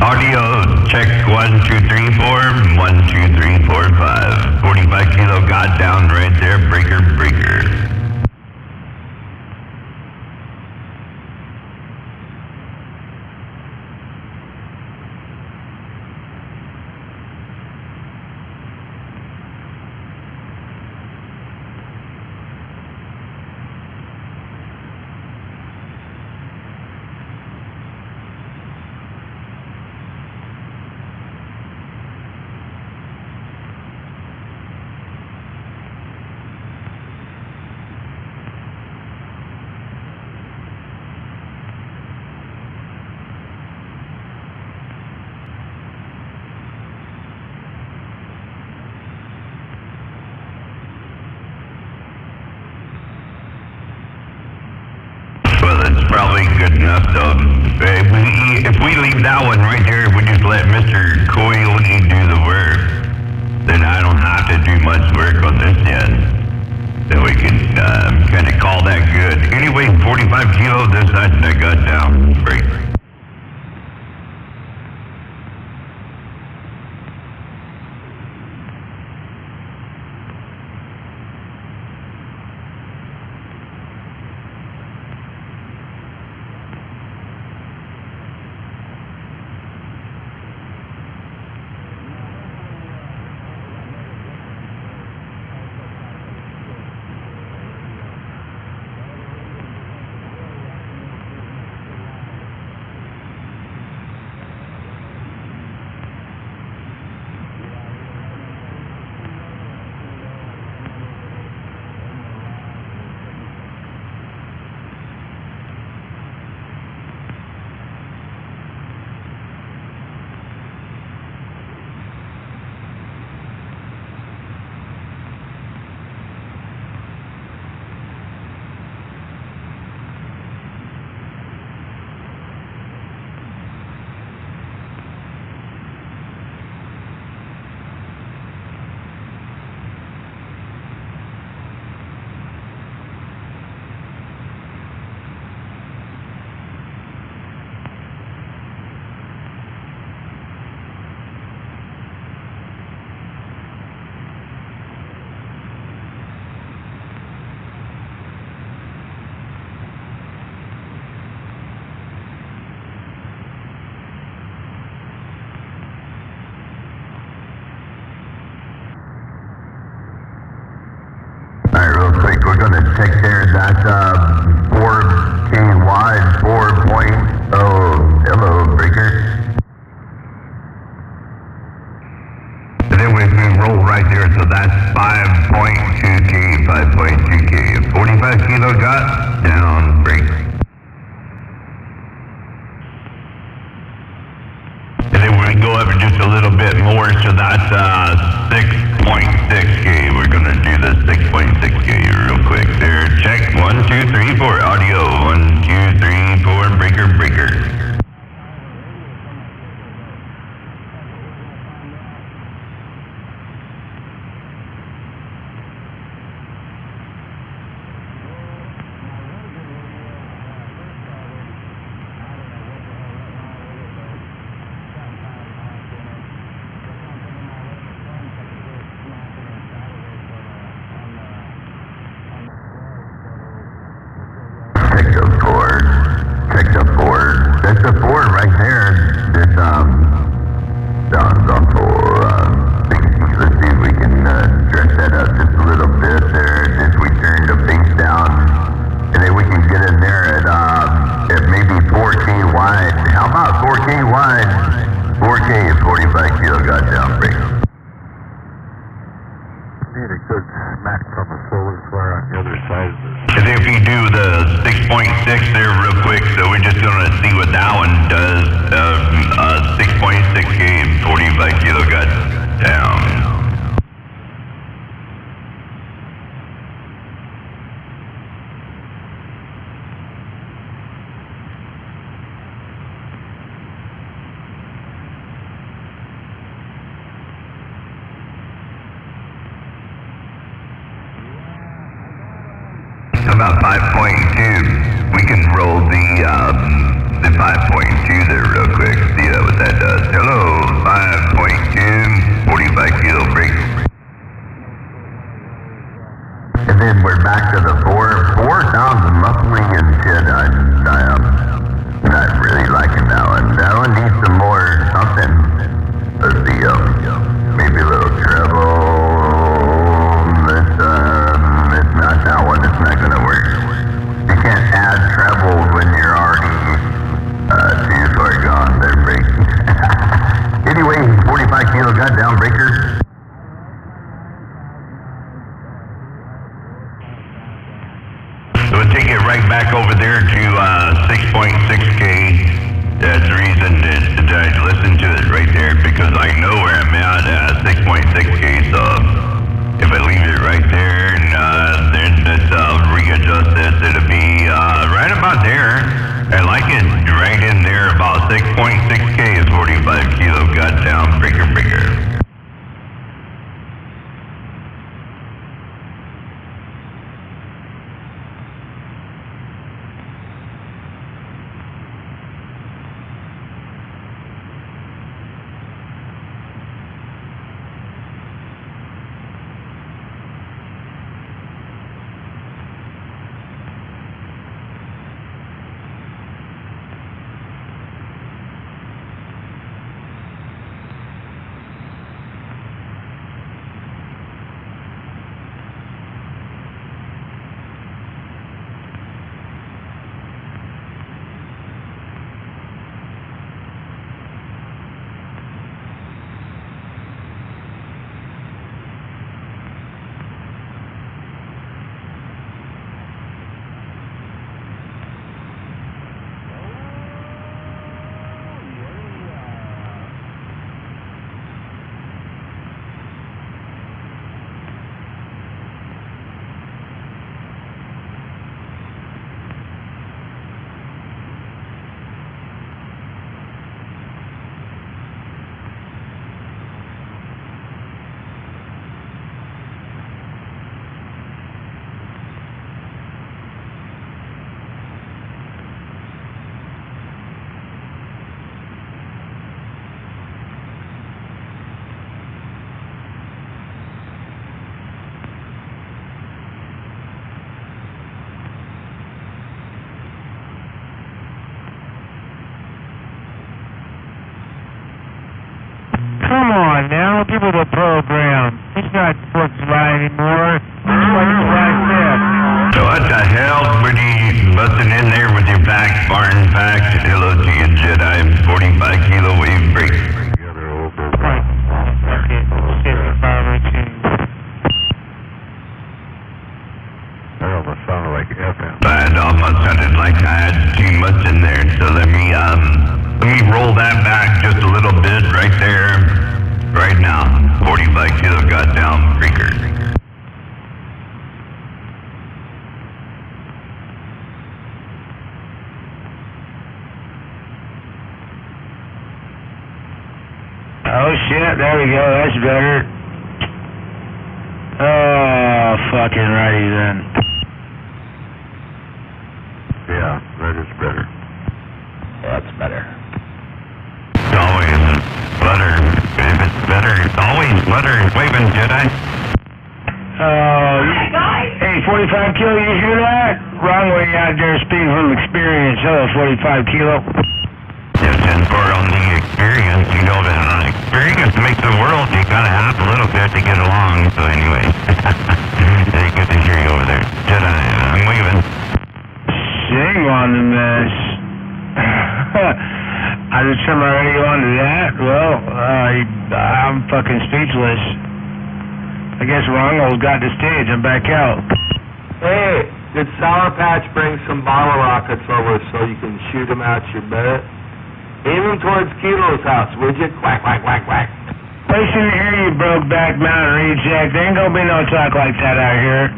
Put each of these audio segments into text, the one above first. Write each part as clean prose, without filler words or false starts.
Audio check 1, 2, 3, 4. 1, 2, 3, 4, 5. 45 kilo got down right there. Breaker, breaker. Probably good enough though. If we leave that one right there, if we just let Mr. Coyote do the work, then I don't have to do much work on this end. Then we can kind of call that good. Anyway, 45 kilo, this side I got down. Great. We're going to check there. That's 4K wide, 4.0. Hello, breaker. And then we roll right there, so that's 5.2K, 5.2K. 45 kilo got down, break. And then we go up just a little bit more, so that's 6.6K. We're going to do the 6.6K real quick there. Check 1, 2, 3, 4. Audio 1, 2, 3, 4. Breaker, breaker. Check the Ford. That's the Ford right there. That's on for let's see if we can dress that up just a little bit there. Just we turn the face down, and then we can get in there at maybe 4K wide. How about 4K wide? 4K at 45 kilo got down break. Need a good smack from a solar flare on the other side of this. And if you do the 6.6 there real quick, so we're just going to see what that one does. 6.6K, 45 kilo got down. About 5.2. We can roll the the 5.2 there real quick. See what that does. Hello, 5.2, 45 kilo break. And then we're back to the 4 sounds muffling and shit. I'm not really liking that one. That one needs some more something. Let's see, maybe a little treble. It's not that one. It's not gonna work. You can't add treble when you're already too far gone there, break. Anyway, 45 kilo goddamn breaker. So we'll take it right back over there to 6.6K. That's the reason that I listened to it right there, because I know where I'm at 6.6K. So if I leave it right there and then just readjust this, it'll be right about there. I like it right in there, about 6.6K is 45 kilo goddamn breaker. Come on now, give it a program. He's not Volkswagen anymore. He's like this. So what the hell were you busting in there with your back, barn pack? Hello to you, Jedi, 45 kilo wave break. Right. Okay, 75 routine. That almost sounded like FM. That almost sounded like I had too much in there, so let me roll that back just a little bit right there, right now. 45 kilo goddamn freaker. Oh shit, there we go, that's better. Oh, fucking righty then. Yeah, that is better. That's better. It's always butter. If it's better, it's always butter. Waving, Jedi. Hey, 45 kilo, you hear that? Wrong way out there speaking from experience. Hello, 45 kilo. Yes, and for on the experience, you know that on experience makes the world, you gotta have a little bit to get along. So anyway, hey, good to hear you over there. Jedi, I'm waving. Shame on the mess. I just turned my radio on to that. Well, I'm fucking speechless. I guess Rongo's got the stage. I'm back out. Hey, did Sour Patch bring some bottle rockets over so you can shoot them out your butt? Aim them towards Kilo's house, would you? Quack, quack, quack, quack. Listen here, you broke back mountain reject. There ain't gonna be no talk like that out here.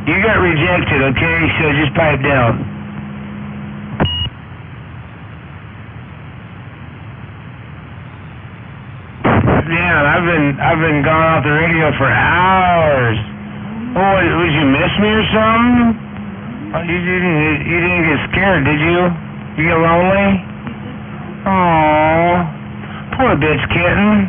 You got rejected, okay? So just pipe down. Damn, I've been gone off the radio for hours. Oh, was you miss me or something? Oh, you didn't get scared, did you? You get lonely? Aww, poor bitch kitten.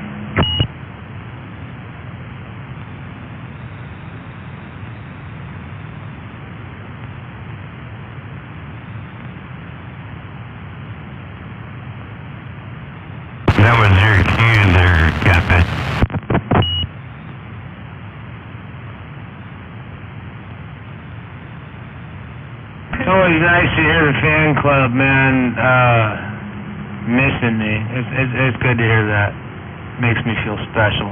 That was your cue there, Captain. It's always nice to hear the fan club, man, missing me. It's good to hear that. Makes me feel special.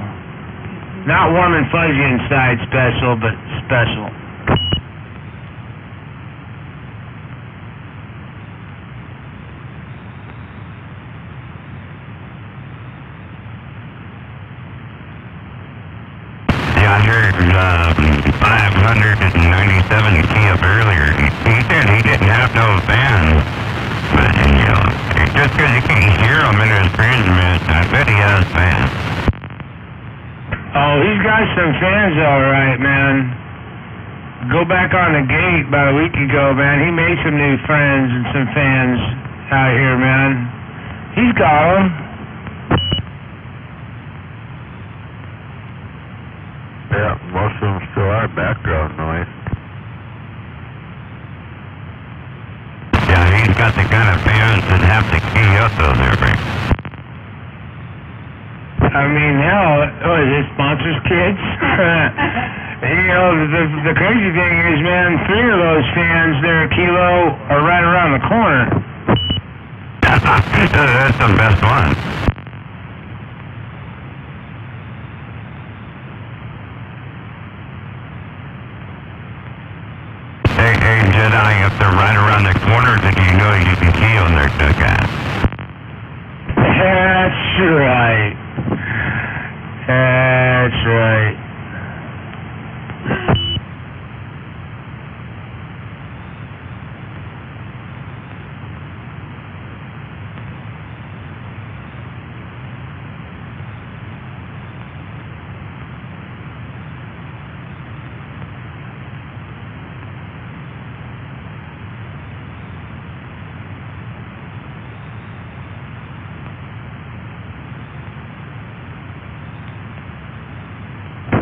Not warm and fuzzy inside special, but special. Yeah, I heard 597 key up earlier. He said he didn't have no fans. But, you know, just because you can't hear him in his transmit, I bet he has fans. Oh, he's got some fans alright, man. Go back on the gate about a week ago, man. He made some new friends and some fans out here, man. He's got them. Yeah, most of them still are background noise. Yeah, he's got the kind of fans that have to key up those every. I mean, hell, what is it, sponsors kids? You know, the crazy thing is, man, 3 of those fans there at Kilo are right around the corner. That's the best one. Hey, Jedi, if they're right around the corner, then you know you can key on their duck ass. That's right. That's right.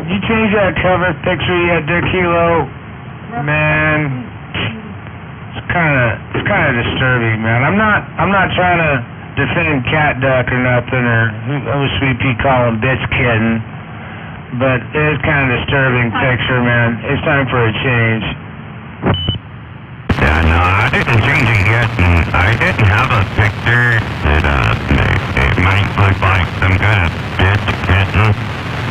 Did you change that cover picture yet, there, Kilo? Man, it's kind of disturbing, man. I'm not trying to defend Cat Duck or nothing, or who Sweet Pea call him bitch kitten, but it is kind of disturbing picture, man. It's time for a change. Yeah, no, I didn't change it yet, and I didn't have a picture that, it might look like some kind of bitch kitten.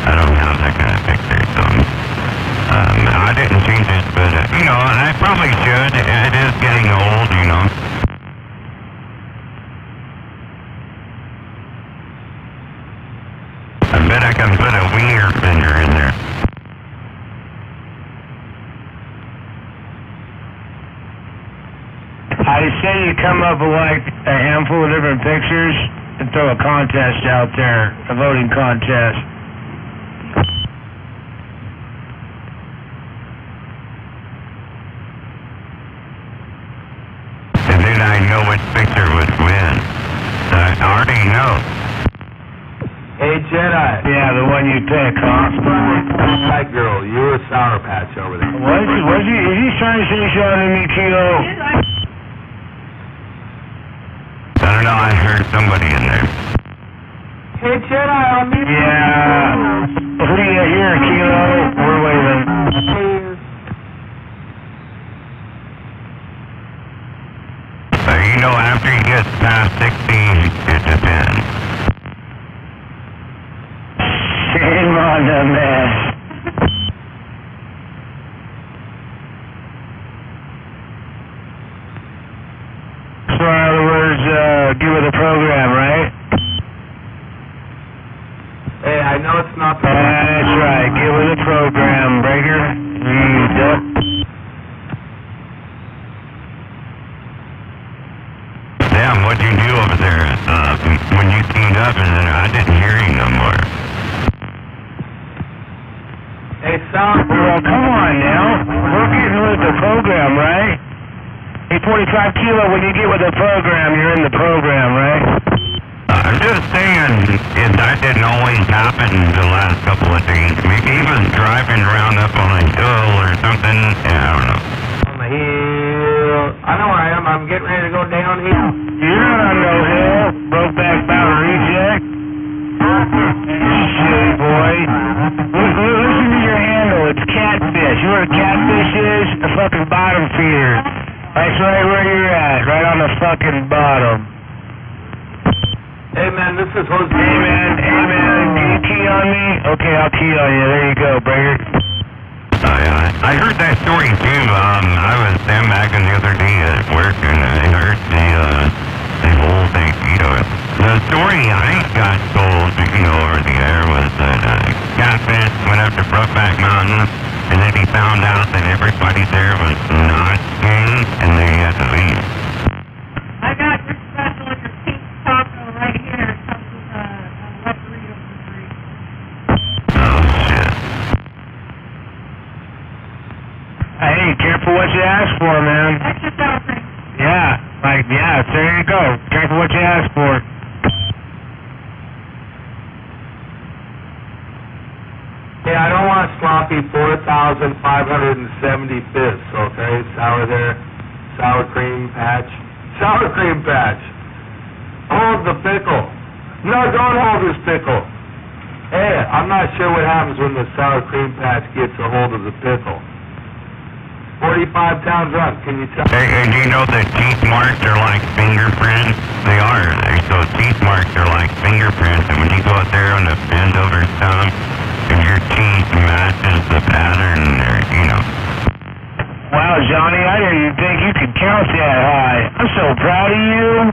I don't have that kind of picture, so, I didn't change it, but, you know, I probably should. It is getting old, you know. I bet I can put a wiener finger in there. I say you come up with like a handful of different pictures and throw a contest out there, a voting contest. And then I know which picture would win. I already know. Hey, Jedi. Yeah, the one you pick, huh? That girl, you were Sour Patch over there. Was he? Is he trying to say something to me, Kilo? I don't know, I heard somebody in there. Hey, Jedi, I'll meet you. Yeah. Who do you hear, Kilo? We're waving. You know, after he gets past 60, it depends. Shame on the man. So in other words, get with the program, right? Hey, I know it's not the... That's right, get with the program, Breaker. You duck. Damn, what'd you do over there? When you cleaned up and then I didn't hear you no more. Hey, Sour... Well, come on now. We're getting with the program, right? Hey, 45 Kilo, when you get with the program, you're in the program, right? I'm just saying, that didn't always happen the last couple of days. Maybe he was driving around up on a hill or something. Yeah, I don't know. On the hill. I know where I am. I'm getting ready to go downhill. You're not on no hill. Brokeback Mountain reject. Silly boy. Listen to your handle. It's catfish. You know what a catfish is? A fucking bottom feeder. That's right where you're at. Right on the fucking bottom. Hey, man, this is Jose. Hey, man. Can you key on me? Okay, I'll key on you. There you go, Breaker. I heard that story too. I was them back in the other day at work, and I heard the whole thing. You know, the story I got told, over the air was that catfish went up to Brokeback Mountain, and then he found out that everybody there was not gay, and they had to leave. I got your special and your pink taco right here. It comes with a wet burrito for free. Oh shit. Hey, careful what you ask for, man. That's just our thing. Yeah, there you go. Careful what you ask for. Yeah, I don't want sloppy 4,575ths, okay? Sour cream patch. Sour cream patch. Hold the pickle. No, don't hold this pickle. Hey, I'm not sure what happens when the sour cream patch gets a hold of the pickle. 45-town drunk, can you tell? Hey, do you know that teeth marks are like fingerprints? They are. So teeth marks are like fingerprints, and when you go out there on the bend over stump, and your teeth matches the pattern, or. Wow, Johnny, I didn't think you could count that high. I'm so proud of you.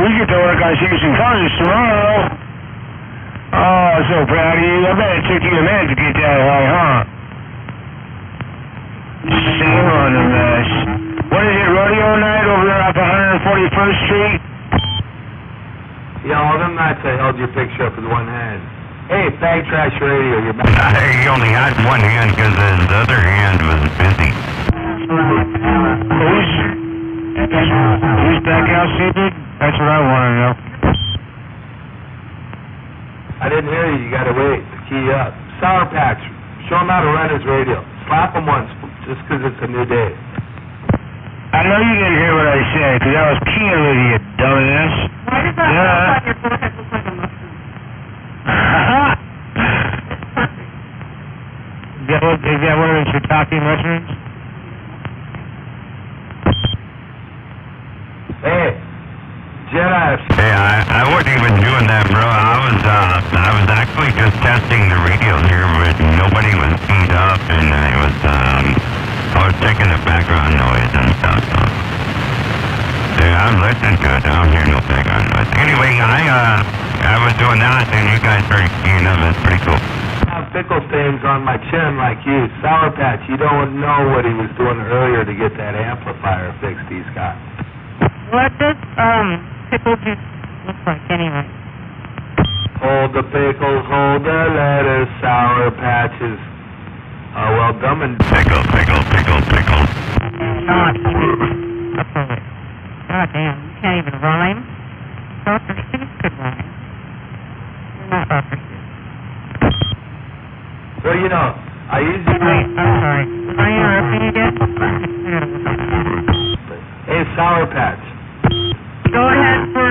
We get to work on Houston Cars tomorrow. Oh, I'm so proud of you. I bet it took you a minute to get that high, huh? Shame on the mess. What is it, rodeo night over there off 141st Street? Yeah, all them nights I held your picture up with one hand. Hey, Fag Trash Radio, you're back. He only had one hand because his other hand was busy. Who's back out, stupid? That's what I want to know. I didn't hear you. You gotta wait to key up. Sour Patch, show him how to run his radio. Slap him once, just 'cause it's a new day. I know you didn't hear what I said, because I was keying with you, dumbass. Why does that Yeah. look on your forehead look like a mushroom? Is that one of those shiitake mushrooms? Hey, Jedi. Hey, I wasn't even doing that, bro. I was actually just testing the radio here, but nobody was keyed up, and I was checking the background noise and stuff. So. Yeah, I'm listening to it. I don't hear no background noise. Anyway, I was doing that, and you guys started keying up. It's pretty cool. I have pickle stains on my chin like you. Sour Patch, you don't know what he was doing earlier to get that amplifier fixed he's got. What does pickle juice look like anyway? Hold the pickles, hold the lettuce, Sour Patches. Well, dumb and... Pickle. Not even. God damn, you can't even rhyme. Dr. Seuss could rhyme. You're not Dr. Seuss. Well, you know, I usually... Wait, I'm sorry. Am I interrupting again? Hey, Sour Patch. Go ahead for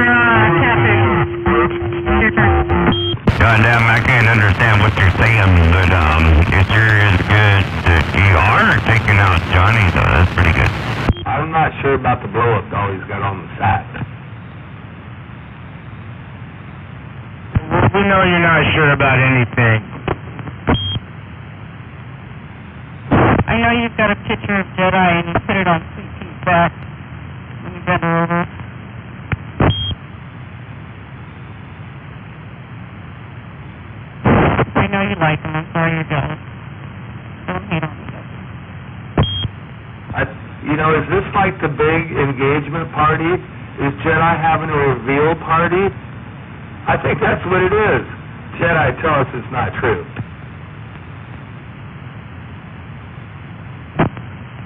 catfish. Your turn. Goddamn, I can't understand what you're saying, but it sure is good that you are taking out Johnny, though. That's pretty good. I'm not sure about the blow-up doll he's got on the side. We know you're not sure about anything. I know you've got a picture of Jedi and you put it on CT's back when you bent her over. I know you like him. I'm sorry you're jealous. Don't hate on me. You know, is this like the big engagement party? Is Jedi having a reveal party? I think that's what it is. Jedi, tell us it's not true.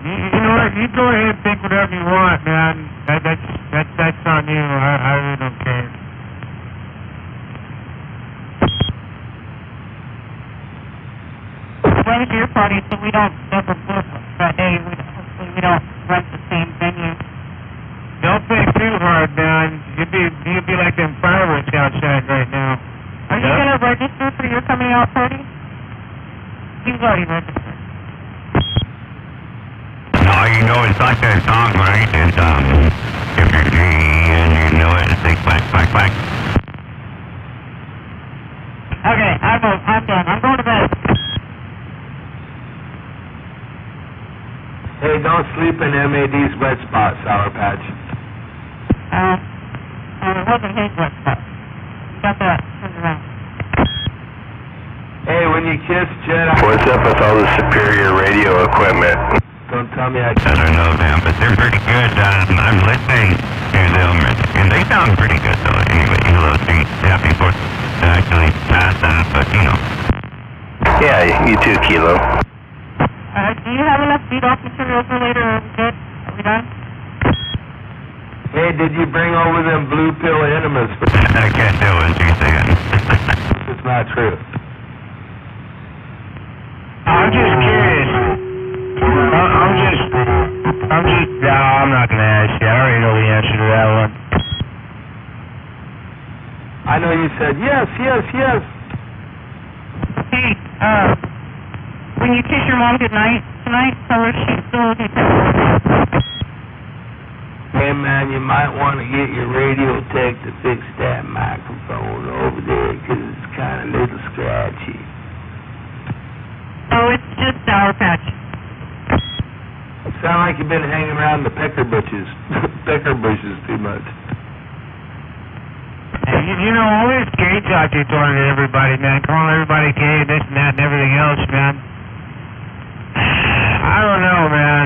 You know what? You go ahead and think whatever you want, man. That's on you. I really don't care. When is your party so we don't double book that day? Hopefully we don't rent the same venue. Don't think too hard, man. You'd be like them fireworks outside right now. Are you going to register for your coming out party? You've already registered. No, you know, it's like that song, right? It's, if you're G and you know it, it's like quack, quack, quack. Okay, I'm done. I'm going to bed. Hey, don't sleep in MAD's wet spot, Sour Patch. It wasn't his wet spot. Got that turned around. Hey, when you kiss Jedi... What's up with all the superior radio equipment? Don't tell me I I don't know them, but they're pretty good. I'm listening to them, and they sound pretty good, though. Anyway, happy for to actually pass that, but, you know. Yeah, you too, Kilo. Do you have enough beat-off material for later? Are we good? Are we done? Hey, did you bring over them blue pill enemas for... I can't do what you're saying. It's not true. I'm just curious. No, I'm not going to ask you. I already know the answer to that one. I know you said yes, yes, yes. Hey, when you kiss your mom goodnight tonight, tell her she's still okay. Hey, man, you might want to get your radio tech to fix that microphone over there, because it's kind of a little scratchy. Oh, it's just Sour Patch. Sound like you've been hanging around the pecker bushes too much. Hey, you know, all this gay talk you're throwing at everybody, man. Calling everybody gay, this and that and everything else, man. I don't know, man.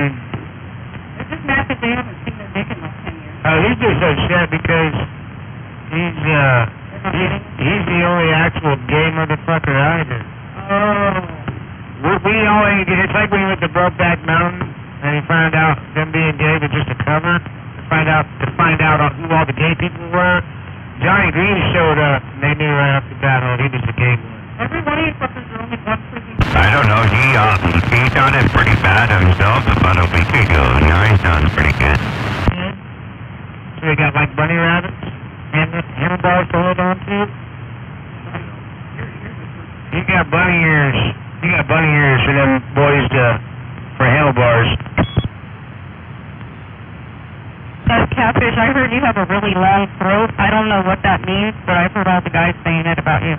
They're just mad because they haven't seen their dick in like 10 years. He's just upset because he's the only actual gay motherfucker out here. Oh. It's like when you went to Brokeback Mountain and you found out them being gay was just a cover to find out who all the gay people were. Johnny Green showed up and they knew right off the bat, oh, he was a gay one. Everybody except there's only one person. I don't know, he sounded pretty bad himself about a week ago. Now he sounds pretty good. So they got like bunny rabbits and handlebars to hold on to. You got bunny ears. You got bunny ears for them boys for handlebars. Catfish, I heard you have a really long throat. I don't know what that means, but I've heard all the guys saying it about you.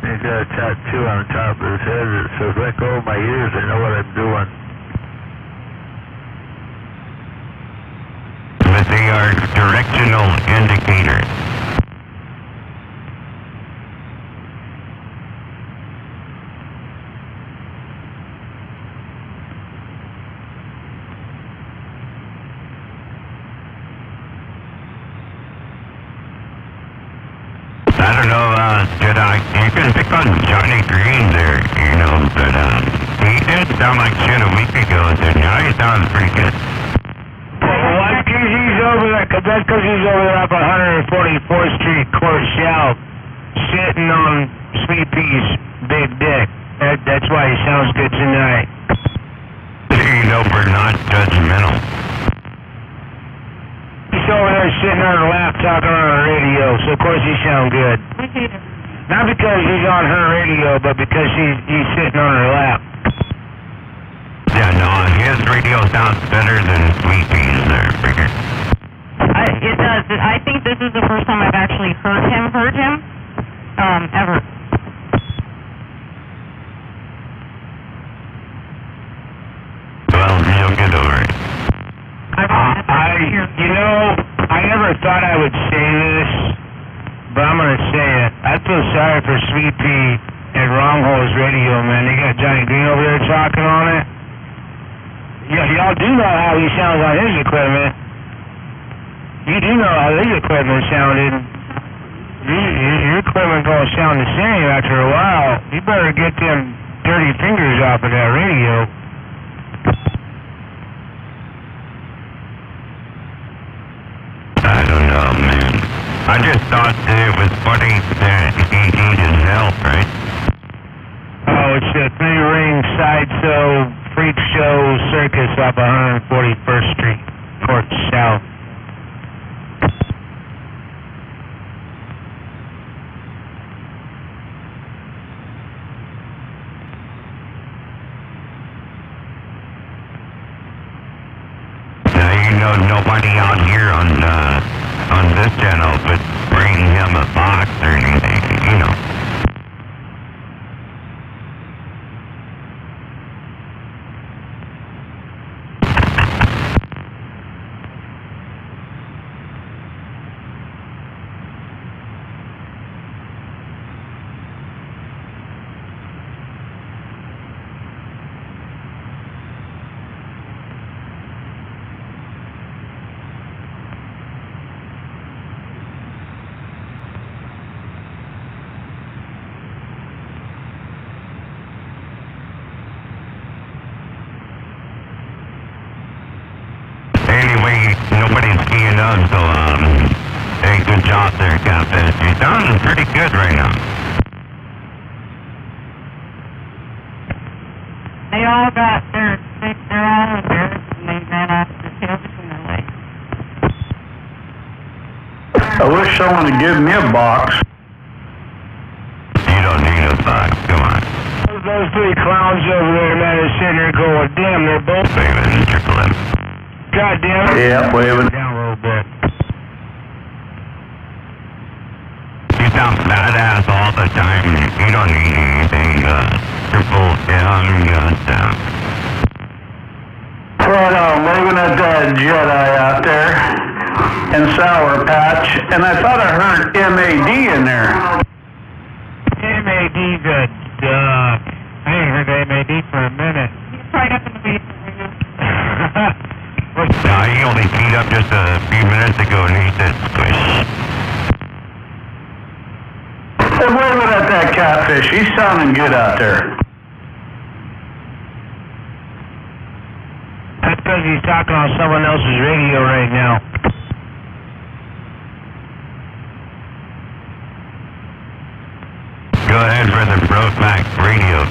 He's got a tattoo on the top of his head that says, "Let go of my ears, I know what I'm doing." But they are directional indicators. I don't know, Jedi, you can pick on Johnny Green there, you know, but, he did sound like shit a week ago, so now he sounds pretty good. Well, that's because he's over there up 144th Street, Court South, sitting on Sweet Pea's big dick. That's why he sounds good tonight. You know, we're not judgmental. He's over there sitting on her lap talking on her radio, so of course he sounds good. We hate him. Not because he's on her radio, but because he's sitting on her lap. Yeah, no, his radio sounds better than Sweet Pea's there, Brigger. It does. I think this is the first time I've actually heard him, ever. Well, you'll get over it. I never thought I would say this, but I'm gonna say it. I feel sorry for Sweet Pea and Wronghole's radio, man. They got Johnny Green over there talking on it. Y'all do know how he sounds on his equipment. You do know how his equipment sounded. Your equipment gonna sound the same after a while. You better get them dirty fingers off of that radio. I just thought that it was funny that he needed help, right? Oh, it's a three-ring sideshow freak show circus off 141st Street, Court South. Now, you know, nobody out here on this channel would bring him a box or anything, you know. Anyway, nobody's keying up, so, hey, good job there, Catfish. You're doing pretty good right now. They all got they're all embarrassed and they ran off the tail between their legs. I wish someone would give me a box. You don't need a box, come on. Those three clowns over there, man, are sitting there going, damn, they're both... Waving Triple M. God damn it. Yeah, waving. Down a little bit. You sound badass all the time. You don't need anything, Triple M, Right on, waving at that Jedi out there in Sour Patch, and I thought I heard MAD in there. MAD's a duck. I ain't heard MAD for a minute. He's right up in the basement right now. Now, he only beat up just a few minutes ago, and he said, squish. Hey, waving at that Catfish, he's sounding good out there. That's because he's talking on someone else's radio right now. Go ahead for the Brokeback Radio.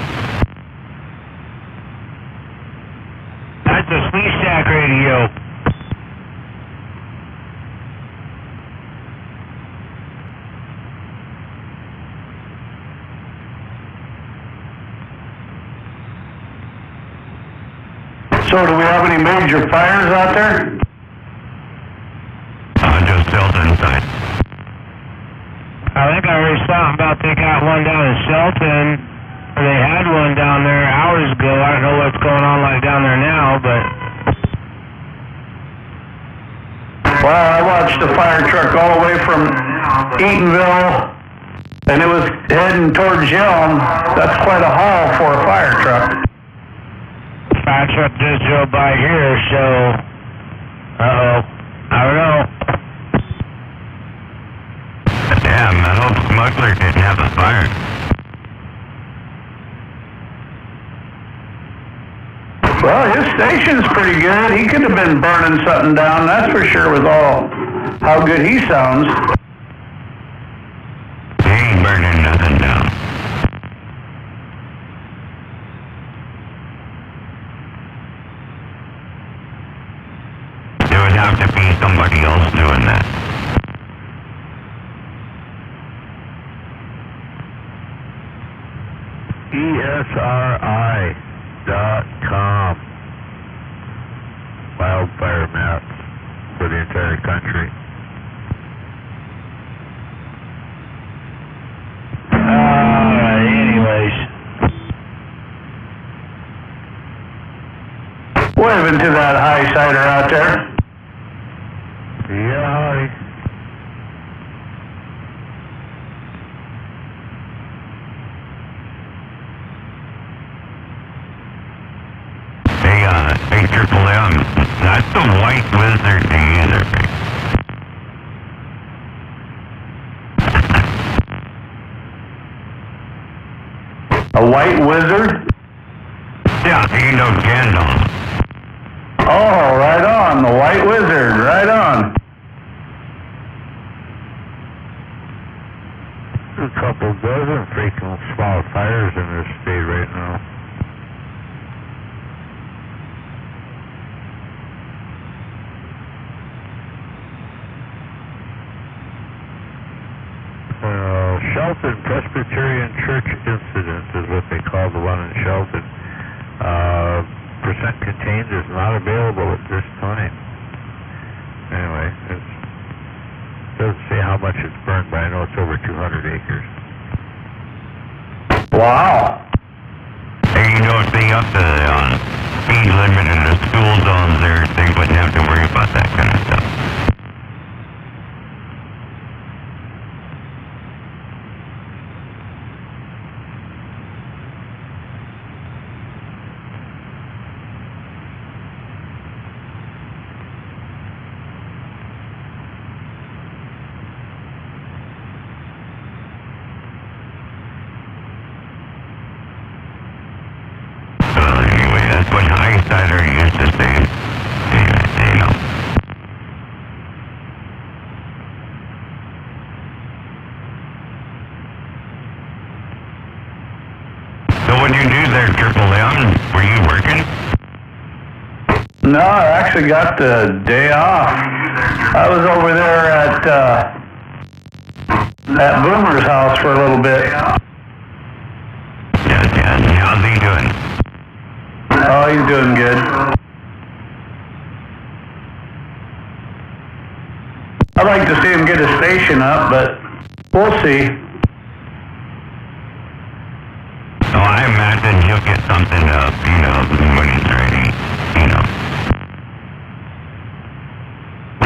That's a Sweet Stack radio. So do we have any major fires out there? Just Delta inside. I think I heard something about they got one down in Shelton. Or they had one down there hours ago. I don't know what's going on like down there now, but... Well, I watched the fire truck all the way from Eatonville, and it was heading towards Yelm. That's quite a haul for a fire truck. Fire truck just drove by here, so... Uh-oh. I don't know. Damn, I hope Smuggler didn't have a fire. Well, his station's pretty good. He could have been burning something down, that's for sure, with all how good he sounds. He ain't burning nothing down. There would have to be somebody else doing that. ESRI.com. Wildfire maps for the entire country. Alright, anyways. Waving to that high sider out there. Yeah, howdy. Hey, Triple M, that's the White Wizard to use it. A white wizard? Yeah, you know Gandalf. Oh, right on. The white wizard. Right on. couple dozen freaking small fires in this state right now. Shelton Presbyterian Church incident is what they call the one in Shelton. Percent contained is not available at this time. Anyway, it doesn't say how much it's burned, but I know it's over 200 acres. Wow. Hey, you know, if they up the speed limit in the school zones there, they wouldn't have to worry about that kind of stuff. What Highsider used to say, you know. So what did you do there, Triple M? Were you working? No, I actually got the day off. I was over there at Boomer's house for a little bit. Yeah. How's he doing? Oh, he's doing good. I'd like to see him get a station up, but we'll see. Oh, I imagine he'll get something up, you know, when he's ready, you know.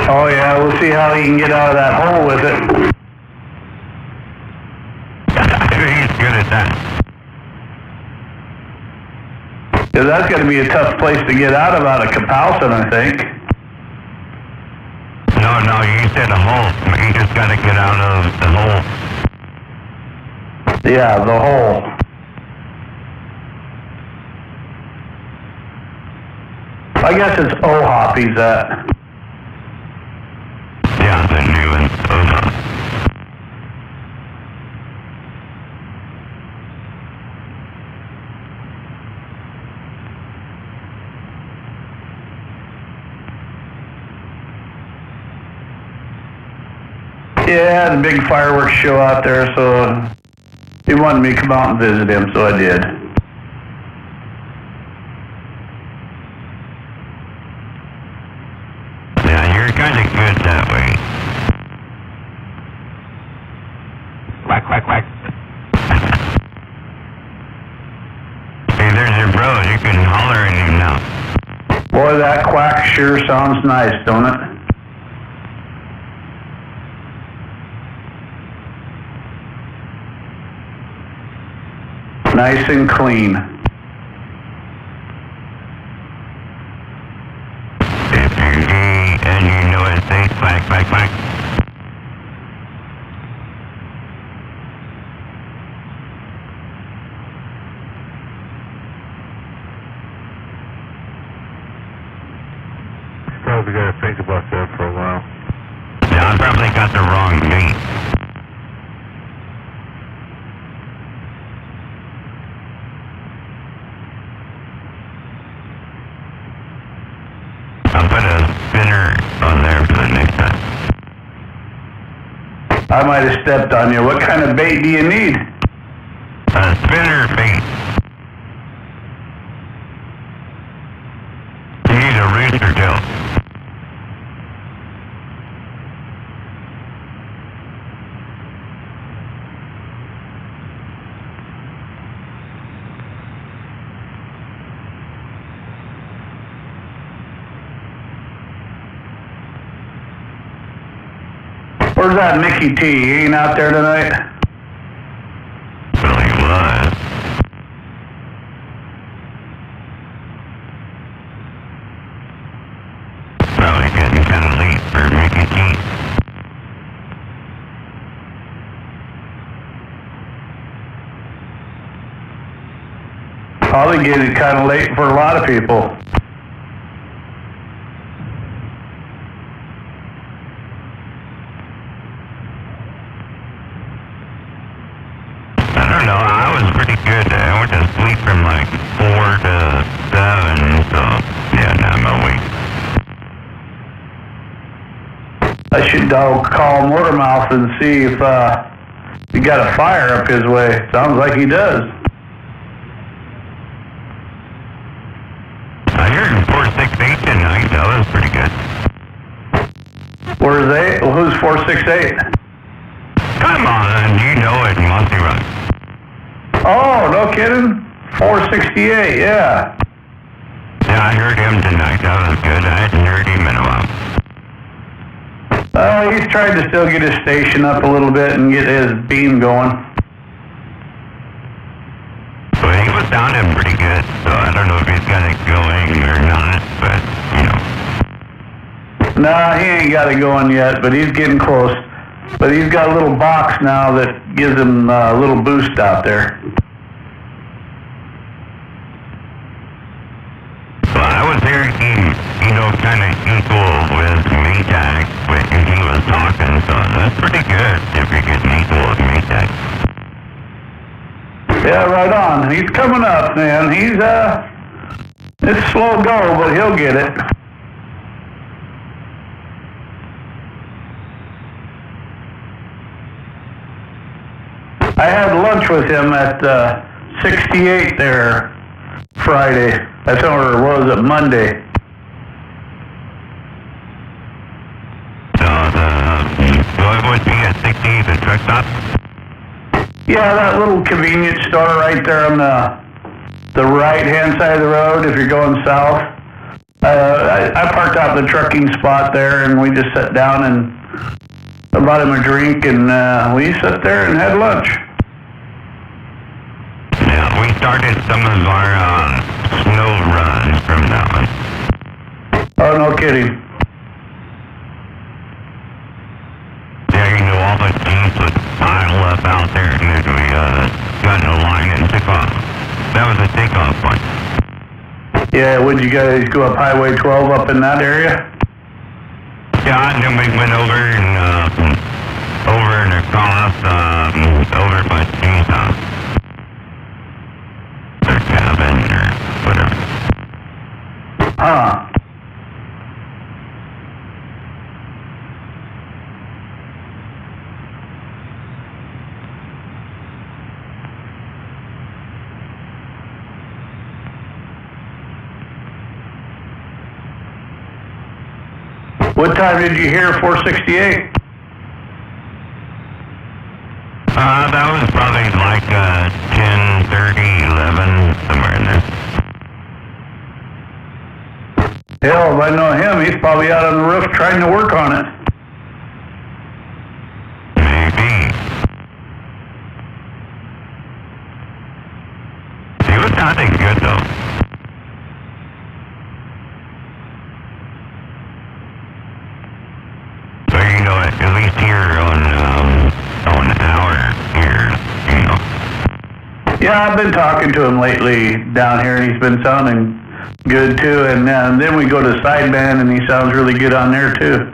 Oh yeah, we'll see how he can get out of that hole with it. He's good at that. Because that's going to be a tough place to get out of Kapowson, I think. No, you said a hole. You just got to get out of the hole. Yeah, the hole. I guess it's OHOP he's at. Yeah, the new one. Yeah, the big fireworks show out there, so he wanted me to come out and visit him, so I did. Yeah, you're kind of good that way. Quack, quack, quack. Hey, there's your bro. You can holler at him now. Boy, that quack sure sounds nice, don't it? Nice and clean. If you're gay and you know it, say quack, quack, quack. Probably got to think about that for a while. Yeah, I probably got the wrong date. I'll put a spinner on there for the next time. I might have stepped on you. What kind of bait do you need? A spinner bait. You need a rooster tail. Where's that Mickey T? He ain't out there tonight? Well, he was. Probably getting kind of late for Mickey T. Probably getting kind of late for a lot of people. I should call Motormouth and see if he got a fire up his way. Sounds like he does. I heard 468 tonight. That was pretty good. Where's they? Who's 468? Come on, you know it, Mossy Run. Oh, no kidding. 468, yeah. Yeah, I heard him tonight. That was good. I hadn't heard him in a while. He's trying to still get his station up a little bit and get his beam going. But he was sounding pretty good, so I don't know if he's got it going or not, but, you know. Nah, he ain't got it going yet, but he's getting close. But he's got a little box now that gives him a little boost out there. Well, I was hearing him, you know, kind of equal with Maytag when he was talking, so that's pretty good if you're getting equal with Maytag. Yeah, right on. He's coming up, man. It's slow go, but he'll get it. I had lunch with him at 68 there Friday. I don't know where it was, at Monday. What would be at 68, the truck stop? Yeah, that little convenience store right there on the right-hand side of the road if you're going south. I parked out the trucking spot there, and we just sat down and bought him a drink, and we sat there and had lunch. Yeah, we started some of our snow runs from that one. Oh, no kidding. Yeah, you know, all the jeeps would pile up out there, and then we got in a line and took off. That was a takeoff point. Yeah, would you guys go up Highway 12 up in that area? Yeah, and then we went over and across over by Steve's house. Their cabin or whatever. Huh. What time did you hear 468? That was probably like 10:30, 11, somewhere in there. Hell, if I know him, he's probably out on the roof trying to work on it. Maybe. He was sounding good though. But you know, at least here on our here, you know. Yeah, I've been talking to him lately down here, and he's been sounding good too. And then we go to sideband, and he sounds really good on there too.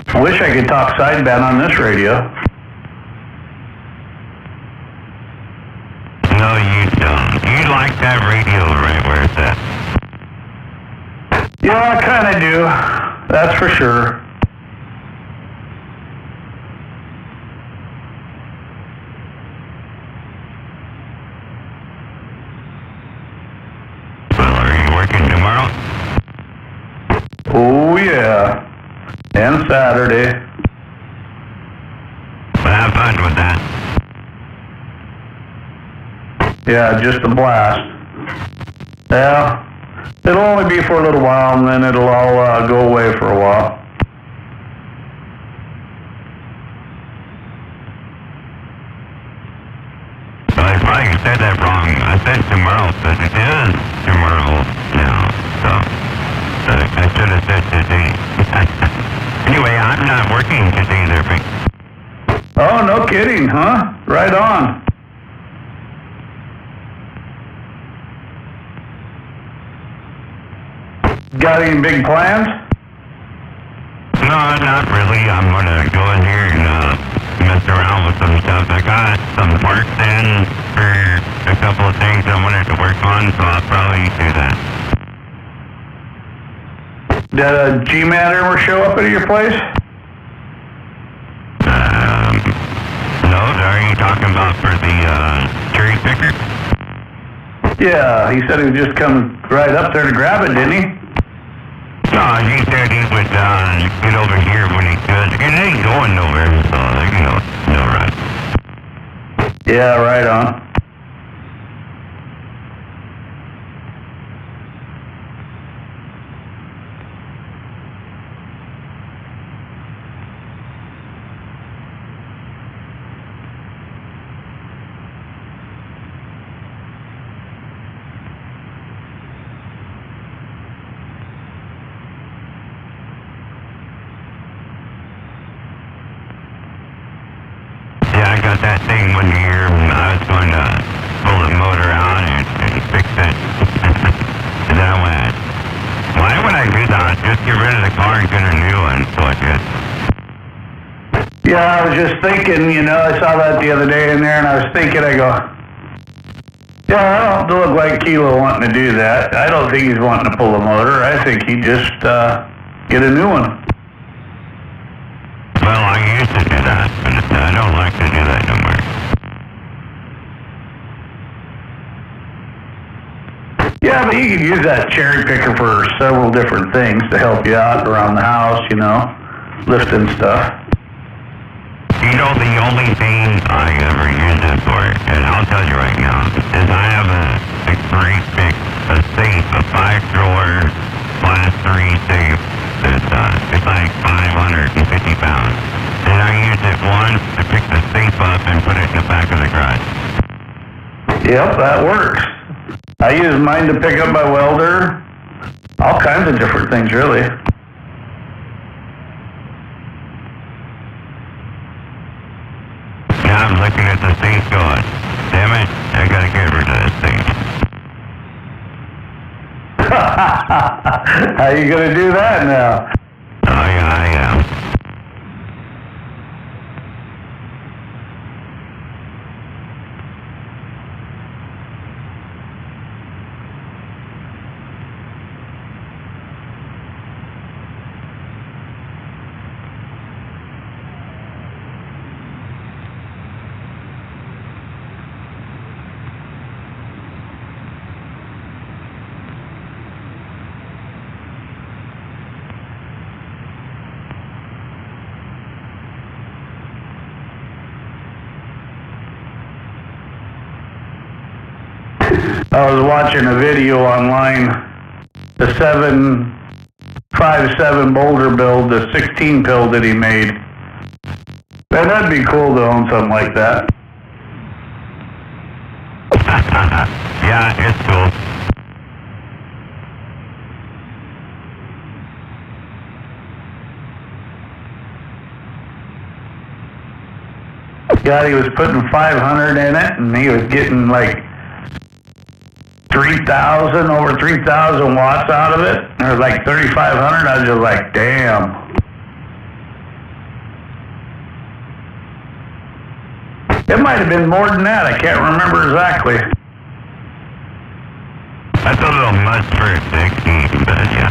I wish I could talk sideband on this radio. No, you don't. You like that radio right where it's at. Yeah, I kind of do. That's for sure. Well, are you working tomorrow? Oh, yeah. And Saturday. Well, have fun with that. Yeah, just a blast. Yeah. It'll only be for a little while, and then it'll all go away for a while. Well, I probably said that wrong. I said tomorrow, but it is tomorrow now. So, I should have said today. Anyway, I'm not working today there, Rick. Oh, no kidding, huh? Right on. Got any big plans? No, not really. I'm gonna go in here and mess around with some stuff. I got some parts in for a couple of things I wanted to work on, so I'll probably do that. Did a G-Man ever show up at your place? No, are you talking about for the cherry picker? Yeah, he said he would just come right up there to grab it, didn't he? No, he said he would get over here when he could. It ain't going nowhere, so no rush. Yeah, right on. Yeah, I got that thing one year when I was going to pull the motor out and fix it. And then I went, why would I do that? Just get rid of the car and get a new one. So I did. Yeah, I was just thinking, I saw that the other day in there, and I was thinking, I go, yeah, I don't look like Kilo wanting to do that. I don't think he's wanting to pull the motor. I think he'd just get a new one. Well, I used to do that, but I don't like to do that no more. Yeah, but you could use that cherry picker for several different things to help you out around the house, lifting stuff. The only thing I ever use it for, and I'll tell you right now, is I have a great big safe, a 5-drawer, class 3 safe it's like 550 pounds. And I use it once to pick the safe up and put it in the back of the garage. Yep, that works. I use mine to pick up my welder. All kinds of different things, really. Now I'm looking at the safe going, damn it, I gotta get rid of this thing. How you gonna do that now? Oh yeah, I am. I was watching a video online, the 757 Boulder build, the 16 pill that he made. Man, that'd be cool to own something like that. Yeah, it's cool. God, he was putting 500 in it, and he was getting like 3,000, over 3,000 watts out of it. It was like 3,500. I was just like, damn. It might have been more than that. I can't remember exactly. That's a little much for a 16, but yeah.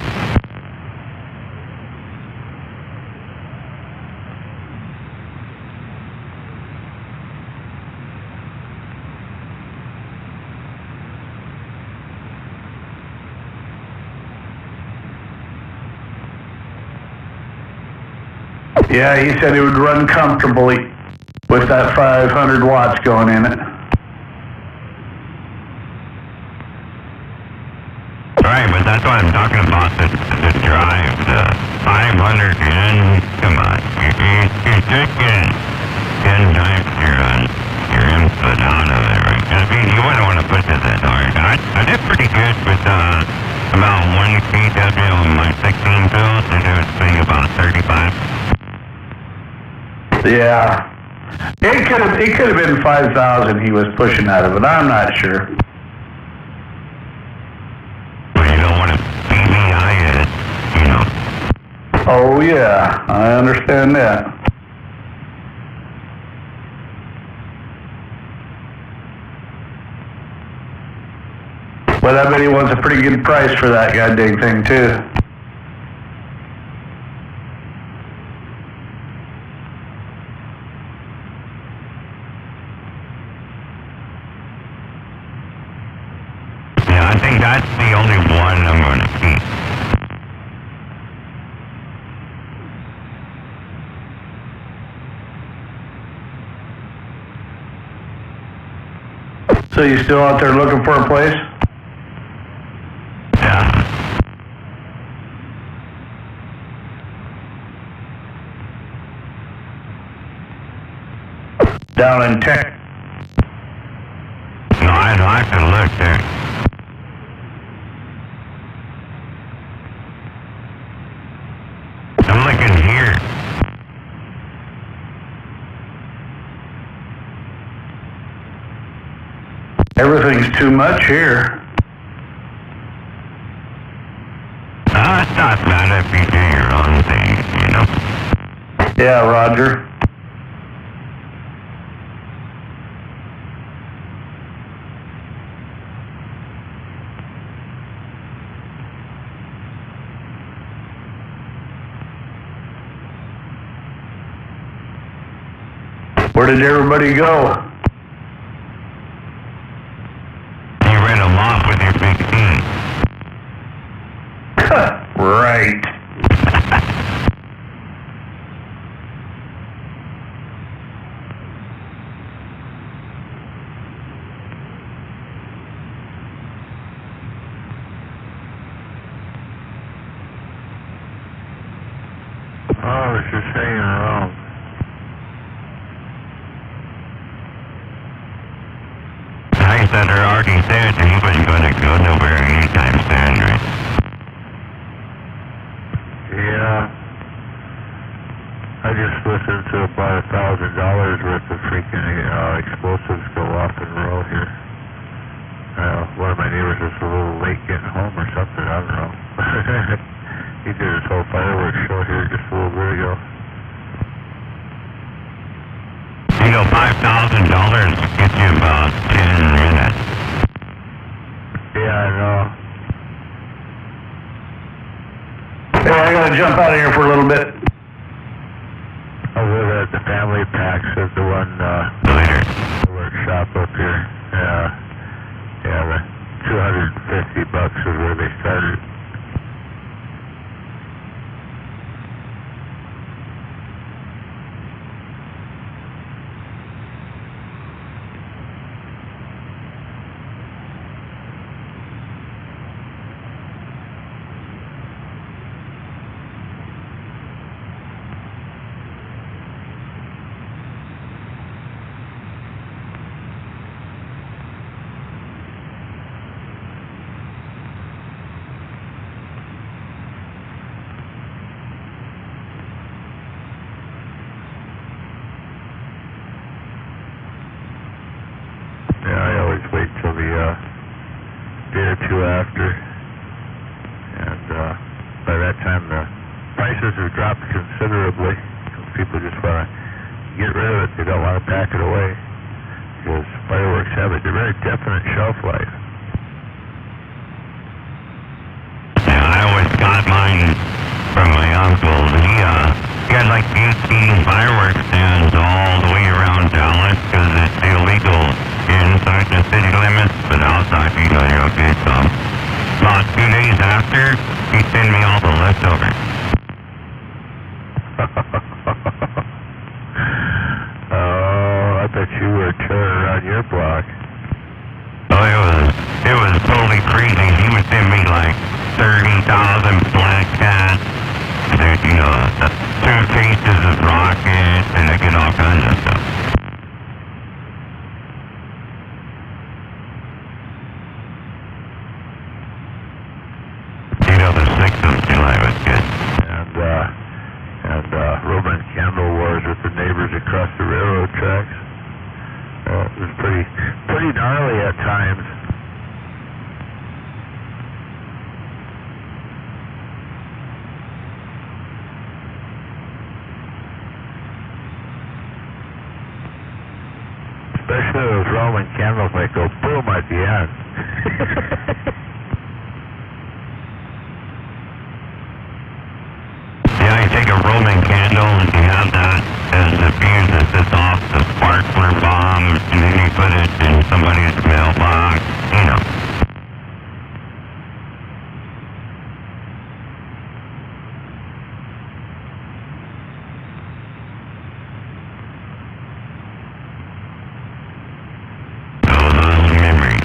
Yeah, he said it would run comfortably with that 500 watts going in it. Right, but that's what I'm talking about, the drive, the 500 in, come on, you're just getting 10 times your input out of it, right? I mean, you wouldn't want to push it that hard. I did pretty good with about 1 kW on my 16 pills, and it was being about 35. Yeah. It could have been 5,000 he was pushing out of it. I'm not sure. But you don't want to PVI it, Oh yeah, I understand that. But I bet he wants a pretty good price for that goddamn thing too. Yeah, I think that's the only one I'm gonna keep. So you still out there looking for a place? Yeah. Down in Tech. No, I'd like to look there. I'm looking here. Everything's too much here. It's not bad if you do your own thing, you know. Yeah, Roger. Where did everybody go? You ran them off with your big team. Right. Oh, I was just hanging around. I said I already said that he wasn't going to go nowhere anytime soon, right? Yeah. I just listened to about $1,000 worth of freaking explosives go off in a row here. One of my neighbors was a little late getting home or something, I don't know. He did his whole fireworks show here just a little bit ago. You know, $5,000 gets you about 10 minutes. Yeah, I know. Hey, I gotta jump out of here for a little bit. Over at the family packs at the one, Later. workshop up here. Yeah, the $250 is where they started. Yeah, I always wait till the day or two after, and by that time the prices have dropped considerably. People just want to get rid of it. They don't want to pack it away because fireworks have a very definite shelf life. Yeah, I always got mine from my uncle. He had like 18 fireworks stands all the way around Dallas because it's illegal inside the city limits, but outside you know you're okay. So about 2 days after, he sent me all the leftovers. Oh, I bet you were tearing around your block. Oh, it was totally crazy. He would send me like 30,000 black cats. There's, you know, 2 cases of rockets, and I get all kinds of stuff. You know, the 6th of July was good. And Roman candle wars with the neighbors across the railroad tracks. It was pretty gnarly at times. they go boom at the end. Yeah, you take a Roman candle and you have that as the fuse that sets off the sparkler bomb, and then you put it in somebody's mailbox, you know. Oh, those memories.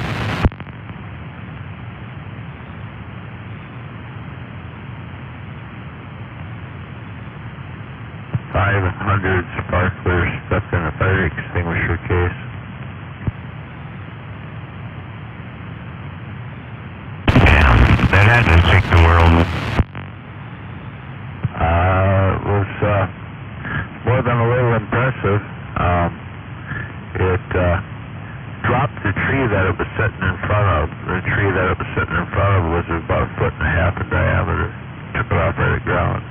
$500 sparklers stuck in a fire extinguisher case. Damn, that had to shake the world. It was more than a little impressive. It dropped the tree that it was sitting in front of. The tree that it was sitting in front of was about 1.5 feet in diameter. Took it off right at the ground.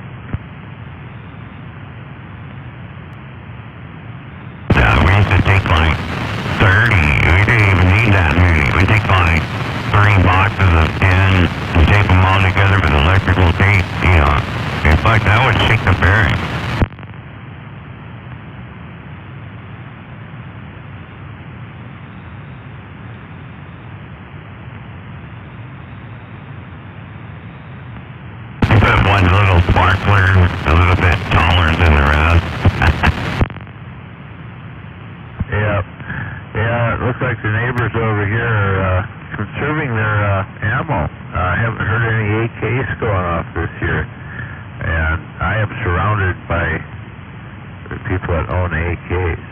Yeah, we used to take like 30. We didn't even need that many. We'd take like 3 boxes of 10 and tape them all together with electrical tape, you know. In fact, that would shake the bearing. You put one little sparkler a little bit taller than the rest. Yeah, it looks like the neighbors over here are conserving their ammo. I haven't heard any AKs going off this year. And I am surrounded by the people that own AKs.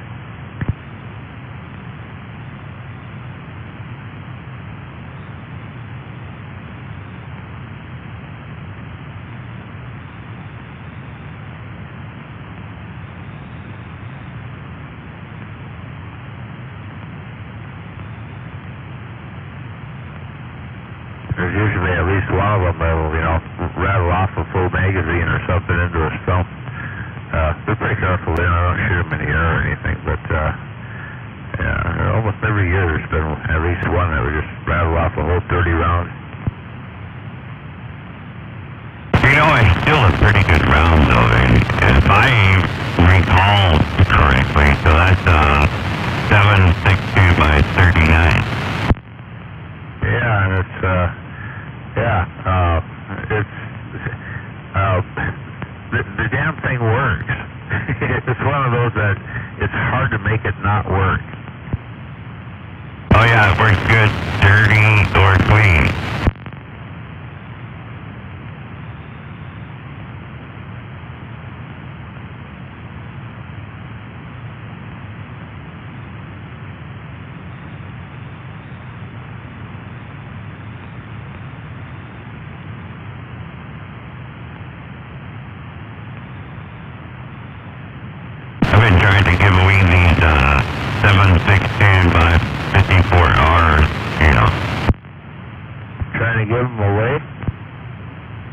There's usually at least one of them that will, rattle off a full magazine or something into a stump. They're pretty careful. I don't shoot them in the air or anything, but almost every year there's been at least one that would just rattle off a whole 30 round. It's still a pretty good round, though, and if I recall correctly, so that's 7.62 by 39. Yeah, and it's the damn thing works. It's one of those that it's hard to make it not work. Oh yeah, it works good, dirty or clean. I've been trying to give away these 7.62 by 54Rs, Trying to give them away?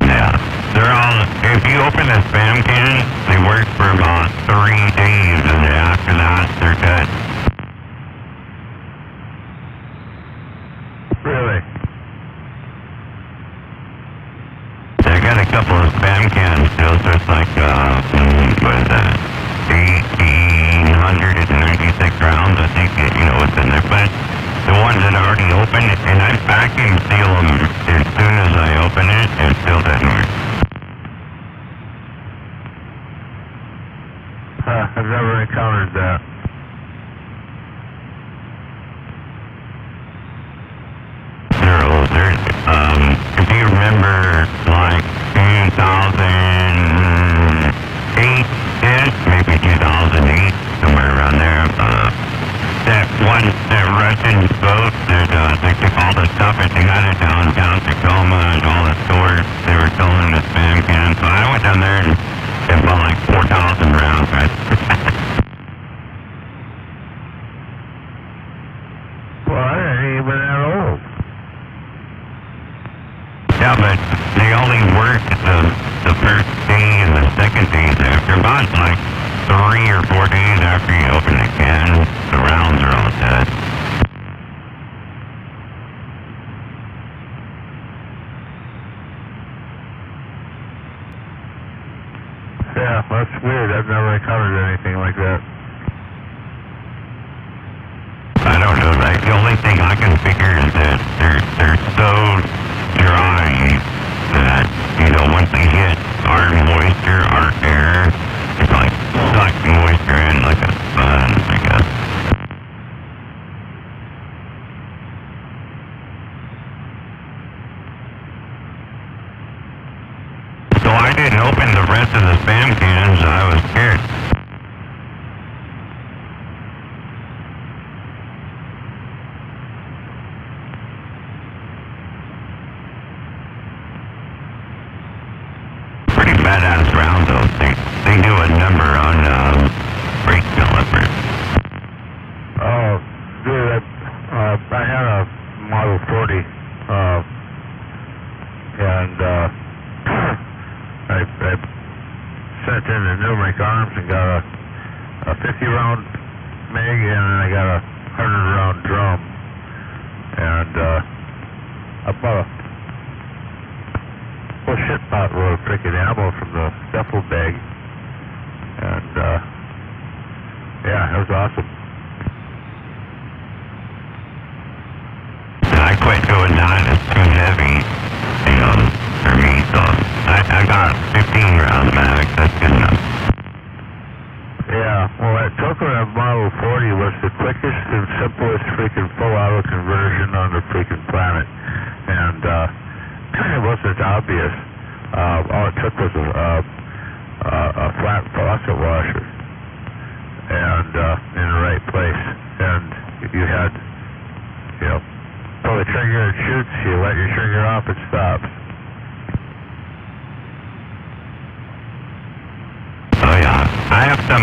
Yeah, they're all, if you open a spam can, they work for about 3 days, and after that, they're cut. Really? I got a couple of spam cans still, so it's like, what is that? 1,896 rounds, I think, what's in there. But the ones that are already open, and I vacuum seal them as soon as I open it, it still doesn't work. I've never encountered that. If you remember, like 2008-ish, maybe 2008, somewhere around there, that Russian boat that they took all the stuff and they got it downtown Tacoma and all the stores, they were selling the spam cans. So I went down there and bought like 4,000 rounds, right? Well, I ain't even that old. Yeah, but they only worked the first day and the second days after. About like 3 or 4 days after you open the can, the rounds are all dead. Yeah, that's weird. I've never encountered anything like that. I don't know. Like, the only thing I can figure is that they're so dry that, once they hit our moisture, our air, it's like suck moisture in like a sponge, I guess. So I didn't open the rest of the Spam cans. I was scared. Pretty badass round though. They do a number on brake calipers. Oh, dude, I had a Model 40, and I sent in the numeric arms and got a 50-round mag, and then I got a 100-round drum, and I bought a whole shit pot load of freaking ammo from the duffel bag, and yeah, it was awesome. I quit doing that. It's too heavy, for me. So I got 15 round mag. That's good enough. Yeah, well, that Tokarev Model 40 was the quickest and simplest freaking full auto conversion on the freaking planet, and it wasn't obvious. All it took was a flat faucet washer, and in the right place, and you had, pull the trigger, it shoots. You let your trigger off, it stops. Oh yeah, I have some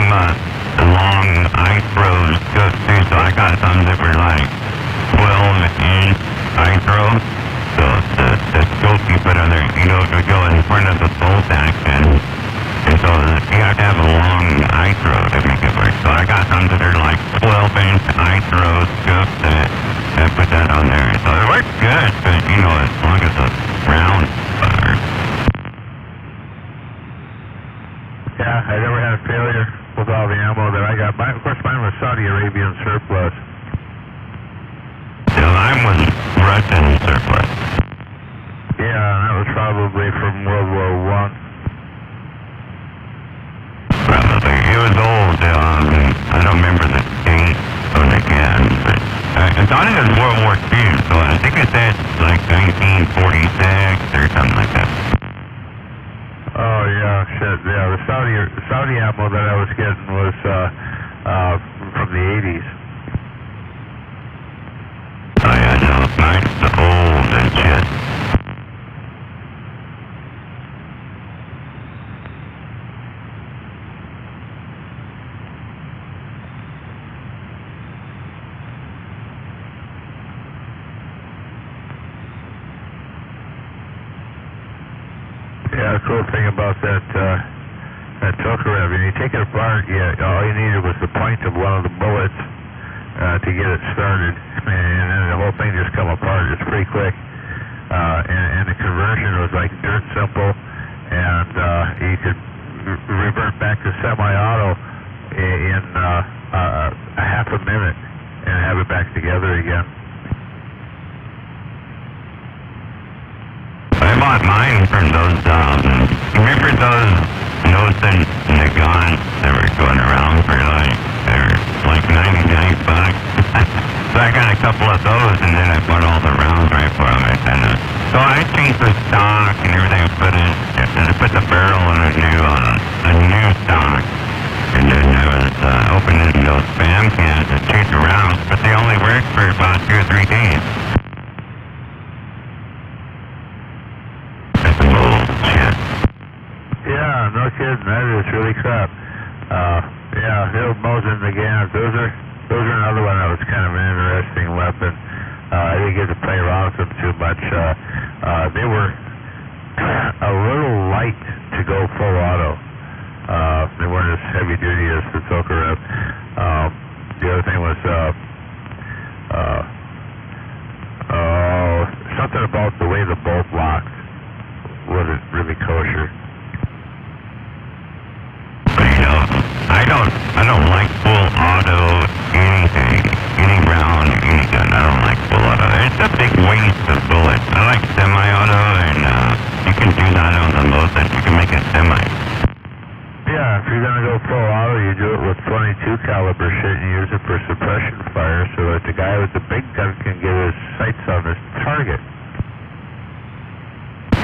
long iThrows too, so I got some that were like 12-inch iThrow. So the scope you put on there, to go in front of the bolt action, and so you have to have a long iThrow to make it work. So I got some that are like 12-inch iThrow scopes that I put that on there. So it works good, but as long as the round fire. Yeah, I never had a failure with all the ammo that I got. Of course, mine was Saudi Arabian surplus. So mine was Russian surplus. Yeah, and that was probably from World War I. Probably. It was old. I don't remember the date on the can, but I thought it was World War II, so I think it said like 1946 or something like that. Oh yeah, shit. Yeah, the Saudi ammo that I was getting was from the 80s. Oh yeah, no, mine's old and shit. Yeah, the cool thing about that Tokarev, and you take it apart, all you needed was the point of one of the bullets to get it started, and then the whole thing just come apart. It's pretty quick, and the conversion was like dirt simple, and you could revert back to semi-auto in a half a minute and have it back together again. I bought mine from those, remember those Nosen Nagant that were going around for like 99 bucks? So I got a couple of those, and then I bought all the rounds right for them. So I changed the stock and everything. I put the barrel in a new stock, and then I was opening those Spam cans and shoot the rounds, but they only worked for about 2 or 3 days. Yeah, no kidding. That is really crap. Yeah, the old Mosin Nagant. Those are another one that was kind of an interesting weapon. I didn't get to play around with them too much. They were a little light to go full auto. They weren't as heavy duty as the Tokarev. The other thing was something about the way the bolt locked wasn't really kosher. I don't like full auto anything, any round, any gun. I don't like full auto. It's a big waste of bullets. I like semi-auto, and you can do that on the most that you can make a semi. Yeah, if you're gonna go full auto, you do it with 22 caliber shit and use it for suppression fire so that the guy with the big gun can get his sights on his target.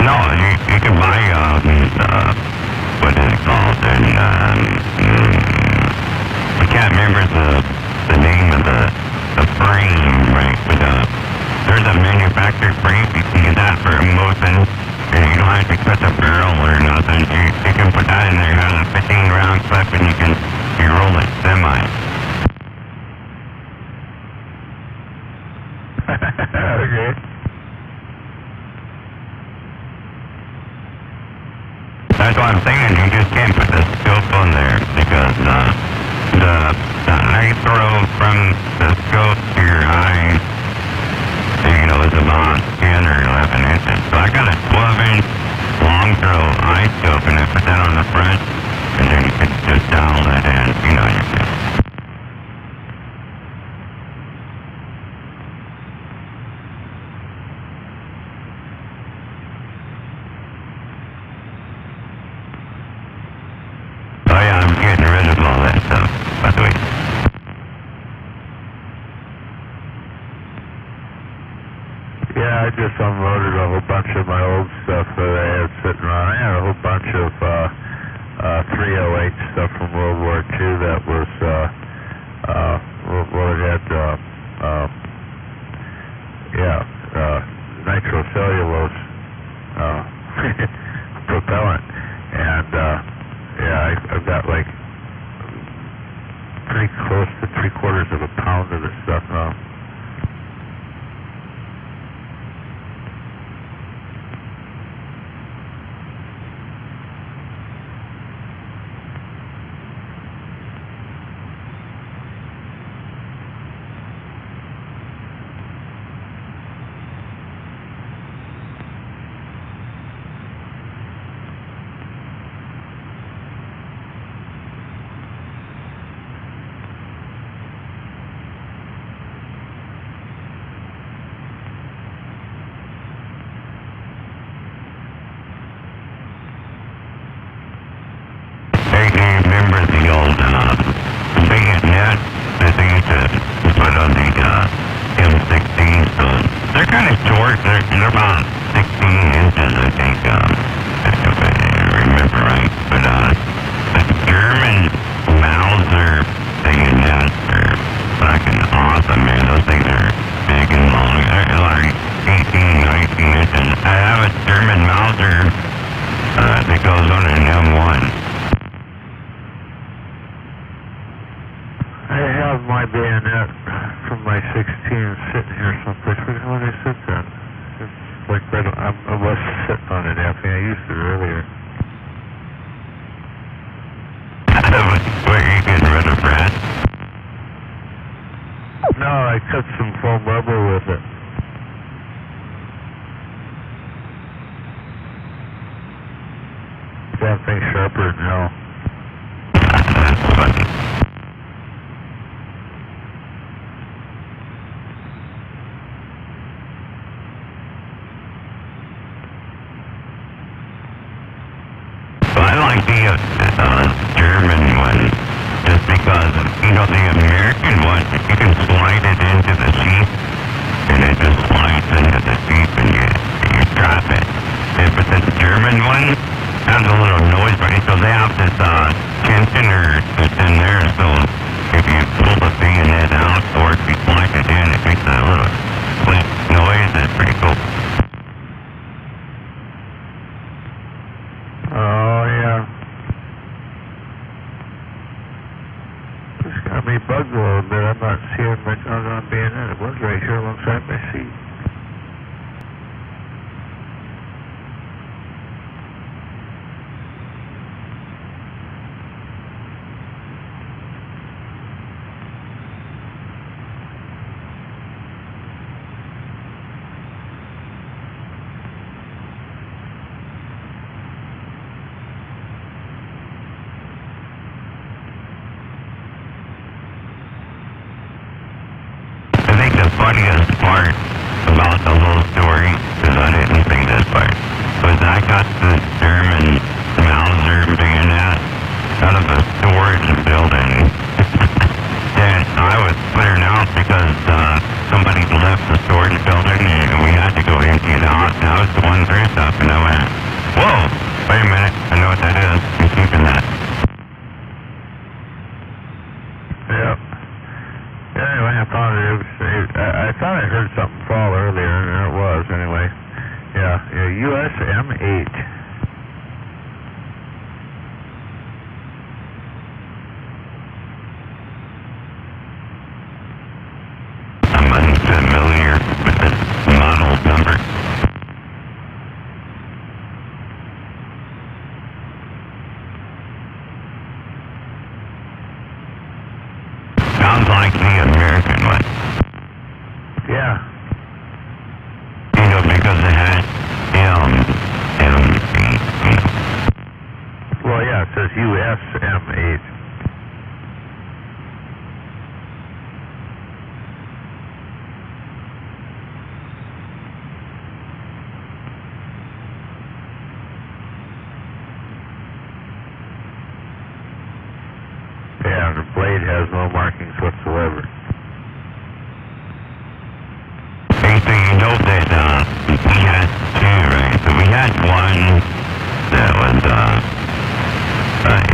No, you can buy, what is it called? And, I can't remember the name of the frame, right? But, there's a manufactured frame. You can get that for a Mosin, and you don't have to cut the barrel or nothing. You can put that in there, it has a 15-round clip, and you roll it semi. Okay. That's what I'm saying. You just can't put the scope on there because the eye throw from the scope to your eye, is about 10 or 11 inches. So I got a 12-inch long throw eye scope, and I put that on the front, and then you can just dial it in. You can. Oh yeah, I'm getting rid of all that stuff, by the way. Yeah, I just unloaded a whole bunch of my old stuff that I had sitting around. I had a whole bunch of 308 stuff from World War II that was, nitrocellulose propellant. And, I've got like pretty close to 3/4 of a pound of this stuff now. Remember the old bayonet that they used to put on the M16s? So they're kind of short. They're about 16 inches, I think, if I remember right. But the German Mauser bayonets are fucking awesome, man. Those things are big and long. They're like 18, 19 inches. I have a German Mauser that goes on an M1. I have my bayonet from my 16 sitting here someplace. Where did I sit then? It's like right on, I was sitting on it, Effie. I used it earlier. Were you getting rid of Brad? No, I cut some foam rubber with it. That thing sharper than hell. That's funny. I like the German one just because, the American one, you can slide it into the sheath and it just slides into the sheath and you drop it. But the German one has a little noise, right? So they have this tensioner that's in there, so if you pull the bayonet out or if you slide it in, it makes a little click noise. That's pretty cool. Oh, yeah. This got me bugged a little bit. I'm not seeing my doggone bayonet. It was right here alongside my seat. funniest part about the whole story, because I didn't think this part, was I got this German Mauser bayonet out of a storage building. And I was clearing out because somebody left the storage building and we had to go empty it out. And I was going through stuff and I went, whoa, wait a minute, I know what that is. I'm keeping that. Yeah. Anyway, I thought I heard something fall earlier, and there it was, anyway. Yeah, USM-8. I'm unfamiliar with this model number. Sounds like the American one. Yeah. You know, because it had Well, yeah, it says USM-8. Yeah, the blade has no markings whatsoever. Hey, so you know that we had two, right? So we had one that was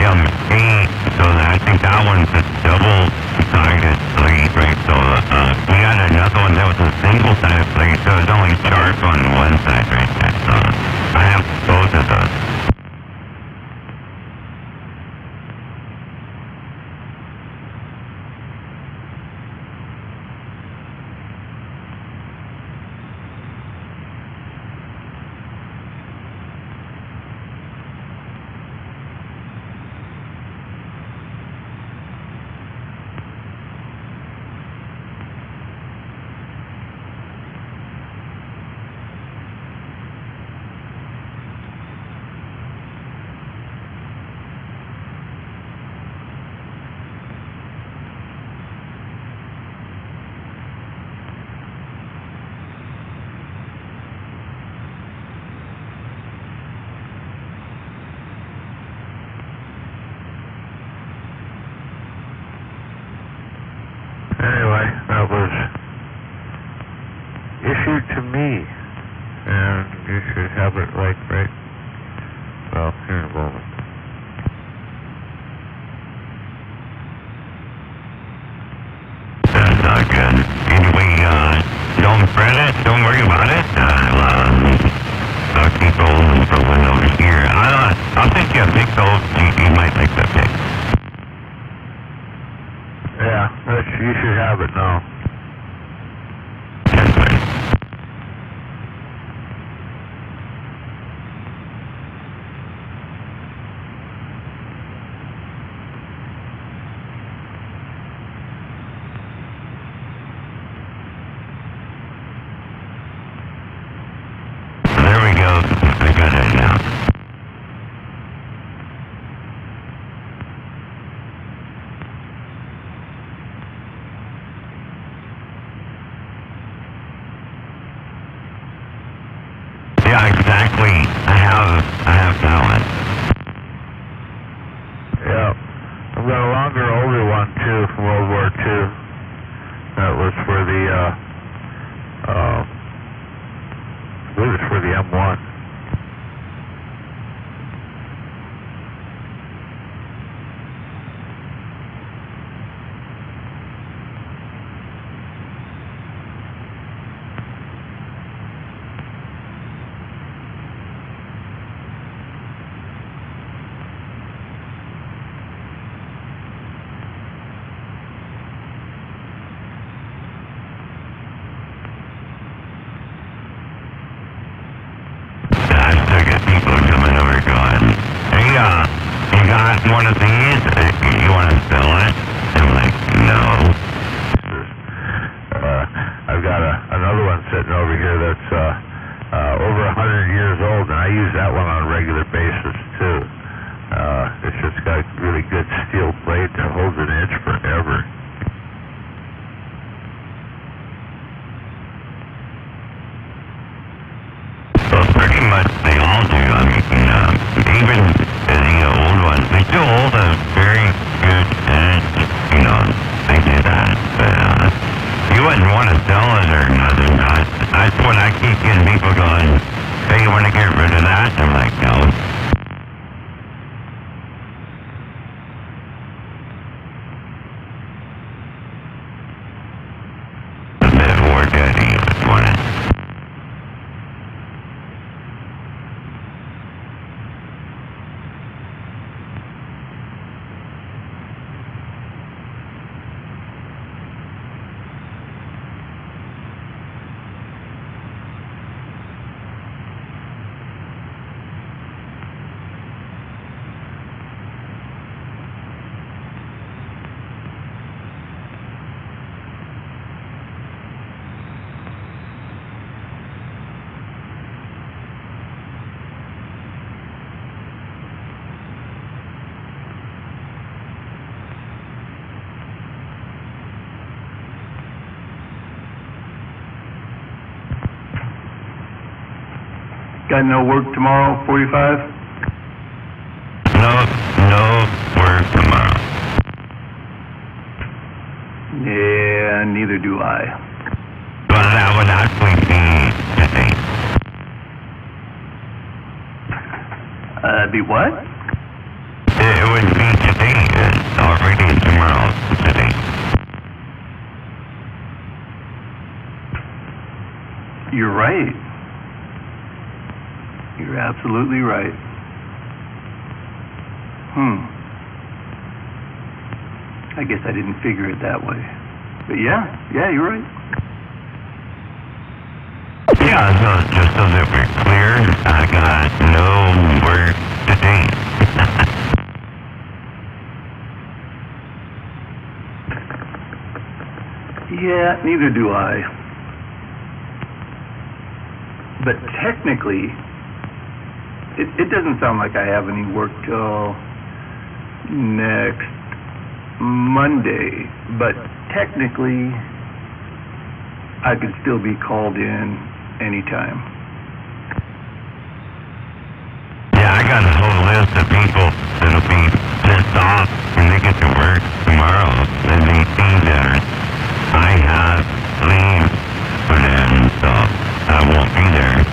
M8, so I think that one's a double-sided blade, right? So we had another one that was a single-sided blade, so it was only sharp on one side, right? So I have both of those. Anyway, that was issued to me, and you should have it right, well, here in a moment. That's not good. Anyway, don't fret it, don't worry about it. I'll keep rolling for one over here. I'll take you a big old, you might like that pick. Yeah, you should have it now. That's fine. There we go. I got it now. Yeah, exactly. I have that one. Yeah. I've got a longer, older one, too, from World War II. That was for the, I believe it's for the M1. I still get people coming over going, hey, you got one of these? You want to sell it? I'm like, no. I've got another one sitting over here that's over 100 years old, and I use that one on a regular basis, too. It's just got a really good steel plate that holds an inch forever. much they all do. I mean, even the old ones, they still hold a very good edge. You know, they do that. But you wouldn't want to sell it or nothing. That's what I keep getting people going, hey, you want to get rid of that? I'm like, no. A bit more dirty, you would want it. Got no work tomorrow, 45? No work tomorrow. Yeah, neither do I. Well, that would actually be today. Be what? It would be today. It's already tomorrow. Today. You're right. You're absolutely right. I guess I didn't figure it that way. But yeah, you're right. Yeah, so just so that we're clear, I got no work today. Yeah, neither do I. But technically, it doesn't sound like I have any work till next Monday. But technically, I could still be called in anytime. Yeah, I got a whole list of people that'll be pissed off when they get to work tomorrow. And they see that I have leave put in, so I won't be there.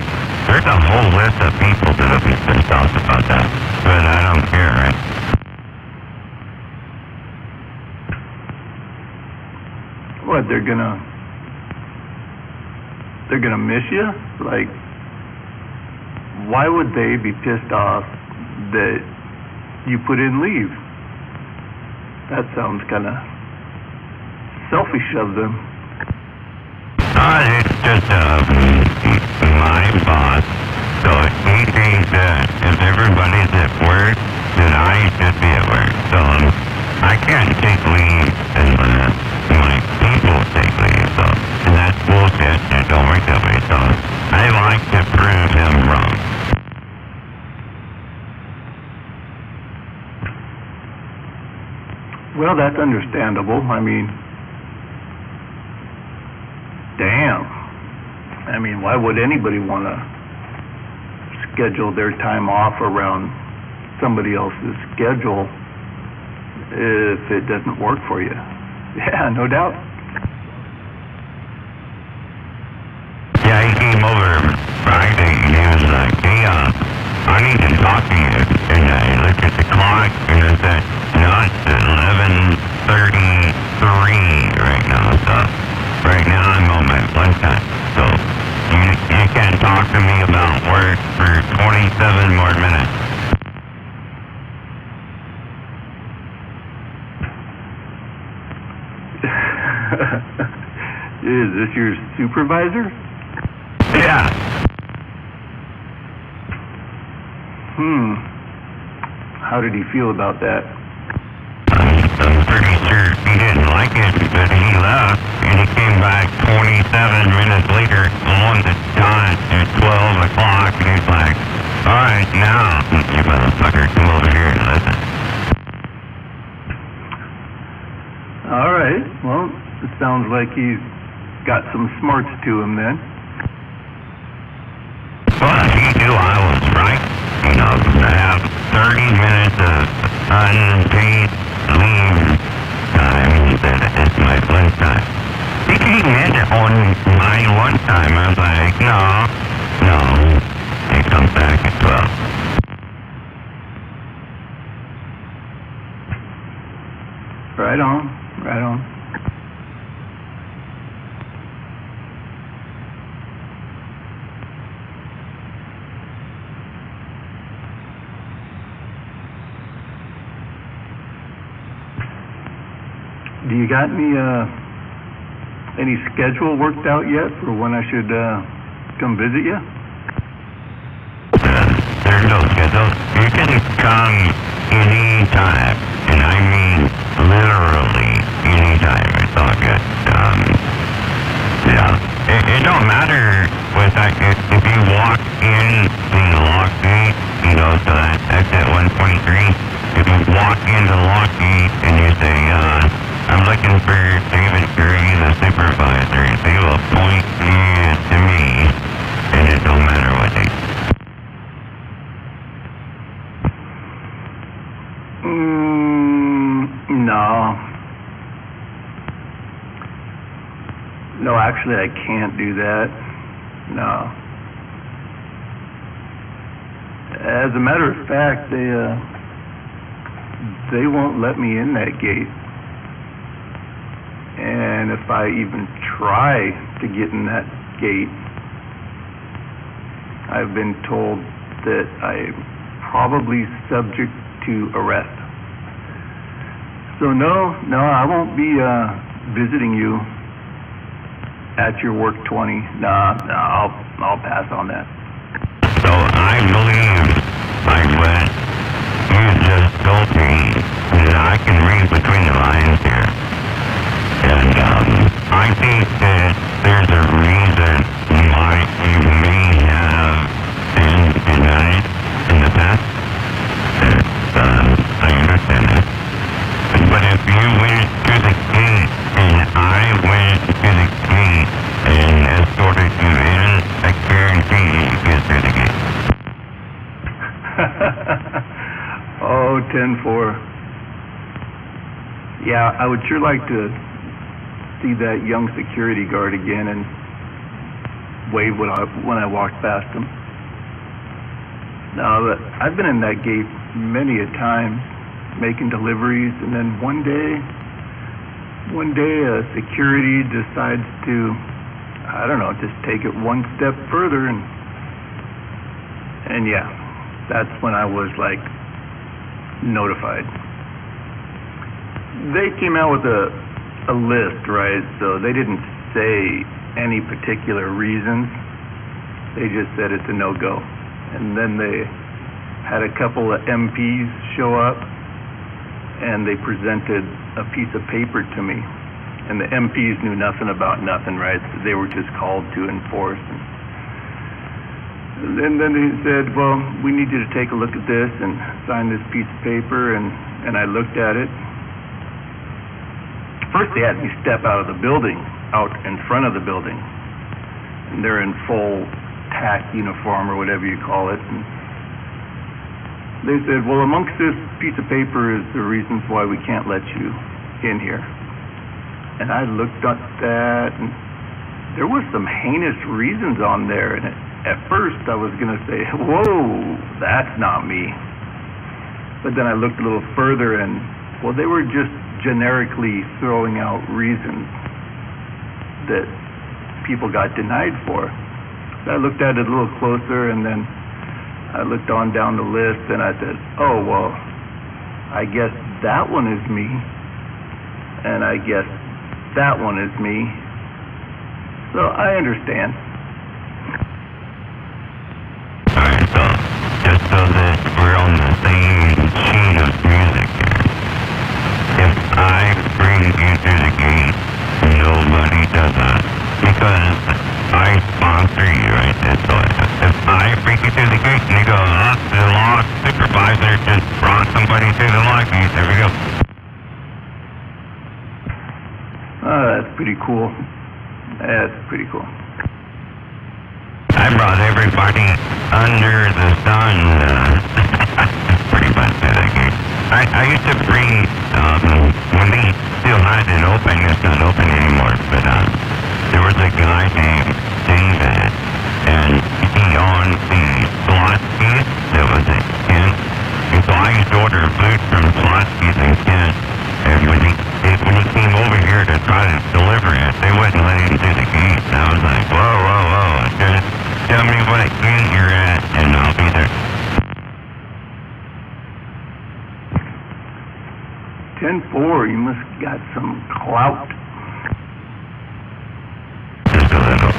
There's a whole list of people that'll be pissed off about that. But I don't care, right? What, they're gonna miss you? Like, why would they be pissed off that you put in leave? That sounds kind of selfish of them. It's just my boss. So he thinks that if everybody's at work, then I should be at work. So I can't take leave unless my people take leave. So, and that's bullshit. It don't work that way. So I like to prove him wrong. Well, that's understandable. I mean, damn. I mean, why would anybody want to schedule their time off around somebody else's schedule if it doesn't work for you? Yeah, no doubt. Yeah, he came over Friday and he was like, hey, I need to talk to you. And I looked at the clock and it said, no, it's 11:33 right now. So right now I'm on my lunchtime. So you can't talk to me about work for 27 more minutes. Is this your supervisor? Yeah. How did he feel about that? I'm pretty sure he didn't like it, but he left, and he came back 27 minutes later on the dot at 12 o'clock, and he's like, all right, now, you motherfucker, come over here and listen. All right, well, it sounds like he's got some smarts to him then. Well, he knew I 30 minutes of unpaid leave time that it's my lunch time. He came in on my lunch time. I was like, no. He comes back at 12. Right on. Do you got any schedule worked out yet for when I should come visit you? There's no schedule. You can come anytime, and I mean literally anytime. It's all good. Yeah. It don't matter if you walk in the lock gate, so that exit 123. If you walk into the lock gate and you say, I'm looking for David Curry, the supervisor, they will point you to me, and it don't matter what they say. No, actually, I can't do that. No. As a matter of fact, they won't let me in that gate. And if I even try to get in that gate, I've been told that I'm probably subject to arrest. So no, I won't be visiting you at your work 20. Nah, I'll pass on that. So I believe, like what you just told me, that I can read between the lines here. And I think that there's a reason why you may have been denied in the past. I understand that. But if you went to the gate and I went to the gate and escorted you in, I guarantee you get through the gate. Oh, 10-4. Yeah, I would sure like to see that young security guard again and wave when I walked past him. Now, I've been in that gate many a time, making deliveries, and then one day security decides to, I don't know, just take it one step further, and yeah, that's when I was like notified. They came out with a list, right? So they didn't say any particular reasons. They just said it's a no-go. And then they had a couple of MPs show up, and they presented a piece of paper to me. And the MPs knew nothing about nothing, right? So they were just called to enforce. And then they said, well, we need you to take a look at this and sign this piece of paper. And I looked at it. First, they had me step out of the building, out in front of the building. And they're in full TAC uniform or whatever you call it. And they said, well, amongst this piece of paper is the reasons why we can't let you in here. And I looked at that, and there were some heinous reasons on there. And at first, I was going to say, whoa, that's not me. But then I looked a little further, and, well, they were just generically throwing out reasons that people got denied for. So I looked at it a little closer, and then I looked on down the list, and I said, oh, well, I guess that one is me, and I guess that one is me. So I understand. Alright, so just so that we're on the same sheet of music here, if I bring you to the gate, nobody does that, because I sponsor you, right? So if I bring you to the gate and you go, the law supervisor just brought somebody to the law gate, there we go. Oh, that's pretty cool. That's pretty cool. I brought everybody under the sun. Pretty much. I used to bring, when they still had it open, it's not open anymore, but, there was a guy named David, and he owned the Slotsky's that was in Kent, and so I used to order food from Slotsky's in Kent, and when he came over here to try to deliver it, they wouldn't let him through the gate, and I was like, whoa, just tell me what gate you're at, and I'll be there. 10-4, you must got some clout. Just a little.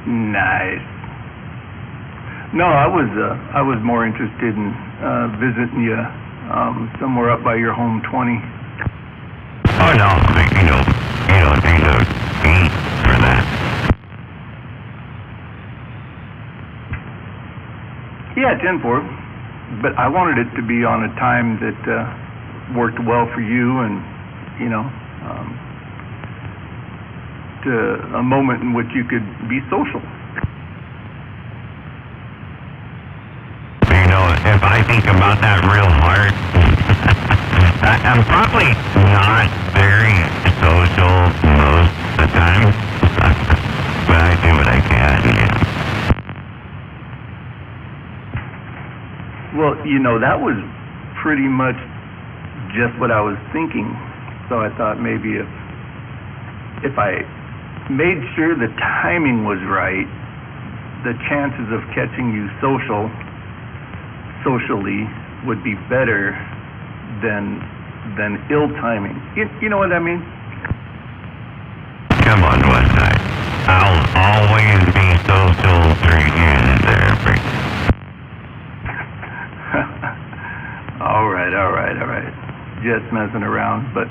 Nice. No, I was more interested in visiting you somewhere up by your home 20. Oh no, but you don't need a gate for that. Yeah, 10-4. But I wanted it to be on a time that worked well for you, and to a moment in which you could be social. If I think about that real hard, I'm probably not very social most of the time, but I do what I can, Well, that was pretty much just what I was thinking. So I thought maybe if I made sure the timing was right, the chances of catching you socially would be better than ill timing. You know what I mean? Come on, Westside. I'll always be social through you and therapy. All right. Just messing around, but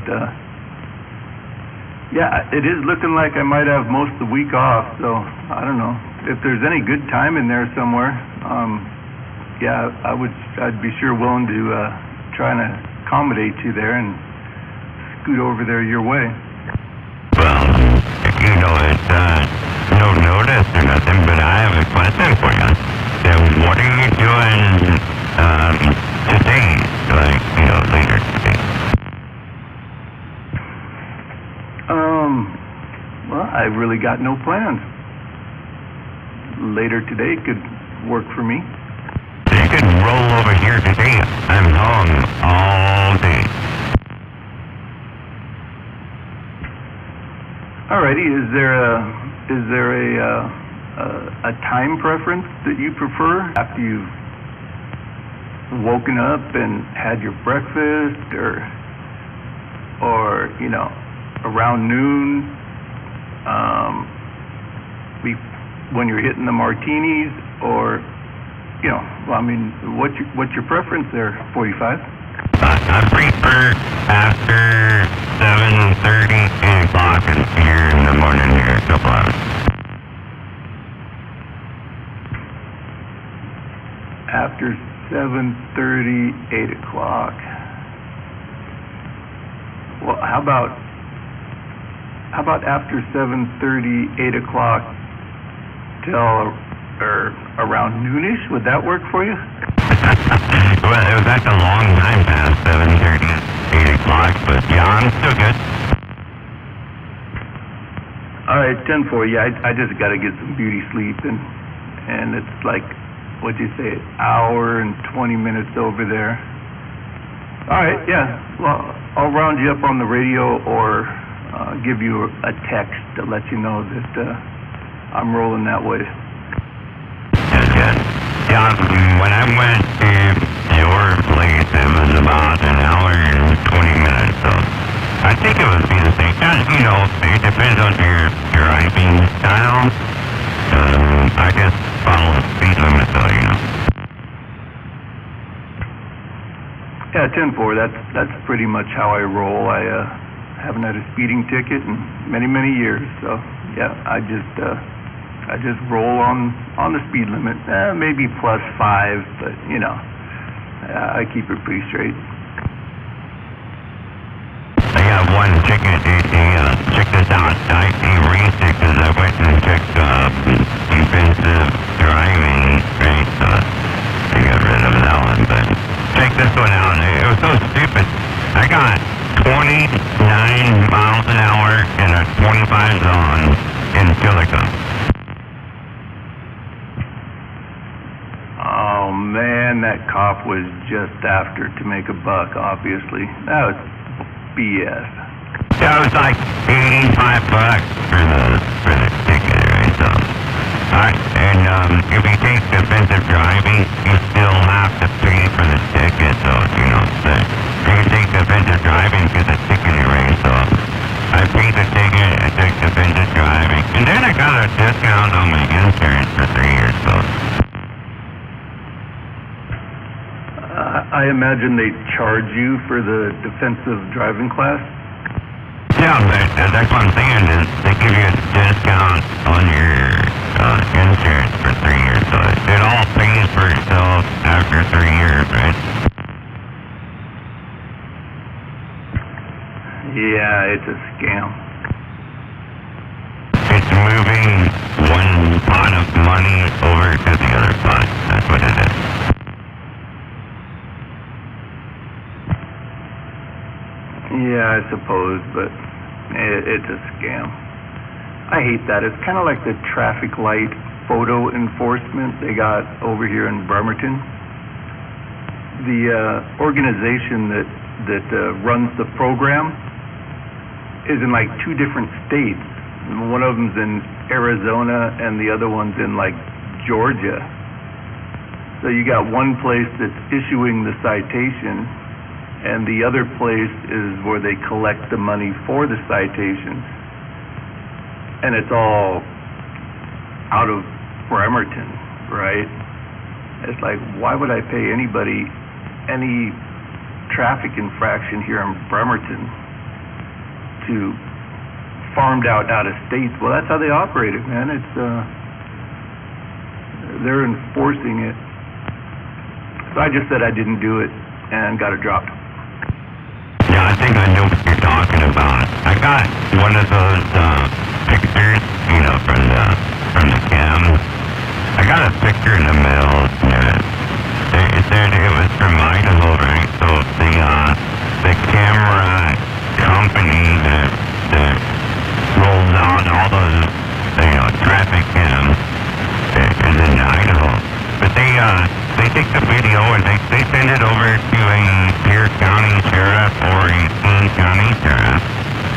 yeah, it is looking like I might have most of the week off, so I don't know. If there's any good time in there somewhere, yeah, I'd be sure willing to try and accommodate you there and scoot over there your way. Well, it's no notice or nothing, but I have a question for you. So what are you doing today, later today? Well, I really got no plans. Later today could work for me. You can roll over here today. I'm home all day. Alrighty, is there a time preference that you prefer after you've woken up and had your breakfast, or around noon, when you're hitting the martinis, or what's your preference there, 45? I prefer after 7:30, 8 o'clock, and here in the morning here, a couple hours. After 7:30, 8 o'clock. Well, how about after 7:30, 8 o'clock till around noonish? Would that work for you? Well, that's a long time past 7:30, 8 o'clock, but yeah, I'm still good. All right, 10-4. Yeah, I just got to get some beauty sleep, and it's like, what'd you say, an hour and 20 minutes over there. All right, yeah. Well, I'll round you up on the radio or give you a text to let you know that I'm rolling that way. Yeah, when I went to your place, it was about an hour and 20 minutes, so I think it would be the same. It depends on your driving style. I just follow the speed limit, though, Yeah, 10-4. That's pretty much how I roll. I haven't had a speeding ticket in many years, so yeah, I just roll on the speed limit. Maybe +5, but I keep it pretty straight. I got one ticket. Check this out. I erased it because I went and checked defensive driving, right? So I got rid of that one. But check this got 29 miles an hour in a 25 zone in Silica. Oh man, that cop was just after to make a buck, obviously. That was BS. That was like $85 for the ticket, right? So, alright, and if you take defensive driving, you still have to pay for the ticket, so, you know, you can take defensive driving to the ticket erase, so I paid the ticket, I took defensive driving, and then I got a discount on my insurance for 3 years, so. I imagine they charge you for the defensive driving class? Yeah, but that's what I'm saying, is they give you a discount on your insurance for 3 years, so it all pays for itself after 3 years, right? Yeah, it's a scam. It's moving one pot of money over to the other pot, that's what it is. Yeah, I suppose, but it's a scam. I hate that. It's kind of like the traffic light photo enforcement they got over here in Bremerton. The organization that runs the program is in like 2 different states. One of them's in Arizona and the other one's in like Georgia. So you got one place that's issuing the citation, and the other place is where they collect the money for the citations. And it's all out of Bremerton, right? It's like, why would I pay anybody any traffic infraction here in Bremerton to farmed out of states? Well, that's how they operate it, man. It's they're enforcing it. So I just said I didn't do it and got it dropped. Yeah, I think I know what you're talking about. I got one of those pictures, you know, from the cam. I got a picture in the mail. It said it was from Idaho, right? So the camera company that rolls out all those, you know, traffic cams is in Idaho. But they take the video and they send it over to a Pierce County sheriff or a King County sheriff,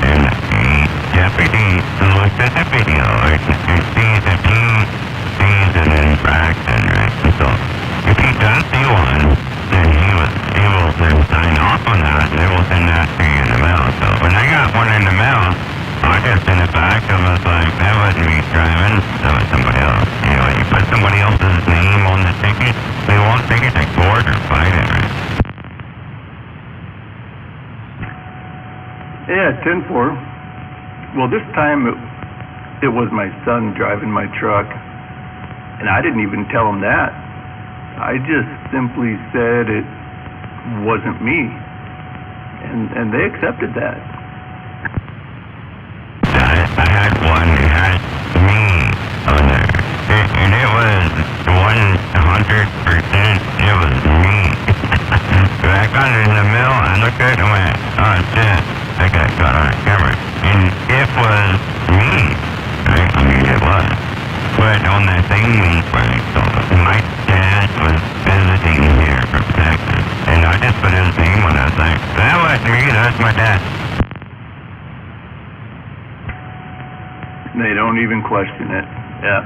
and a deputy looks at the video and sees if he sees an infraction, right? So if he does see one, then he will then sign off on that, and they will send that to you in the mail. So when I got one in the mail, I just sent it back. I was like, that wasn't me driving, that was somebody else. You know, you put somebody else's name on the ticket, they won't take it to court or fight it, right? Yeah, 10-4. Well, this time it was my son driving my truck, and I didn't even tell him that. I just simply said it wasn't me, and they accepted that. I had one that had me on there, and it was 100%, it was me. But I got it in the mail, I looked at it and went, oh shit, that got caught on camera. And it was me, right? I mean, it was. But on that same week, right, so my dad was visiting here from Texas, and I just put his name on it. I was like, that wasn't me, that's my dad. They don't even question it. Yeah,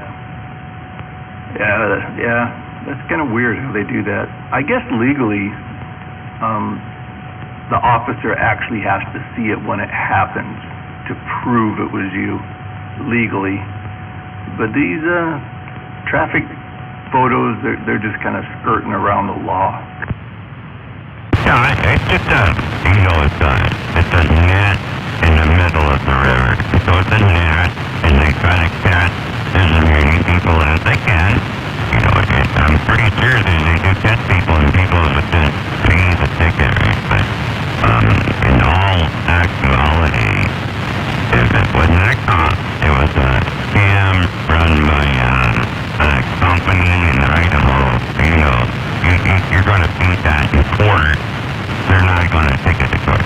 that's kind of weird how they do that. I guess legally, the officer actually has to see it when it happens to prove it was you, legally. But these traffic photos, they're just kind of skirting around the law. Yeah, it's just it's a net in the middle of the river. So it's a net, and they try to catch as many people as they can. You know, I'm pretty sure that they do catch people, and people would just pay the ticket, right? But in all actuality, if it wasn't a cop, it was a scam run by a company in Idaho. You know, you're going to beat that in court. They're not going to take it to court.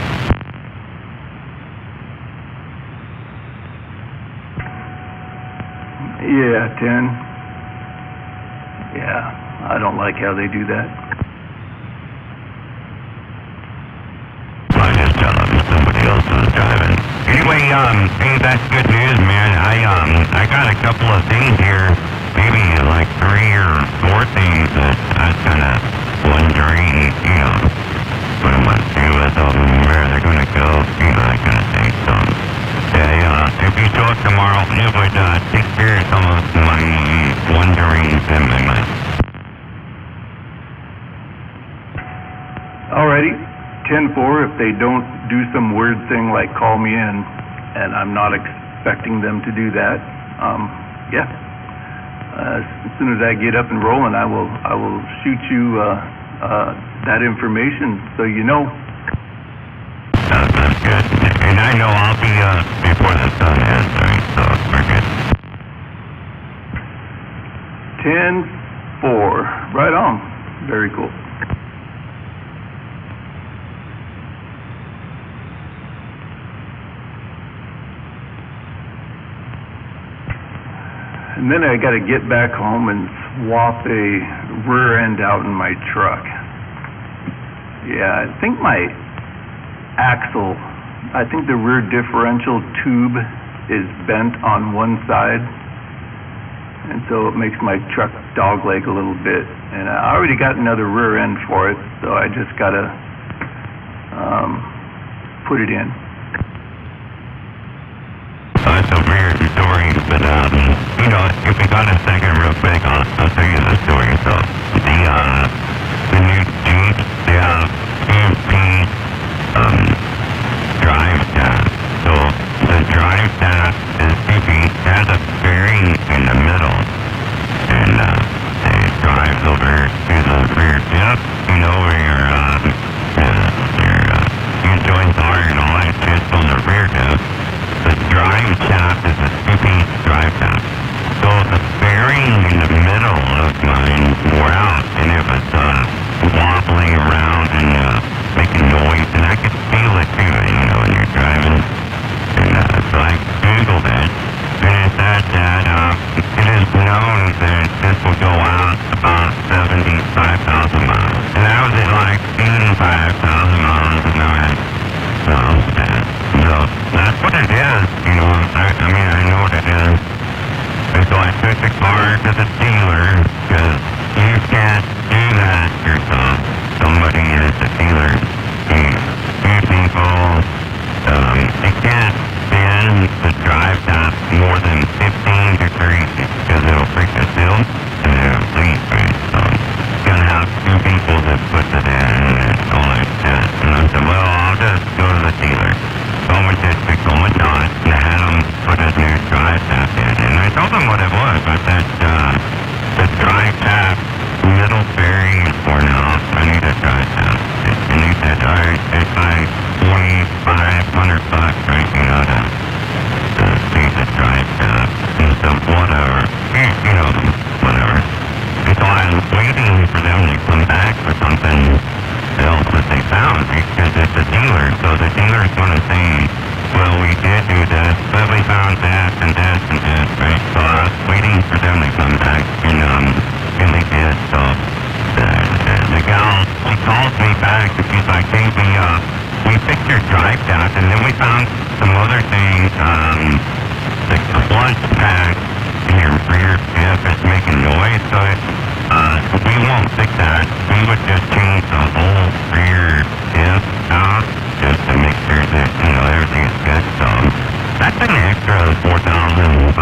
10. Yeah, I don't like how they do that. I just tell them somebody else was driving. Anyway, hey, that's good news, man. I got a couple of things here, maybe like 3 or 4 things that I was kind of wondering, what I'm going to do with them, where they're going to go, that kind of thing. So, yeah, if you show up tomorrow, it would take care of some of my wonderings in my mind. Alrighty, 10-4, if they don't do some weird thing like call me in, and I'm not expecting them to do that, yeah. As soon as I get up and rolling, I will shoot you that information so you know. That's good. And I know I'll be before the sun is, right? So we're good. 10-4, right on. Very cool. And then I got to get back home and swap a rear end out in my truck. Yeah, I think my axle, I think the rear differential tube is bent on one side, and so it makes my truck dogleg a little bit. And I already got another rear end for it, so I just got to put it in. That's a weird story, but if we got a second real quick, I'll tell you the story. So the new Jeep, they have EMP drive shaft. So the drive shaft is has a bearing in the middle, and it drives over to the rear tip. Where your joints are and all that shit on the rear tip. The drive shaft is a two-piece drive shaft. So the bearing in the middle of mine wore out, and it was wobbling around and making noise, and I could feel it too, when you're driving. And so I Googled it, and it said that it is known that this will go out about 75,000 miles. And I was at like 85,000 miles, and I had so that's what it is, I know what it is. And so I took the car to the dealer, because you can't do that yourself. Somebody is the dealer. You people, you can't bend the drive shaft more than 15 degrees, because it'll break the seal, and it'll leak, right? So you gotta have 2 people that put it in, and all that shit. And I said, well, I'll just go to the dealer. So I went to Tacoma Dodge, and I had them put a new drive shaft in. And I told them what it was. I said, the drive shaft middle bearing is worn out. I need a drive shaft. And he said, all right, it's like $2,500, right, to see the drive shaft. And so whatever, whatever. And so I was waiting for them to come back for something else that they found, because it's a dealer. So the dealer's going to say, well, we did do this, but we found this and this and this, right? So I was waiting for them to come back, and they did. So the gal, she called me back, and she's like, hey, we fixed your drive shaft, and then we found some other things, the clutch pack in your rear diff is making noise, so we won't fix that. We would just change the whole rear diff out, just to make sure that, everything is good. So that's an extra $4,500.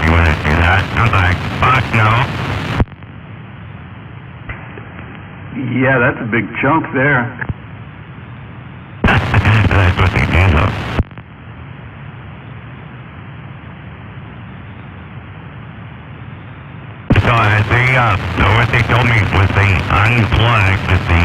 You want to do that? I was like, fuck no. Yeah, that's a big chunk there. That's what they do, though. So what they told me was they unplugged the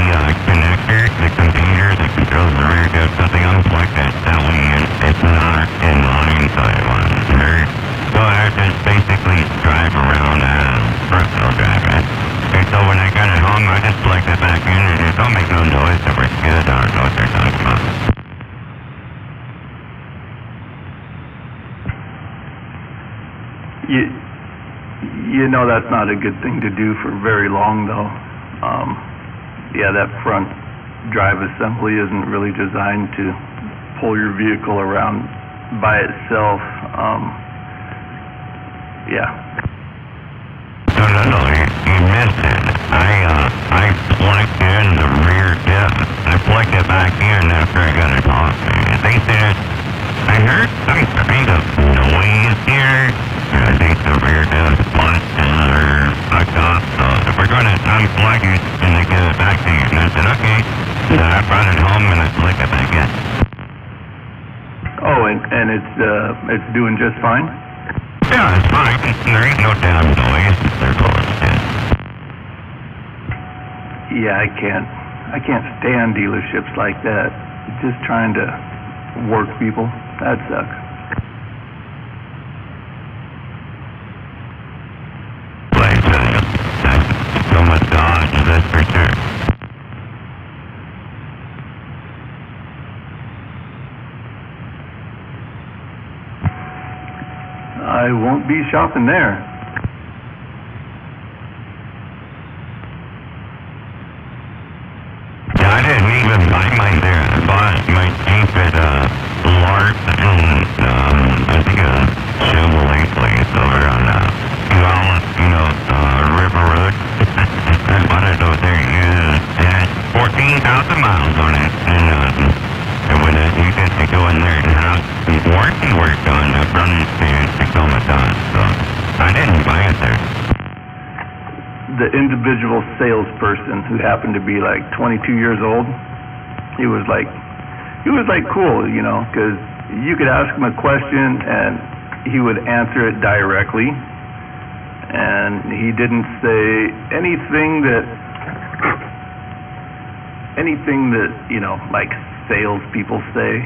connector, the computer that controls the rear diff, so they unplugged it. That way it's not in line, so it wasn't hurt. So I just basically drive around personal driving. And so when I got it home, I just plugged it back in, and it don't make no noise, so we're good. I don't know what they're talking about. You know that's not a good thing to do for very long, though. Yeah, that front drive assembly isn't really designed to pull your vehicle around by itself. Yeah. No, you missed it. I plugged in the rear diff. I plugged it back in after I got it off. They said, I heard some kind of noise here. And I think the rear diff busted or fucked off. So if we're going to unplug it and then get it back to you. And I said, okay. So I brought it home and I plugged it back in. Oh, and it's doing just fine? Yeah, it's fine. There ain't no damn noise. They're bullshit. Yeah, I can't stand dealerships like that. Just trying to work people. That sucks. Like, that's so much dodge, that's for sure. I won't be shopping there. Yeah, I didn't even buy mine there. I bought my Jeep at Larson, I think a Chevrolet place over on River Road. I bought it over there. It had 14,000 miles on it, and when you get to go in there and have warranty work done, I've run into Tacoma Dodge, so I didn't buy it there. The individual salesperson who happened to be like 22 years old, he was like cool, you know, because you could ask him a question and he would answer it directly, and he didn't say anything that you know, like salespeople say,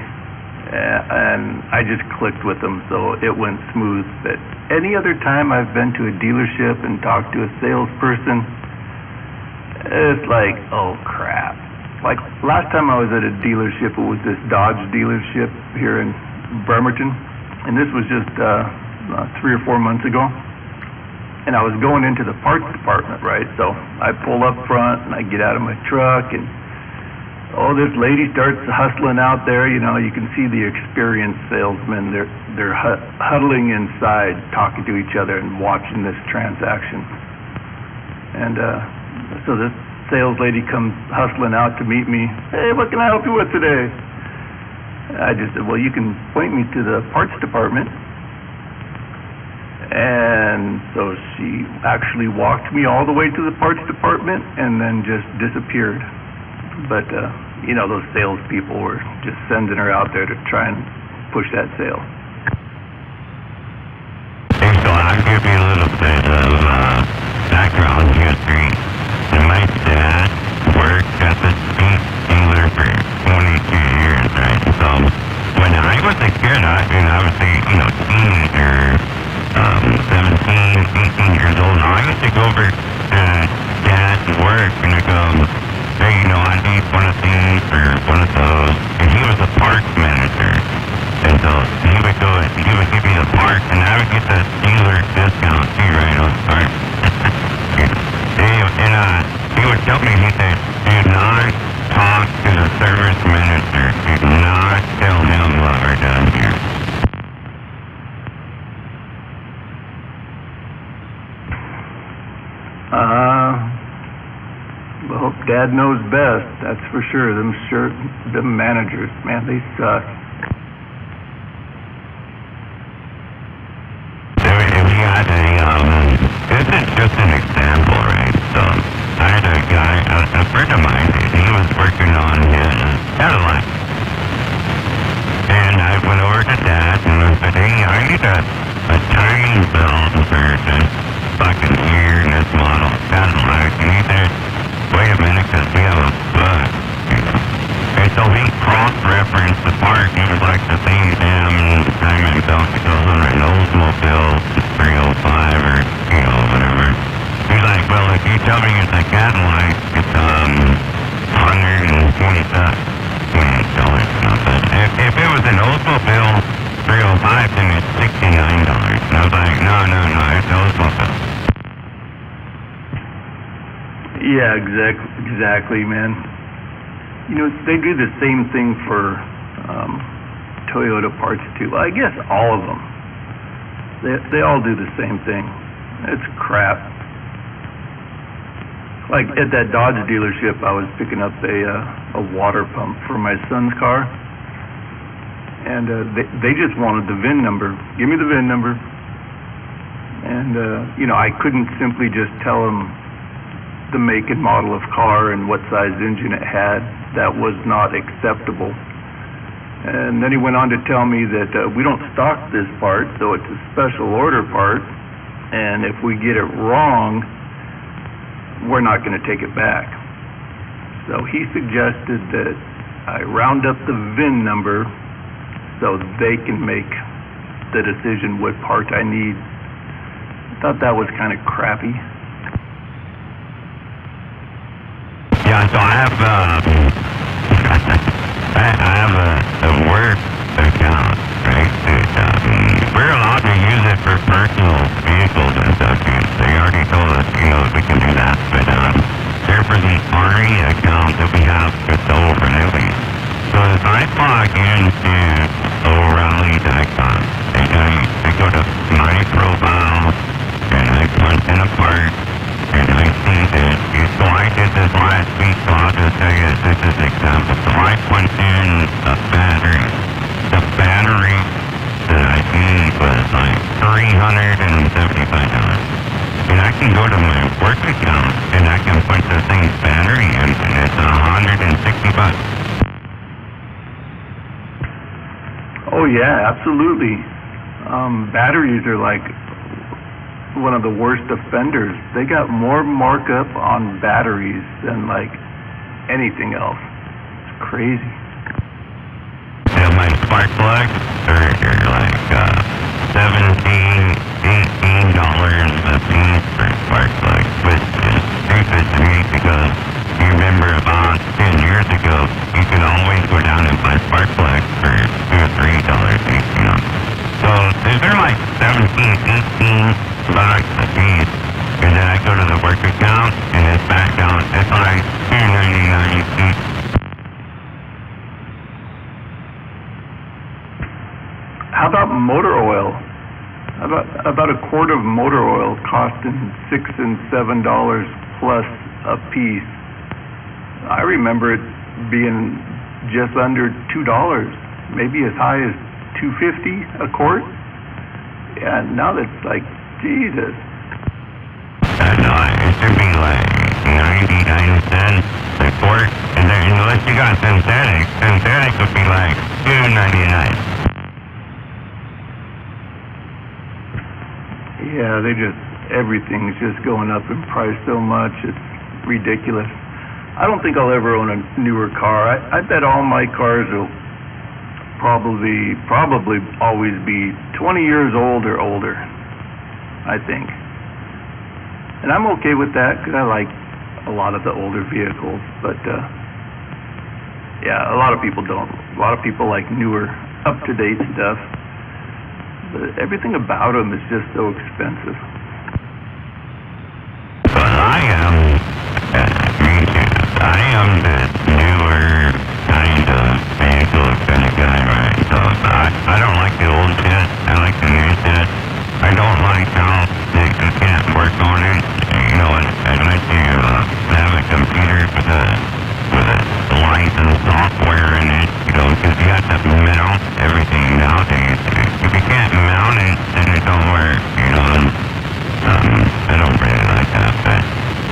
and I just clicked with him, so it went smooth. But any other time I've been to a dealership and talked to a salesperson, it's like, oh crap. Like last time I was at a dealership, it was this Dodge dealership here in Bremerton, and this was just 3 or 4 months ago. And I was going into the parts department, right? So I pull up front and I get out of my truck, and this lady starts hustling out there. You know, you can see the experienced salesmen. They're huddling inside, talking to each other and watching this transaction. And so this sales lady comes hustling out to meet me. Hey, what can I help you with today? I just said, well, you can point me to the parts department. And so she actually walked me all the way to the parts department and then just disappeared. But, you know, those salespeople were just sending her out there to try and push that sale. Okay, so I'll give you a little bit of background history. My dad worked at the Jeep dealer for 22 years, right? So when I was a kid, I was a teenager, 17, 18 years old, I used to go over to Dad's work and I go, hey, I need one of these or one of those. And he was a parts manager. And so he would give me the parts, and I would get the dealer discount too, right, on the parts. And he would tell me, he said, do not talk to the service manager. Do not tell him what we're done here. Well, Dad knows best, that's for sure. Them managers, man, they suck. This is just an example, right? So, I had a guy, a friend of mine, he was working on his Cadillac. And I went over to Dad and I said, hey, I need a timing belt for this fucking year in this model Cadillac. And he said, wait a minute, because we have a bug. And so he cross-referenced the part. He was like, the same damn timing belt that goes on an Oldsmobile 305 or, whatever. He's like, well, if you tell me it's a Cadillac, it's, $120. We ain't selling nothing. If it was an Oldsmobile 305, then it's $69. And I was like, no, it's Oldsmobile. Yeah, exactly, man. You know, they do the same thing for Toyota parts too. I guess all of them. They all do the same thing. It's crap. Like at that Dodge dealership, I was picking up a water pump for my son's car, and they just wanted the VIN number. Give me the VIN number. And you know, I couldn't simply just tell them the make and model of car and what size engine it had. That was not acceptable. And then he went on to tell me that we don't stock this part, so it's a special order part, and if we get it wrong, we're not going to take it back. So he suggested that I round up the VIN number so they can make the decision what part I need. I thought that was kind of crappy. Yeah, so I have a work account, right? We're allowed to use it for personal vehicles and stuff. They already told us, you know, we can do that. But there for the RE account that we have with the O'Reilly. So if I log into O'Reilly.com, I go to my profile, and I punch in a part, and I see that, so I did this last week, so I'll just tell you this is an example. So I punched in a battery. The battery that I need was like $375. And I can go to my work account, and I can punch the thing's battery in, and it's $160. Oh yeah, absolutely. Batteries are like one of the worst offenders. They got more markup on batteries than like anything else. It's crazy. Yeah, my spark plugs are like $17, $18 a piece for spark plugs, which is stupid to me because you remember about 10 years ago, you could always go down and buy spark plugs for $2 or $3 each, you know. So they're like 17, 18 bucks a piece, and then I go to the work account, and it's back down, it's like $2.99 each. How about motor oil? About a quart of motor oil costing $6 and $7 plus a piece. I remember it being just under $2, maybe as high as $2.50 a quart. Yeah, now that's like Jesus. No, it should be like 99 cents a quart, and then unless you got synthetic would be like $2.99. Yeah, everything's just going up in price so much, it's ridiculous. I don't think I'll ever own a newer car. I bet all my cars will probably always be 20 years old or older, I think. And I'm okay with that because I like a lot of the older vehicles, but yeah, a lot of people don't. A lot of people like newer, up-to-date stuff. But everything about them is just so expensive. But I am the newer kind of vehicle kind of guy, right? So I don't like the old shit. I like the new shit. I don't like how you can't work on it. You know, unless you have a computer with a licensed software in it, you know, because you have to mount everything nowadays. If you can't mount it, then it don't work, you know. And, I don't really like that, but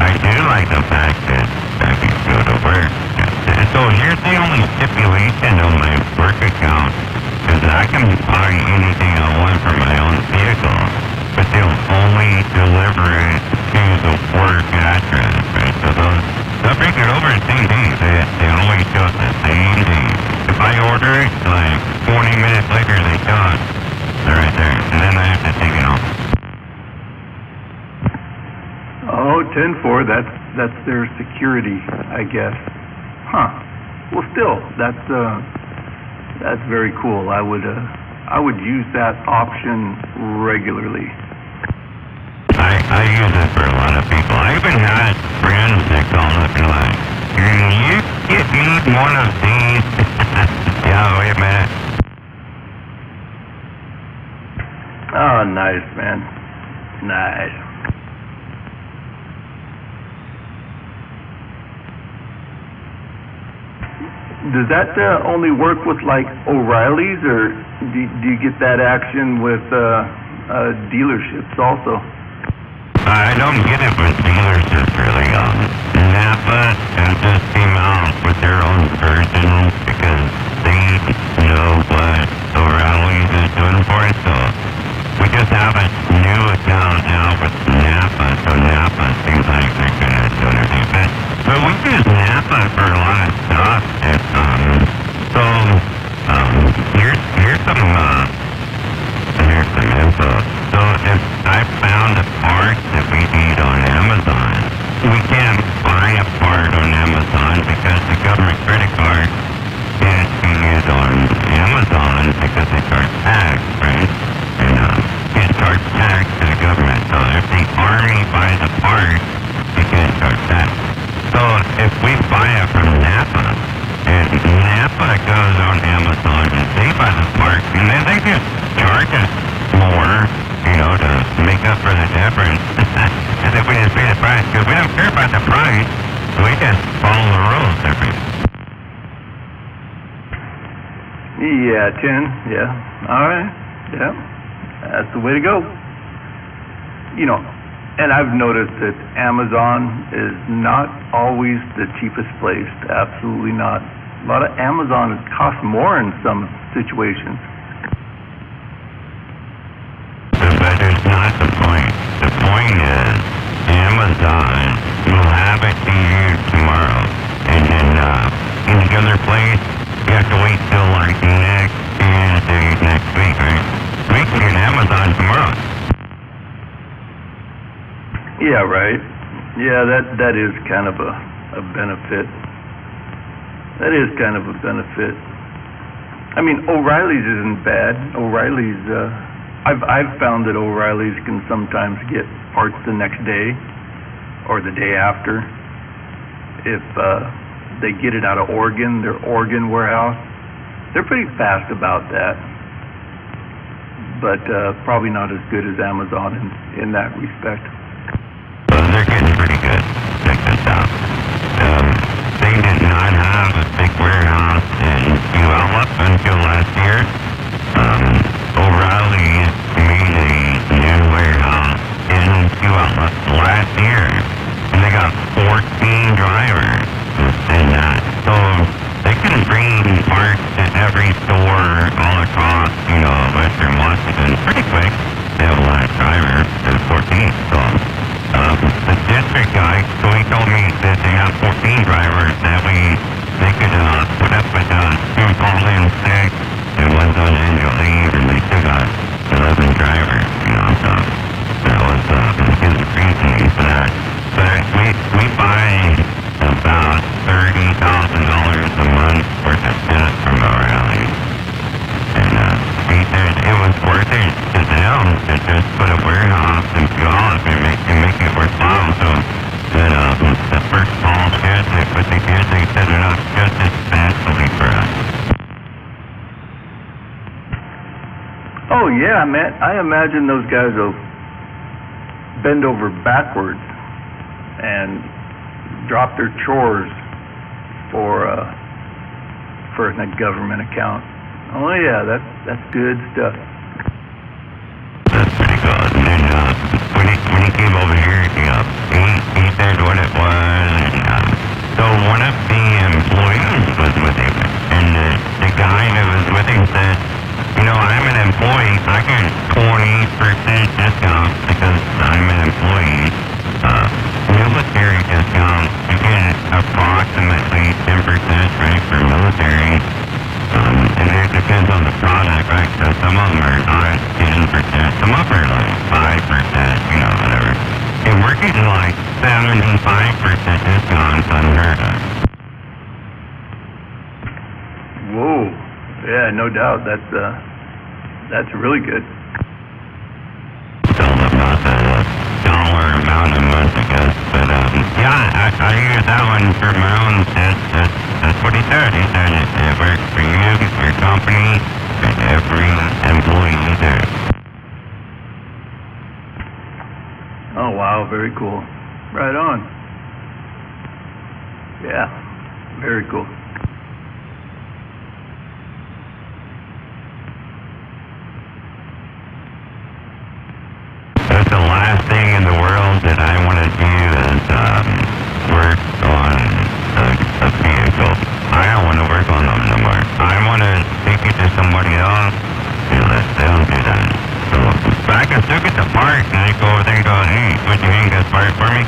I do like the fact that I can go to work. So here's the only stipulation on my work account, is that I can buy anything I want for my own vehicle, but they'll only deliver it to the work address, right? So they'll bring it over the same day. They always show us the same thing. If I order it, like 20 minutes later, they show us. They're right there, and then I have to take it off. Oh, 10-4, that's their security, I guess. Huh. Well, still, that's very cool. I would use that option regularly. I I use it for a lot of people. I even had friends that call up and like, "Can you get me one of these?" Yeah, wait a minute. Oh, nice, man. Nice. Does that only work with like O'Reilly's, or do you get that action with dealerships also? I don't get it with dealerships really. Napa just came out with their own version because they know what O'Reilly's is doing for it. So we just have a new account now with Napa. So Napa seems like they're gonna do everything. But we use Napa for a lot of stuff. Here's some info. So if I found a part that we need on Amazon, we can't buy a part on Amazon because the government credit card can't be used on Amazon because they charge tax, right? And can't charge tax to the government. So if the Army buys a part, they can't charge tax. So if we buy it from Napa, and Napa goes on Amazon and they buy the part, and then they just charge us more, to make up for the difference. As if we just pay the price, because we don't care about the price, we just follow the rules every. Yeah, 10. Yeah. All right. Yeah. That's the way to go. And I've noticed that Amazon is not always the cheapest place. Absolutely not. A lot of Amazon costs more in some situations. But it's not the point. The point is, Amazon will have it to you tomorrow. And then, in the other place, you have to wait till like next Tuesday, next week, right? We can get Amazon tomorrow. Yeah, right. Yeah, that is kind of a benefit. That is kind of a benefit. I mean, O'Reilly's isn't bad. O'Reilly's, I've found that O'Reilly's can sometimes get parts the next day or the day after. If they get it out of Oregon, their Oregon warehouse, they're pretty fast about that. But probably not as good as Amazon in that respect. They're getting pretty good. Check this out. They did not have a big warehouse in Puyallup until last year. O'Reilly made a new warehouse in Puyallup last year, and they got 14 drivers in that. So they can bring parts to every store all across, Western Washington pretty quick. They have a lot of drivers. There's 14. So the district guy, so he told me that they have 14 drivers that they could put up with 2 call-in sick and one's on annual leave, and they still got 11 drivers, so that was his reasoning for that. But we buy about $30,000 a month worth of stuff from O'Reilly. And he said it was worth it to them to just put a warehouse in Puyallup and make it worthwhile. So that the first small shed they set it up just especially for us. Oh yeah, man. I imagine those guys will bend over backwards and drop their chores for a government account. Oh yeah, that's good stuff. That's pretty good. And then when he came over here, he said what it was. And, so one of the employees was with him, and the guy that was with him said, I'm an employee. I get 20% discount because I'm an employee. Military discount, you get approximately 10%, right, for military. And it depends on the product, right? So some of them are not 10%, some of them are like 5%, whatever. And we're getting like 75% discounts unheard of. Whoa. Yeah, no doubt. That's really good. Tell them about the dollar amount a month, I guess. But yeah, I use that one for my own. That's what he said. He said it works for you, your company, and every employee there. Oh, wow, very cool. Right on. Yeah, very cool. That's the last thing in the world that I want to do is work on a vehicle. I don't want to work on them no more. I want to take it to somebody else and let them do that. So, but I can still get the part and I go over there and go, hey, would you hang this part for me?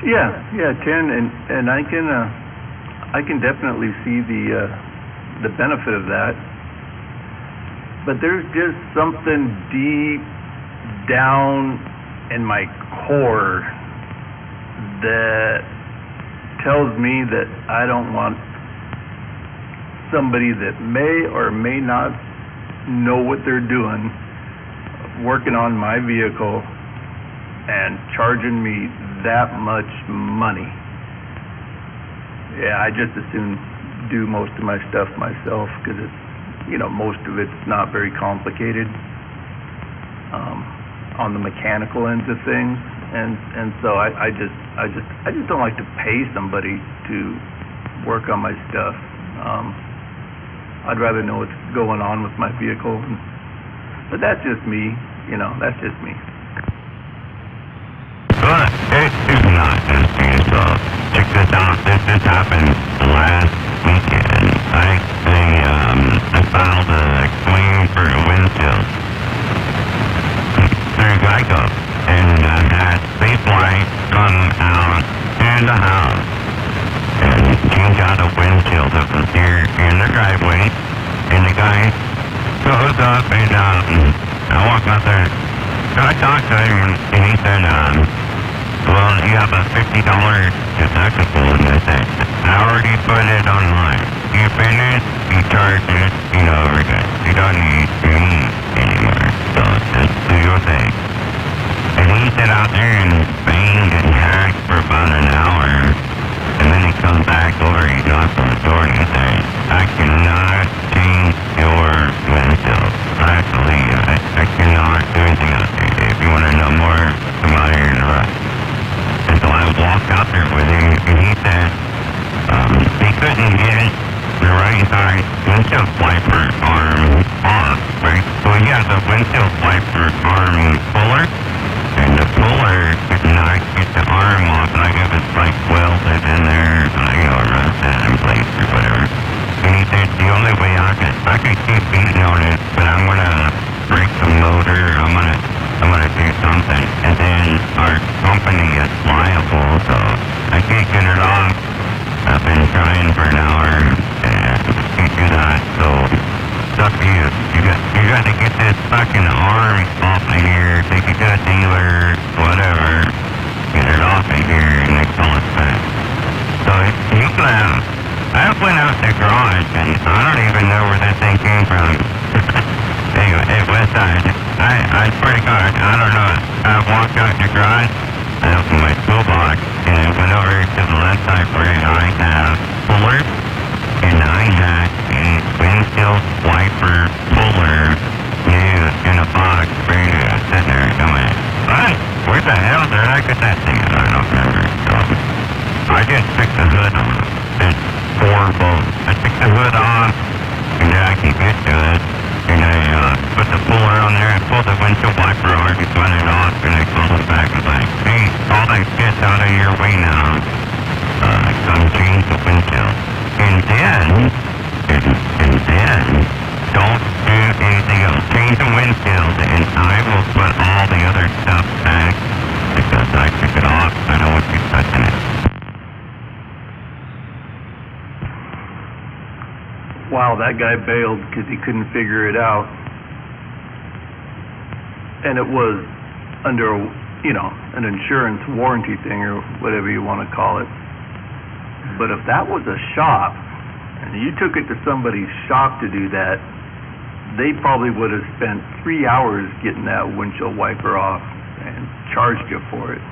Yeah, Ken, and I can definitely see the benefit of that. But there's just something deep down in my core that tells me that I don't want somebody that may or may not know what they're doing working on my vehicle and charging me that much money. Yeah, I just as soon do most of my stuff myself because it's, most of it's not very complicated on the mechanical ends of things, and so I just don't like to pay somebody to work on my stuff. I'd rather know what's going on with my vehicle, but that's just me. That's just me. But it is not just me. So check this out. This happened last weekend. I filed a claim for a windshield through Geico, and I had Safelite come out to the house and change out a windshield that was here in the driveway, and the guy goes up and I walk out there. So I talked to him and he said, well, you have a $50 deductible, and I said, I already put it online. You finish, you charge it, we're good. You don't need me anymore, so just do your thing. And he sat out there and banged and hacked for about an hour, and then he comes back over, he knocks on the door, and he says, I cannot change your windshield. Actually, I cannot do anything out there. If you want to know more, come out here and rush. And so I walked out there with him, and he said he couldn't get the right side windshield wiper arm off, right? So he has a windshield wiper arm puller, and the puller could not get the arm off, like it was like welded in there, rusted in place or whatever. And he said the only way I could keep beating on it, but I'm gonna break the motor, I'm gonna do something, and then our company is liable, so I can't get it off. I've been trying for an hour and can't do that, so it's up to you. You got to get this fucking arm off of here, take it to a dealer, whatever, get it off of here and they call it back. So you can I went out to the garage and I don't even know where that thing came from. Anyway, hey, Westside, I swear to God, I don't know. I walked out in the garage, I opened my toolbox, and I went over to the left side where I have puller, and I had a windshield wiper puller new in a box, ready to sit there and going, what? Where the hell did I get that thing? I don't remember. So I just took the hood off. It's 4 bolts. I took the hood off, and then I can get to it. And I put the puller on there and pulled the windshield wiper over and cut it off, and I pulled it back and was like, hey, all that shit's out of your way now. Come change the windshield. And then, don't do anything else. Change the windshield, and I will put all the other stuff back because I took it off. I don't want you touching it. Wow, that guy bailed because he couldn't figure it out. And it was under, an insurance warranty thing or whatever you want to call it. But if that was a shop, and you took it to somebody's shop to do that, they probably would have spent 3 hours getting that windshield wiper off and charged you for it.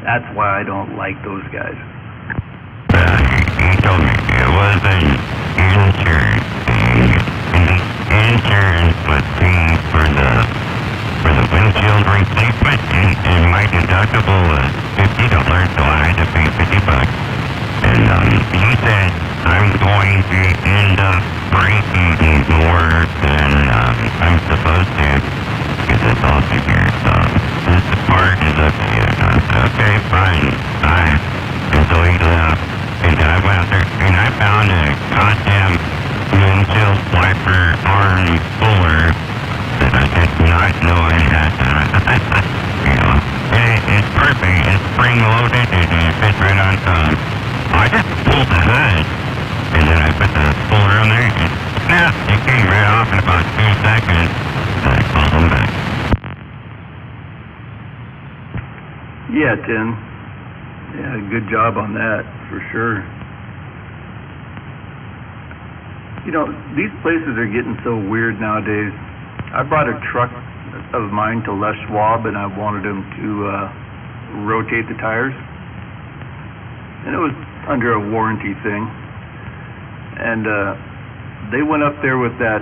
That's why I don't like those guys. He told me it wasn't insurance. The insurance was paying for the windshield replacement, and my deductible was $50, so I had to pay $50. And he said I'm going to end up breaking more than I'm supposed to, because it's all figured. So this part is up to you. I said, okay, fine. Bye. And so he left. And I went out there, and I found a goddamn windshield wiper arm puller that I did not know I had. You know, it's perfect. It's spring-loaded, and it fits right on top. I just pulled the hood, and then I put the puller on there, and snap, it came right off in about 2 seconds. And I called him back. Yeah, Tim. Yeah, good job on that, for sure. You know, these places are getting so weird nowadays. I brought a truck of mine to Les Schwab, and I wanted him to rotate the tires. And it was under a warranty thing. And they went up there with that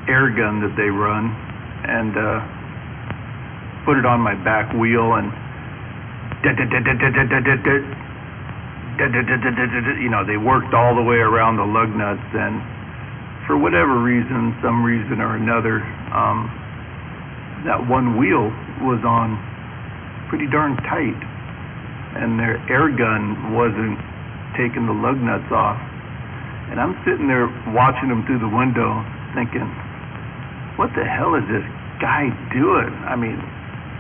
air gun that they run and put it on my back wheel, and you know, they worked all the way around the lug nuts, and for whatever reason, some reason or another, that one wheel was on pretty darn tight, and their air gun wasn't taking the lug nuts off. And I'm sitting there watching them through the window thinking, what the hell is this guy doing? I mean,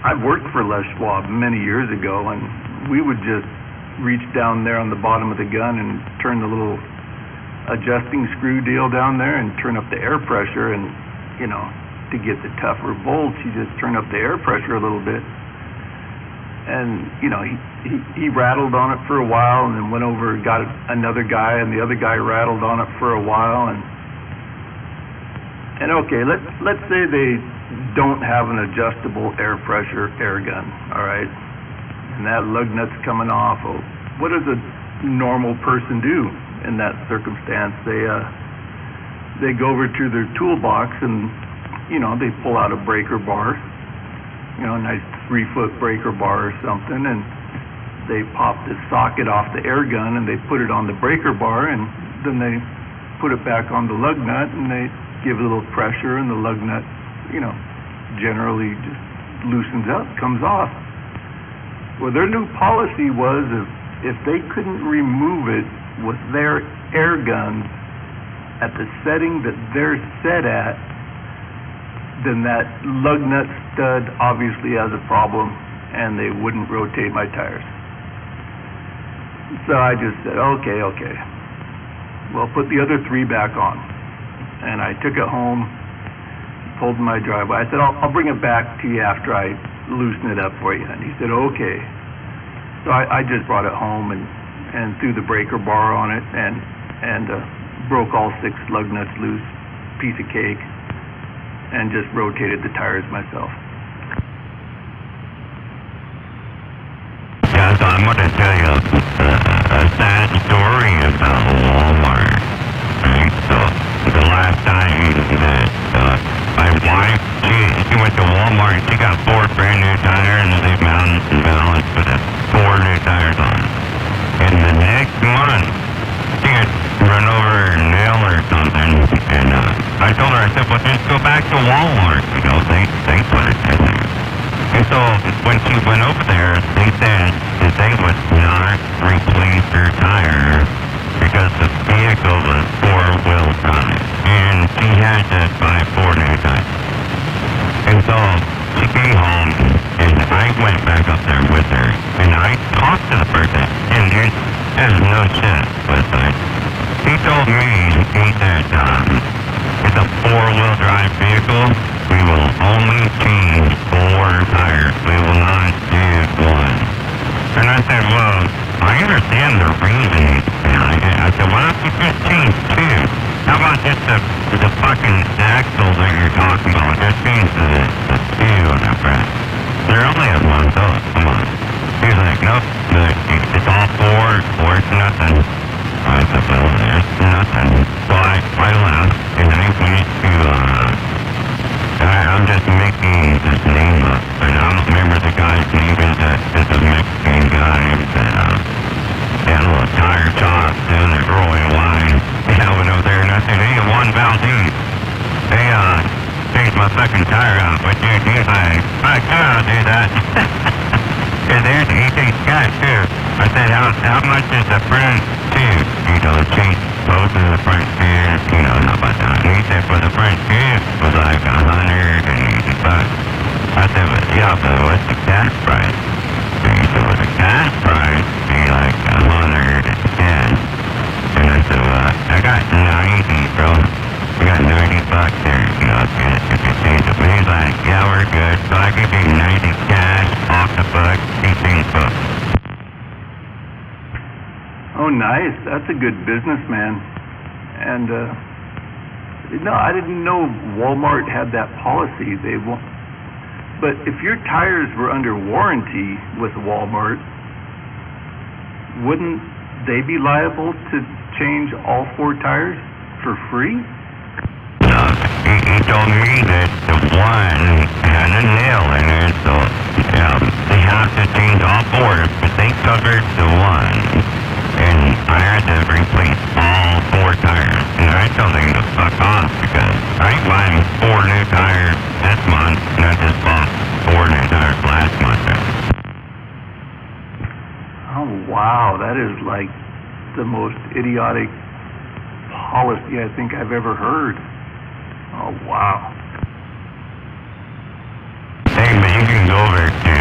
I worked for Les Schwab many years ago, and we would just reach down there on the bottom of the gun and turn the little adjusting screw deal down there and turn up the air pressure, and, you know, to get the tougher bolts, you just turn up the air pressure a little bit. And, you know, he rattled on it for a while, and then went over and got another guy, and the other guy rattled on it for a while, and okay, let's say they don't have an adjustable air pressure air gun, all right? And that lug nut's coming off. Oh, what does a normal person do in that circumstance? They go over to their toolbox, and, you know, they pull out a breaker bar, you know, a nice 3-foot breaker bar or something, and they pop the socket off the air gun, and they put it on the breaker bar, and then they put it back on the lug nut, and they give it a little pressure, and the lug nut, you know, generally just loosens up, comes off. Well, their new policy was if they couldn't remove it with their air guns at the setting that they're set at, then that lug nut stud obviously has a problem, and they wouldn't rotate my tires. So I just said, okay. Well, put the other 3 back on. And I took it home, pulled in my driveway. I said, I'll bring it back to you after I loosen it up for you. And he said, okay. So I just brought it home and threw the breaker bar on it, and broke all 6 lug nuts loose, piece of cake, and just rotated the tires myself. Yeah, so I'm going to tell you a sad story about Walmart. Right? So the last time that my wife, she went to Walmart, and she got 4 brand new tires, and they mounted and balanced with 4 new tires on. And the next month, she had run over a nail or something, and I told her, I said, well, just go back to Walmart. You know, they put it in there. And so when she went over there, they said that they would not replace her tire because the vehicle was 4-wheel drive, and she had to buy 4 new tires. And so she came home, and I went back up there with her, and I talked to the person, and there's no shit, but he told me, he said, it's a 4-wheel drive vehicle. We will only change 4 tires. We will not do 1. And I said, well, I understand the reasoning behind it. I said, why don't you just change 2? How about just the fucking axle that you're talking about? Just change the two on the front. They're only a month old. Come on. He's like, nope, it's all four, it's nothing. I said, well, there's nothing. So I laughed, and I think we need to, I'm just making this name up, but I don't remember the guy's name. It's a Mexican guy that, had a little tire shop down at Royal Wine. I went over there and I said, hey, Juan Valdez, they, changed my fucking tire out, but dude, he's like, I can't do that. And there's he takes cash too. I said, how much is the front tube? You know, change both of the front tubes, you know, how about that? And he said, for the front tube was like $180. I said, but yeah, but what's the cash price? And he said, well, the cash price would be like $110. And I said, well, I got 90, bro. I got $90 there, you know, if you change it. But he's like, yeah, we're good. So I give you 90 cash off the book, 18 bucks. Oh, nice. That's a good business, man. And, no, I didn't know Walmart had that policy. But if your tires were under warranty with Walmart, wouldn't they be liable to change all 4 tires for free? He told me that the one had a nail in it, so they have to change all 4, but they covered the one, and I had to replace all 4 tires. And I told him to fuck off because I ain't buying 4 new tires this month, and I just bought 4 new tires last month. Oh, wow. That is like the most idiotic policy I think I've ever heard. Oh, wow. Hey, but you can go over to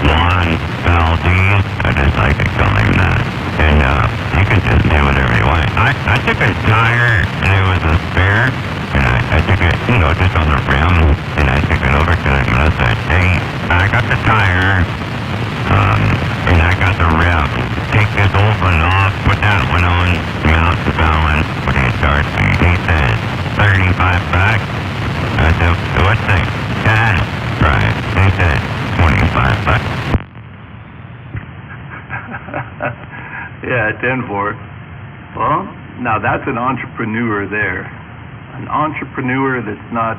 Juan Valdez. I just like to call him that. And you can just do whatever you want. I took a tire, and it was a spare, and I took it, you know, just on the rim, and I took it over to him, and I said, hey, I got the tire, and I got the rim. Take this old one off, put that one on, mount the balance, what he charged me. He said, $35. I said, what's the cash price? He said, $25. Yeah, 10 for it. Well, now that's an entrepreneur there. An entrepreneur that's not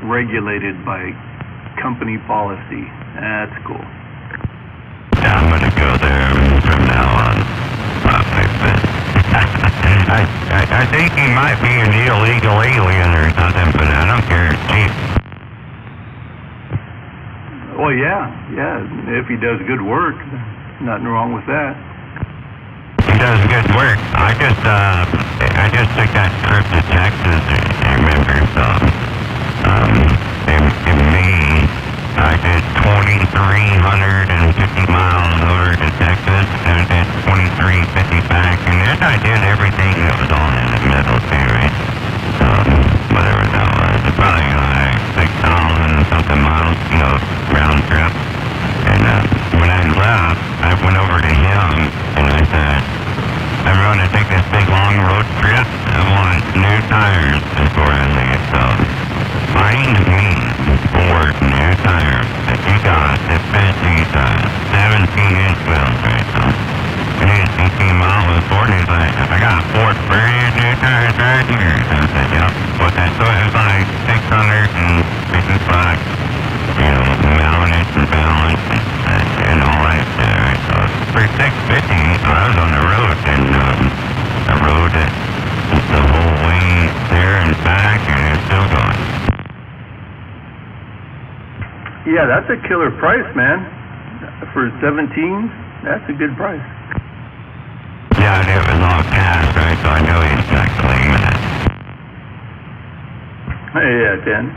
regulated by company policy. That's cool. Yeah, I'm gonna go there from now on. I think he might be an illegal alien or something, but I don't care. It's cheap. Well, yeah. If he does good work, nothing wrong with that. He does good work. I just took that trip to Texas, I remember, so, in May, I did 2,350 miles over to Texas, and I did 2,350 back, and then I did everything that was all in the middle too, right? Whatever that was, probably like 6,000 something miles, you know, round trip. And when I left, I went over to him, and I said, I'm going to take this big long road trip. I want new tires before I leave, so find me 4 new tires that you got that fit these 17-inch wheels right now. And he came out with 4, and he's like, I got 4 brand new tires right here. And I said, yep, what's that? So it was like $650, you know, mounted and balanced and all that shit, right? So for $650, I was on the road, and I rode it the whole way there and back, and it's still going. Yeah, that's a killer price, man. For 17, that's a good price. Yeah, and it was all cash, right? So I know he's not claiming it. Yeah, 10.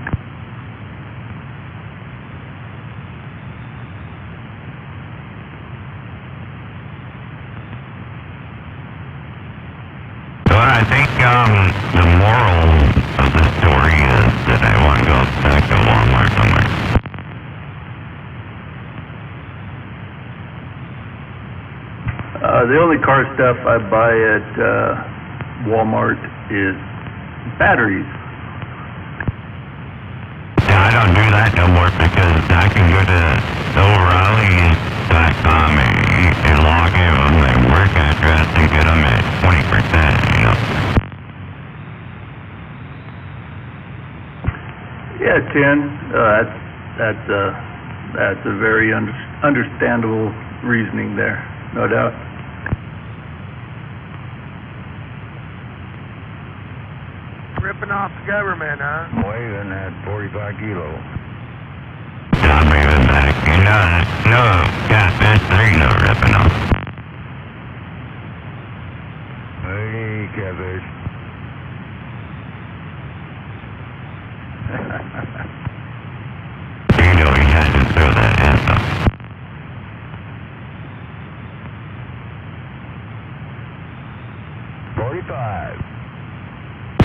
Well, I think the moral of the story is that I want to go back to Walmart somewhere. The only car stuff I buy at Walmart is batteries. Yeah, I don't do that no more because I can go to O'Reilly's.com and log in on my work address and get them at 20%, you know. Yeah, Ken, that's a very understandable reasoning there, no doubt. Ripping off the government, huh? Weighing that 45 kilo. I'll bring it back. You know, no catfish, there ain't no ripping off. Hey, catfish. You know he had to throw that in, though.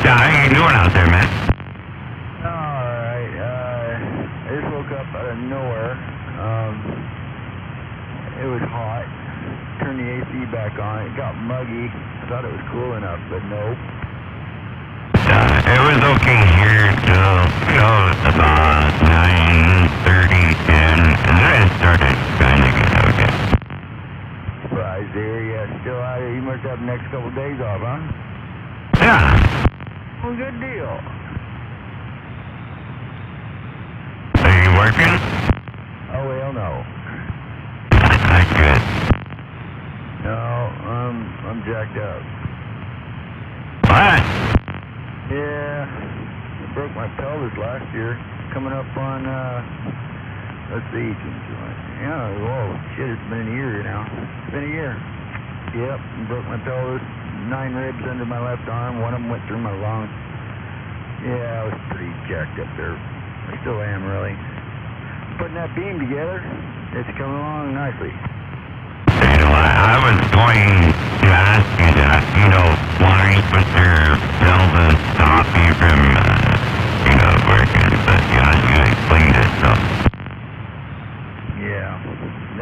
Yeah, how you doing out there, man? Alright, I just woke up out of nowhere. It was hot. Turned the AC back on. It got muggy. I thought it was cool enough, but nope. It was okay here till, you know, about 9:30, 10, and then it started kind of get okay. Surprised to hear you still out here. You must have the next couple days off, huh? Yeah. Well, good deal. Are you working? Oh, well, no. That's good. No, I'm jacked up. What? Yeah, I broke my pelvis last year. Coming up on, let's see, yeah, whoa, shit, it's been a year now. It's been a year. Yep, broke my pelvis, 9 ribs under my left arm, one of them went through my lung. Yeah, I was pretty jacked up there. I still am, really. Putting that beam together, it's coming along nicely. You know, I was going to ask you that, you know, why was there pelvis stop you from, you know, working, but you explained it, so. Yeah,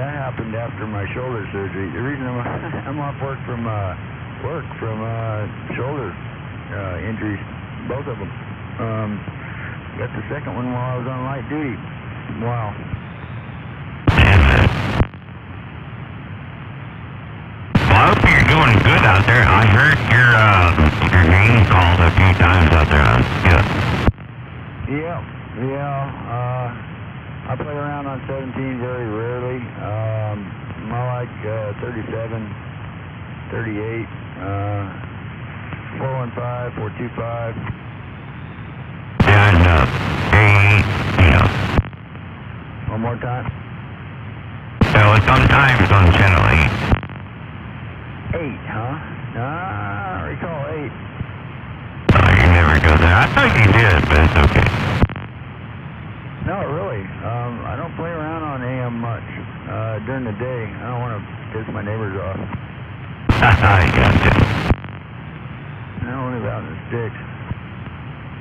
that happened after my shoulder surgery. The reason I'm off work from shoulder injuries, both of them. Got the second one while I was on light duty. Wow. Well, I hope you're doing good out there. I heard your name called a few times out there on Skip. Yeah. I play around on 17 very rarely. More like 37, 38, 415, 425. And, you know. One more time. So sometimes on Channel 8. 8, huh? I recall 8. Oh, you never go there. I thought you did, but it's okay. No, really. I don't play around on AM much. During the day, I don't want to piss my neighbors off. I gotcha. I don't live out in the sticks.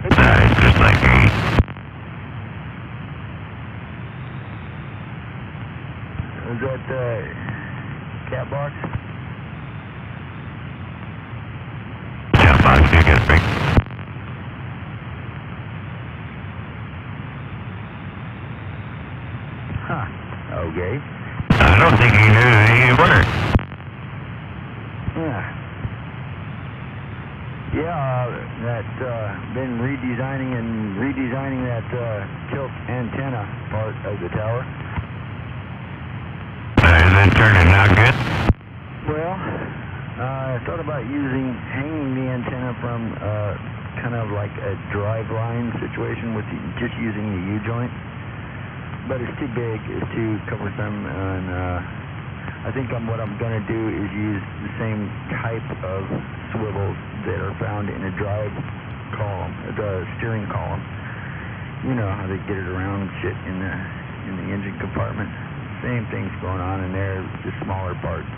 It's just like me. Was that cat box? Yeah, box ticket, big. Huh. Okay. I don't think you knew who you were. Yeah, been redesigning that tilt antenna part of the tower. Is it turning out good? Well, I thought about hanging the antenna from kind of like a drive line situation with just using the U-joint. But it's too big, it's too cumbersome, and I think what I'm going to do is use the same type of swivels that are found in a drive column, the steering column. You know how they get it around shit in the engine compartment. Same thing's going on in there, just smaller parts.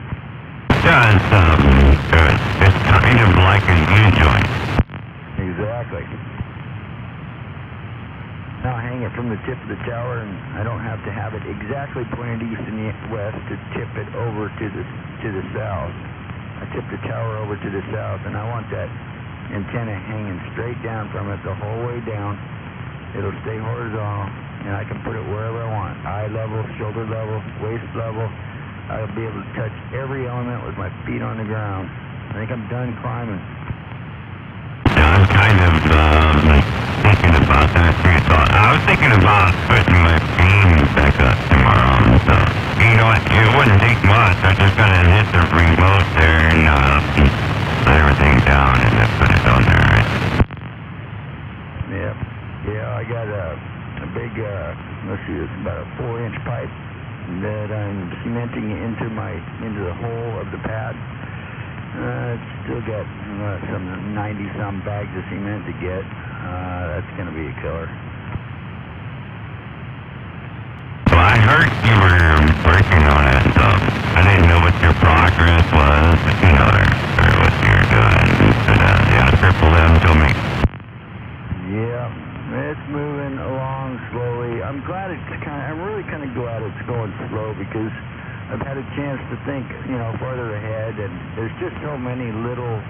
Yeah, it's kind of like a U-joint. Exactly. Now I hang it from the tip of the tower, and I don't have to have it exactly pointed east and west to tip it over to the south. I tip the tower over to the south, and I want that antenna hanging straight down from it the whole way down. It'll stay horizontal, and I can put it wherever I want. Eye level, shoulder level, waist level. I'll be able to touch every element with my feet on the ground. I think I'm done climbing. I was kind of thinking about that too. So I was thinking about putting my beam back up tomorrow and stuff. You know what? It wouldn't take much. I just gotta hit the remote there and put everything down and then put it on there. Right? Yep. Yeah, I got a big, let's see, it's about a 4-inch pipe that I'm cementing into the hole of the pad. It's still got some 90-some bags of cement to get. That's going to be a killer. Well, I heard you were working on it, so I didn't know what your progress was, you know, or what you were doing. But, yeah, Triple M told me. Yeah, it's moving along slowly. I'm really kind of glad it's going slow because I've had a chance to think, you know, farther ahead, and there's just so many little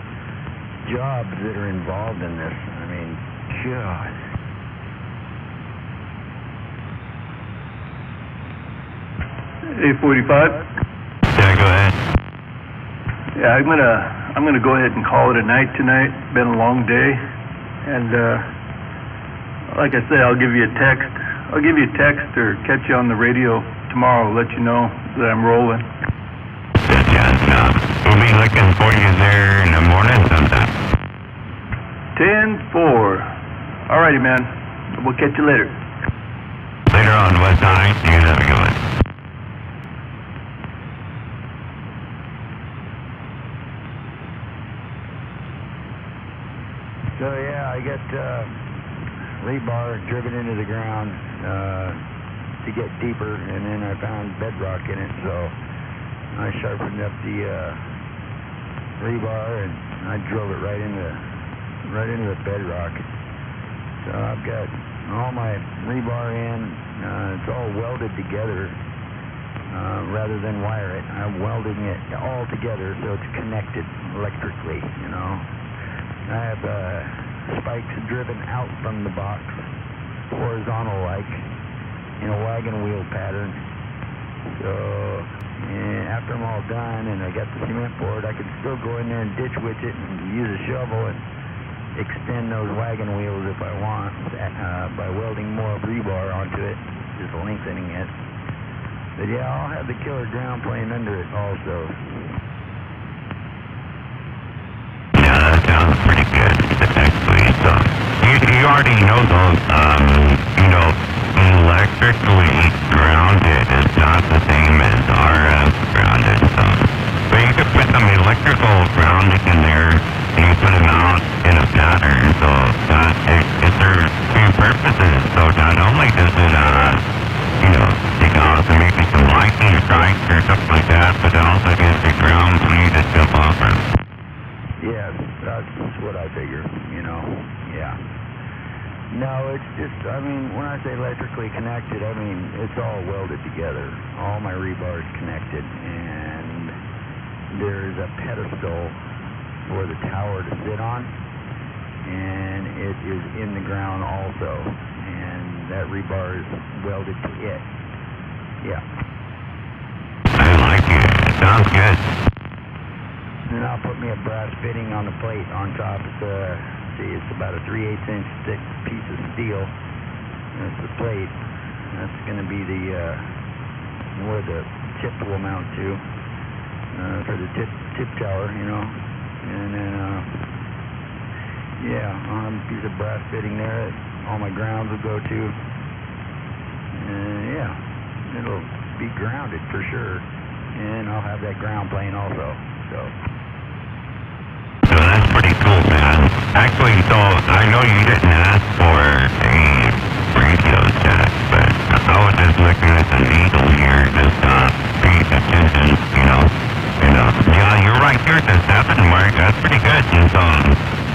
jobs that are involved in this. I mean, God. 8:45. Yeah, go ahead. Yeah, I'm gonna go ahead and call it a night tonight. Been a long day, and like I say, I'll give you a text. I'll give you a text or catch you on the radio tomorrow. Let you know that I'm rolling. Yeah, we'll be looking for you there in the morning sometime. 10-4. Alrighty, man. We'll catch you later. Later on, West Side, you have a good one. So yeah, I got rebar driven into the ground to get deeper, and then I found bedrock in it, so I sharpened up the rebar and I drove it right into the bedrock. So I've got all my rebar in. It's all welded together rather than wire it. I'm welding it all together so it's connected electrically, you know. I have spikes driven out from the box, horizontal-like, in a wagon wheel pattern. So after I'm all done and I got the cement poured, I can still go in there and ditch witch it and use a shovel and extend those wagon wheels if I want by welding more rebar onto it, just lengthening it. But yeah, I'll have the killer ground plane under it also. Yeah, that sounds pretty good, actually. So, you already know those, you know, electrically grounded is not the same as RF grounded, so. But you could put some electrical grounding in there, and you put them out in a pattern, so that it serves two purposes. So not only does it, you know, take out maybe some lightning strikes or something like that, but it also gives the ground plane to jump off of. Yes, that's what I figure, you know, yeah. No, it's just, I mean, when I say electrically connected, I mean, it's all welded together. All my rebar is connected, and there's a pedestal for the tower to sit on, and it is in the ground also, and that rebar is welded to it. Yeah. I like it. It sounds good. And I'll put me a brass fitting on the plate on top. It's about a 3/8 inch thick piece of steel. That's the plate. That's going to be the where the tip will mount to for the tip tower, you know. And then yeah, I'll have a piece of brass fitting there that all my grounds will go to. Yeah, it'll be grounded for sure. And I'll have that ground plane also. So that's pretty cool, man. Actually, so I know you didn't ask for a radio check, but I was just looking at the needle here, just paying attention, you know. And yeah, you're right here at the 7 mark. That's pretty good. And so,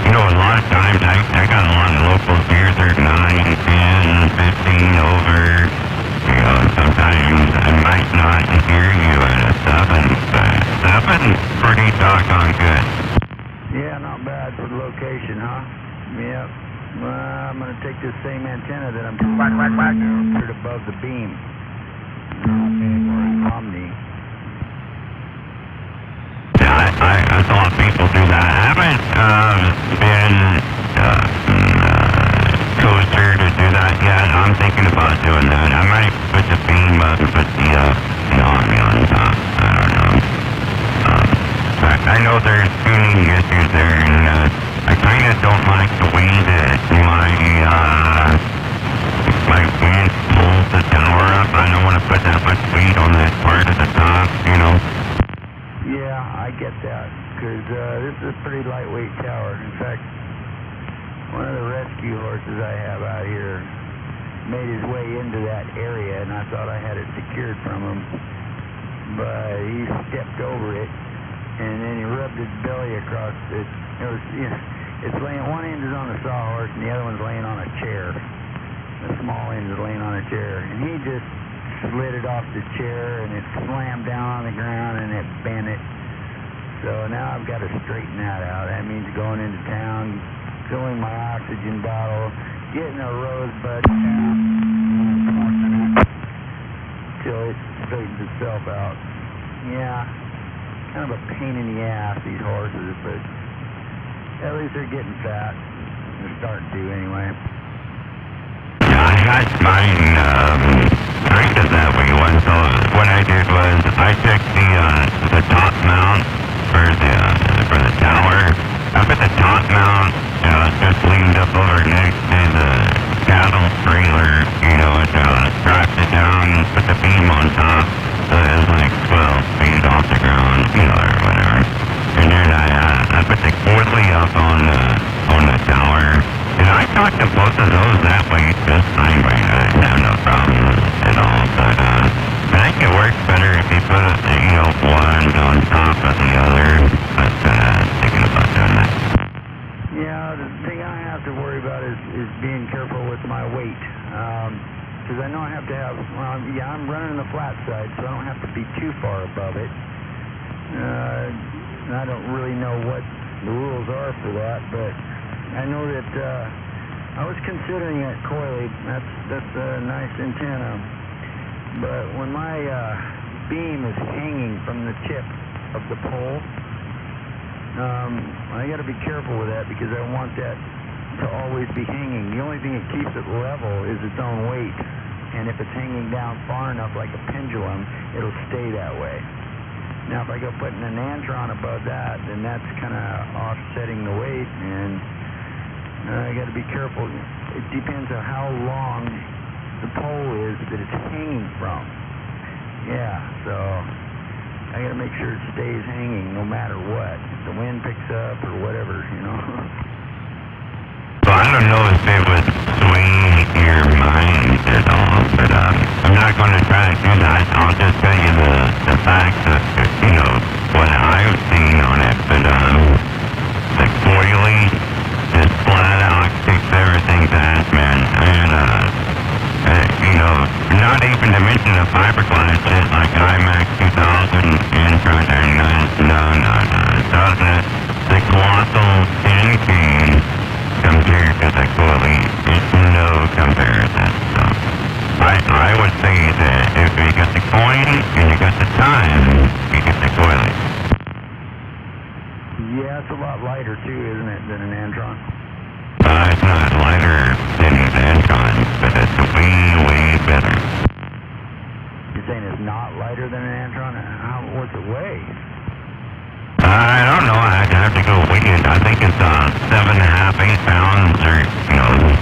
you know, a lot of times I got a lot of locals here. They're 9, 10, 15 over. You know, sometimes I might not hear you at a 7, but 7's pretty doggone good. yeah, not bad for the location. location, huh? Yep. Well, I'm going to take this same antenna that I'm put above the beam. Omni. I thought people do that. I haven't been coaster to do that yet. I'm thinking about doing that. I might put the beam up and put the Omni on top. I don't know. I know there's tuning issues there, and I kind of don't like the way that my wind pulls the tower up. I don't want to put that much weight on that part at the top, you know. Yeah, I get that, because this is a pretty lightweight tower. In fact, one of the rescue horses I have out here made his way into that area, and I thought I had it secured from him, but he stepped over it, and then he rubbed his belly across it. It's laying, one end is on a sawhorse, and the other one's laying on a chair. The small end is laying on a chair, and he just slid it off the chair, and it slammed down on the ground, and it bent it. So now I've got to straighten that out. That means going into town, filling my oxygen bottle, getting a rosebud till it straightens itself out. Yeah, kind of a pain in the ass, these horses, but at least they're getting fat. They're starting to, anyway. I had mine kind of that way once. So what I did was I took the top mount for the tower. I put the top mount just leaned up over next to the cattle trailer, you know, and strapped it down and put the beam on top. So it was like 12 feet off the ground, you know, or whatever. And then I put the quarterly up on the tower. And I talked to both of those that way just fine right now. I have no problem at all. But I think it works better if you put one on top of the other. But thinking about doing that. Yeah, the thing I have to worry about is being careful with my weight. Because I know I have to have, I'm running the flat side, so I don't have to be too far above it. I don't really know what the rules are for that, but I know that I was considering that coily. That's a nice antenna. But when my beam is hanging from the tip of the pole, I got to be careful with that because I want that to always be hanging. The only thing that keeps it level is its own weight. And if it's hanging down far enough like a pendulum, it'll stay that way. Now if I go putting an antron above that, then that's kind of offsetting the weight, and I got to be careful. It depends on how long the pole is that it's hanging from. Yeah, so I got to make sure it stays hanging no matter what. If the wind picks up or whatever, you know. So I don't know if it would swing your mind at all, but I'm not going to try to do that. I'll just tell you the facts of, what I've seen on it. But the coily, just flat out kicks everything back, man. And, not even to mention the fiberglass shit like IMAX 2000 and no. It doesn't. The colossal 10K compared to the coily, it's no comparison. So I would say that if you got the coin and you got the time, you get the coily. Yeah, it's a lot lighter too, isn't it, than an antron? It's not lighter than an antron, but it's way better. You're saying it's not lighter than an antron? What's it weigh? I don't know. I'd have to go weigh it. I think it's 7.5, 8 pounds, or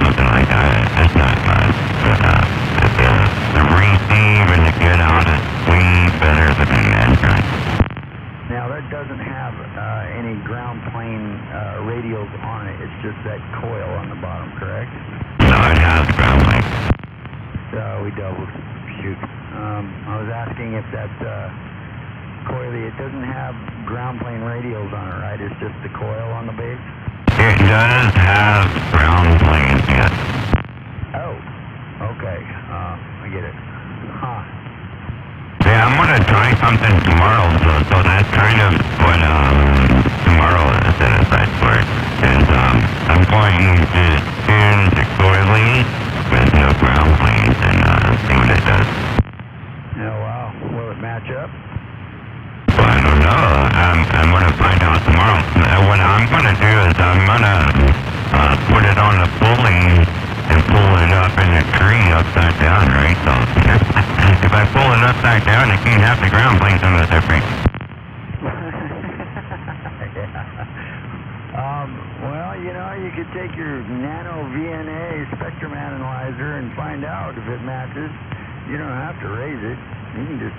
something like that. It's not much, but the receive and the get out is way better than an antron. Now that doesn't have any ground plane radios on it. It's just that coil on the bottom, correct? No, it has ground plane. So we doubled. Shoot. I was asking if that coily, it doesn't have ground plane radios on it, right? It's just the coil on the base? It does have ground planes, yes. Oh, okay. I get it. Huh. Yeah, I'm going to try something tomorrow, so that's kind of what tomorrow is set aside for it. Because I'm going to tune the coily with no ground planes and see what it does. Yeah, wow. Will it match up? Well, I don't know. I'm going to find out tomorrow. What I'm going to do is I'm going to put it on the pulley and pull it up in the tree upside down, right? So if I pull it upside down, it can't have the ground planes on the different. Well, you know, you could take your nano VNA spectrum analyzer and find out if it matches. You don't have to raise it. You can just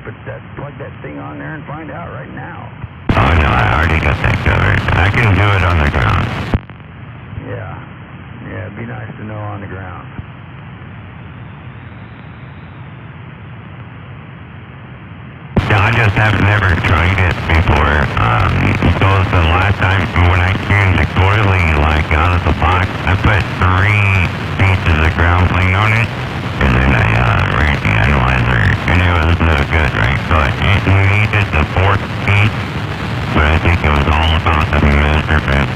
plug that thing on there and find out right now. Oh, no, I already got that covered. I can do it on the ground. Yeah. Yeah, it'd be nice to know on the ground. Yeah, I just have never tried it before. So the last time when I tuned the coily, like out of the box, I put 3 pieces of ground plane on it, and then I ran the analyzer, and it was no good, right? So it needed the 4th piece, but I think it was all about the measurement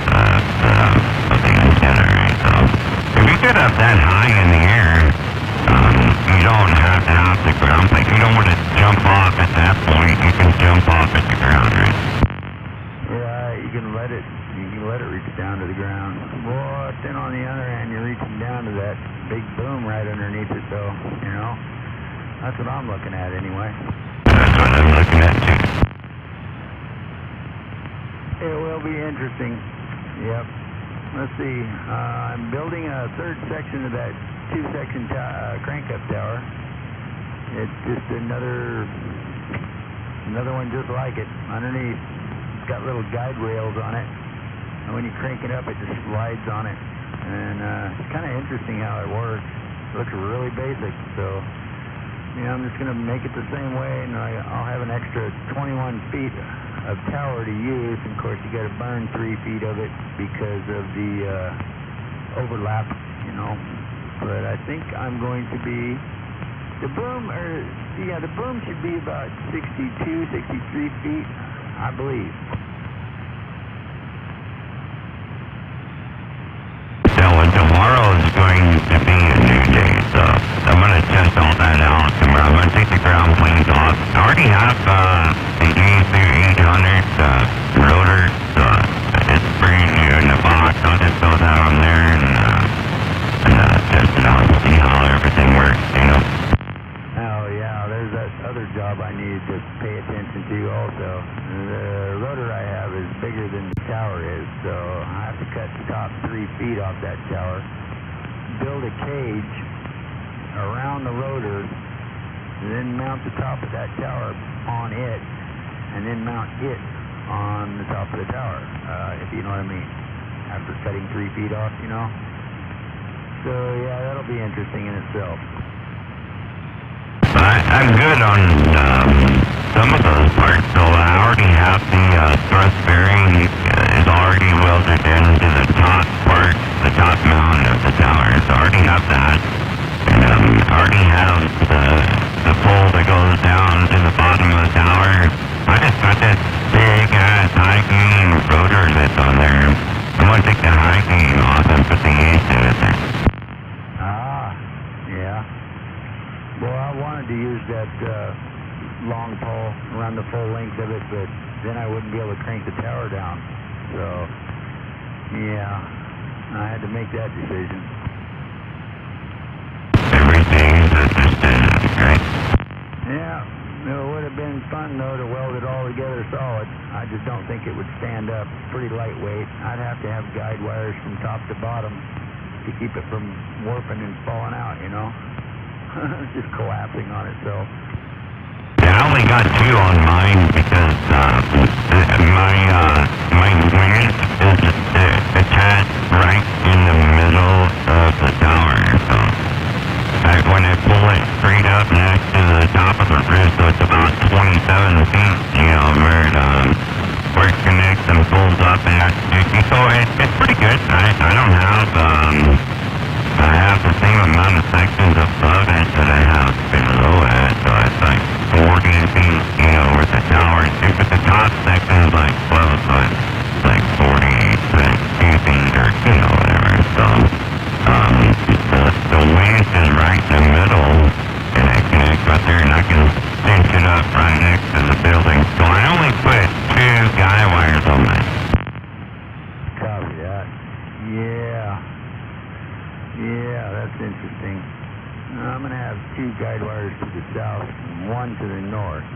of the antenna, right? So if you get up that high in the air, you don't have to have the ground plane. You don't want to jump off at that point. You can jump off at the ground, right? Right, you can let it reach down to the ground. But then on the other hand, you're reaching down to that big boom right underneath it, though, you know? That's what I'm looking at anyway. That's what I'm looking at too. It will be interesting. Yep. Let's see. I'm building a 3rd section of that 2-section crank-up tower. It's just another one just like it underneath. It's got little guide rails on it, and when you crank it up, it just slides on it. And it's kind of interesting how it works. It looks really basic, so yeah, I'm just going to make it the same way, and I'll have an extra 21 feet of tower to use. And of course, you got to burn 3 feet of it because of the overlap, you know. But I think I'm going to be the boom should be about 62, 63 feet, I believe. So tomorrow is going to be a new day, so I'm going to test all that out tomorrow. I'm going to take the ground planes off. I already have the E-800 rotor, so it's brand new in the box. I'll just throw that on there and test it out and see how everything works, you know. Oh yeah, there's that other job I need to pay attention to also. The rotor I have is bigger than the tower is, so I have to cut the top 3 feet off that tower, build a cage around the rotor, then mount the top of that tower on it, and then mount it on the top of the tower, if you know what I mean, after cutting 3 feet off, you know. So yeah, that'll be interesting in itself. I'm good on some of those parts, so I already have the thrust bearing is already welded into the top part, the top mount of the tower. So I already have that. And I already have the pole that goes down to the bottom of the tower. I just got this big ass high gain rotor that's on there. I'm going to take the high gain off and put the AC in there. Yeah. Well, I wanted to use that long pole around the full length of it, but then I wouldn't be able to crank the tower down. So, yeah, I had to make that decision. Everything's understood, right? Yeah, it would have been fun, though, to weld it all together solid. I just don't think it would stand up. Pretty lightweight. I'd have to have guide wires from top to bottom to keep it from warping and falling out, you know? Just collapsing on itself. Yeah, I only got 2 on mine because my unit is attached right in the middle of the tower. So when I pull it straight up next to the top of the roof, so it's about 27 feet, you know, where it connects and pulls up. So it's pretty good. I don't have I have the same amount of sections above it that I have below it, so it's like 40 feet, you know, with the tower. But the top section is like 12, so it's like 42 feet Yeah, that's interesting. I'm going to have 2 guide wires to the south and 1 to the north.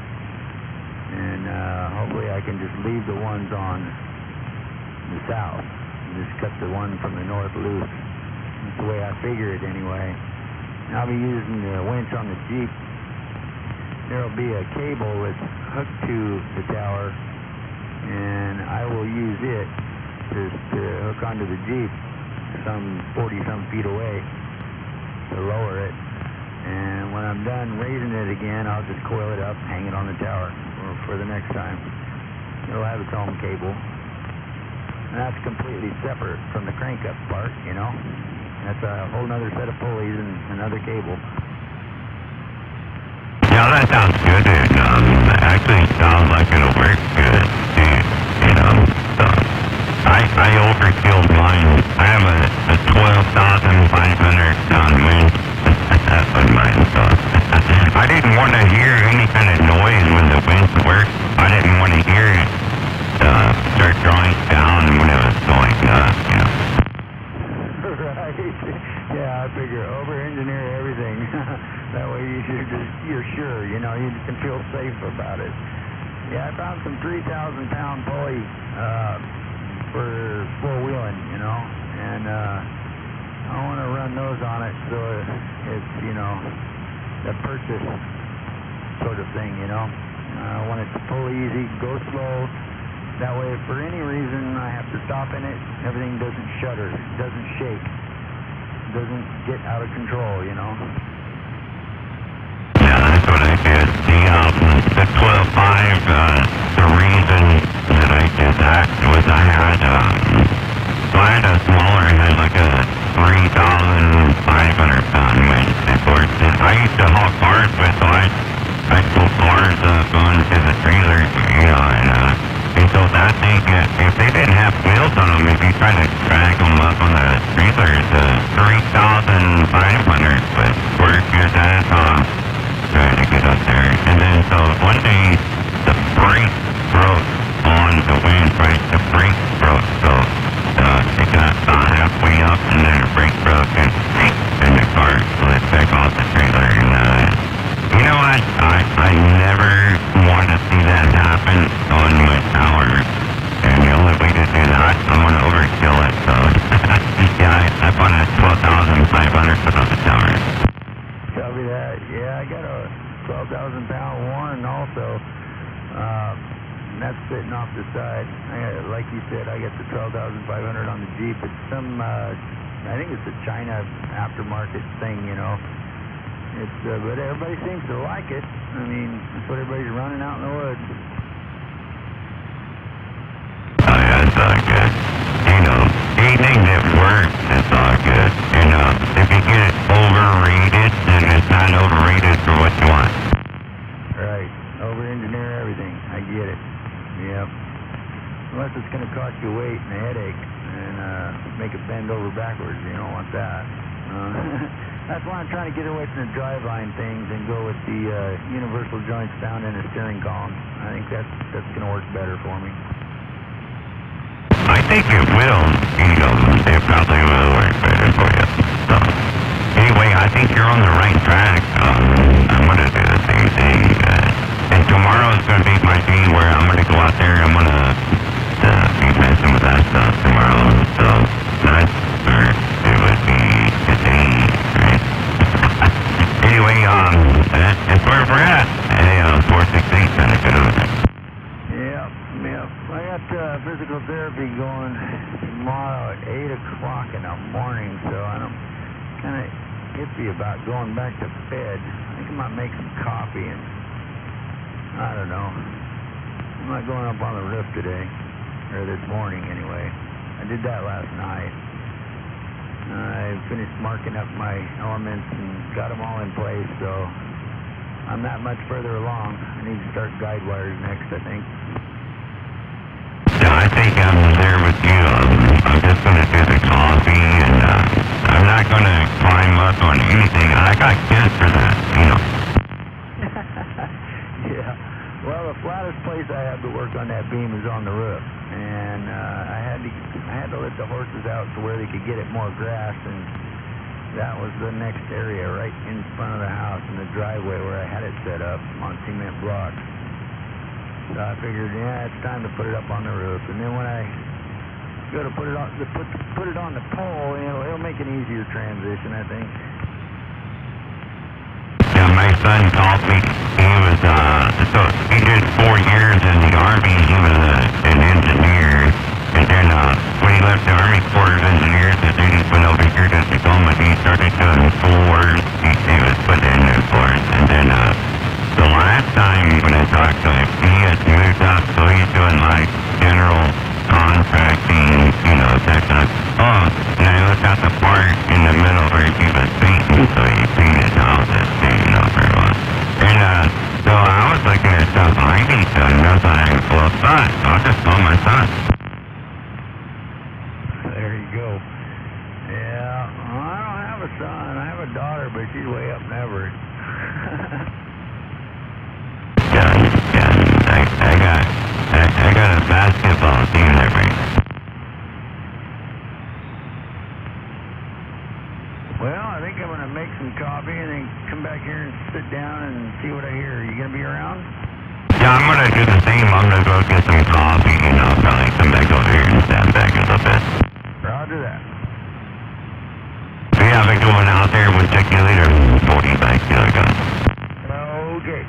And hopefully I can just leave the ones on the south and just cut the one from the north loose. That's the way I figure it anyway. And I'll be using the winch on the Jeep. There'll be a cable that's hooked to the tower, and I will use it to hook onto the Jeep some 40-some feet away to lower it. And when I'm done raising it again, I'll just coil it up, hang it on the tower for the next time. It'll have its own cable. And that's completely separate from the crank-up part, you know. That's a whole other set of pulleys and another cable. Yeah, that sounds good, dude. Actually sounds like it'll work good, dude. You know, so I overkilled mine. I have a 12,500 pound winch. That's what mine thought. I didn't want to hear any kind of noise when the winch worked. I didn't want to hear it start drawing down when it was going up, you know. Right. Yeah, I figure over-engineer everything. That way you're sure, you know, you can feel safe about it. Yeah, I found some 3,000-pound pulley for four-wheeling, you know, and I want to run those on it so it's, you know, the purchase sort of thing, you know. I want it to pull easy, go slow. That way, if for any reason I have to stop in it, everything doesn't shudder, doesn't shake, doesn't get out of control, you know. Yeah, that's what I did. The 12.5, the reason that I did that was I had a smaller, I had like a 3,500 pound winch before. I used to haul cars with, so I pull cars going to the trailer, you know, and so that thing, if they didn't have wheels on them, if you try to drag them up on the trailer, the 3,500 would work your ass off trying to get up there. And then so one day the brake broke on the winch, right? The brake broke, so it got about halfway up and then the brake broke and the car slid back off the trailer. And you know what? I never want to see that happen on my tower. And the only way to do that, I'm going to overkill it. So yeah, I bought a 12,500 put on the tower. Copy that. Yeah, I got a 12,000-pound one also. That's sitting off the side. Like you said, I got the 12,500 on the Jeep. It's some, I think it's a China aftermarket thing, you know. It's, but everybody seems to like it. I mean, that's what everybody's running out in the woods. Oh yeah, it's all good. You know, anything that works, it's all good. You know, if you get it overrated, then it's not overrated for what you want. Right. Over-engineer everything. I get it. Yep. Unless it's going to cost you weight and a headache and make it bend over backwards. You don't want that. That's why I'm trying to get away from the driveline things and go with the universal joints found in a steering column. I think that's going to work better for me. I think it will. You know, it probably will work better for you. So, anyway, I think you're on the right track. I'm going to do the same thing. And tomorrow is going to be my day where I'm going to go out there. I'm going to be messing with that stuff tomorrow. So, that's where it would be today, right? Anyway, that's where we're at. Hey, 468, kind of good over there. Yep. I got physical therapy going tomorrow at 8 o'clock in the morning, so I'm kind of iffy about going back to bed. I think I might make some coffee and I don't know. I'm not going up on the roof today, or this morning anyway. I did that last night. I finished marking up my elements and got them all in place, so I'm not much further along. I need to start guide wires next, I think. Yeah, I think I'm there with you. I'm just going to do the coffee, and I'm not going to climb up on anything. I got kids for that, you know. Yeah. Well, the flattest place I have to work on that beam is on the roof, and I had to let the horses out to where they could get at more grass, and that was the next area right in front of the house in the driveway where I had it set up on cement blocks. So I figured, yeah, it's time to put it up on the roof. And then when I go to put it on the pole, it'll make an easier transition, I think. Yeah, my son called me. He was, so he did 4 years in the Army. He was an engineer. And then, when he left the Army Corps of Engineers, the dude went over here to Tacoma. He started doing floors. He was putting in new floors. And then, the last time when I talked to him, he had moved up, so he's doing like general contracting, that kind of. Oh, and I looked at the part in the middle where he was painting, so he painted houses, very well. And, so I was looking at stuff I need to, and I was like, well, son, I'll just call my son. There you go. Yeah, I don't have a son. I have a daughter, but she's way up in Everett. I got a basketball team there, right? Well, I think I'm going to make some coffee and then come back here and sit down and see what I hear. You going to be around? Yeah, I'm gonna do the same. I'm gonna go get some coffee, probably come back over here and stand back a little bit. Roger that. So yeah, I've been going out there. We'll check you later. 40 back, go. Okay.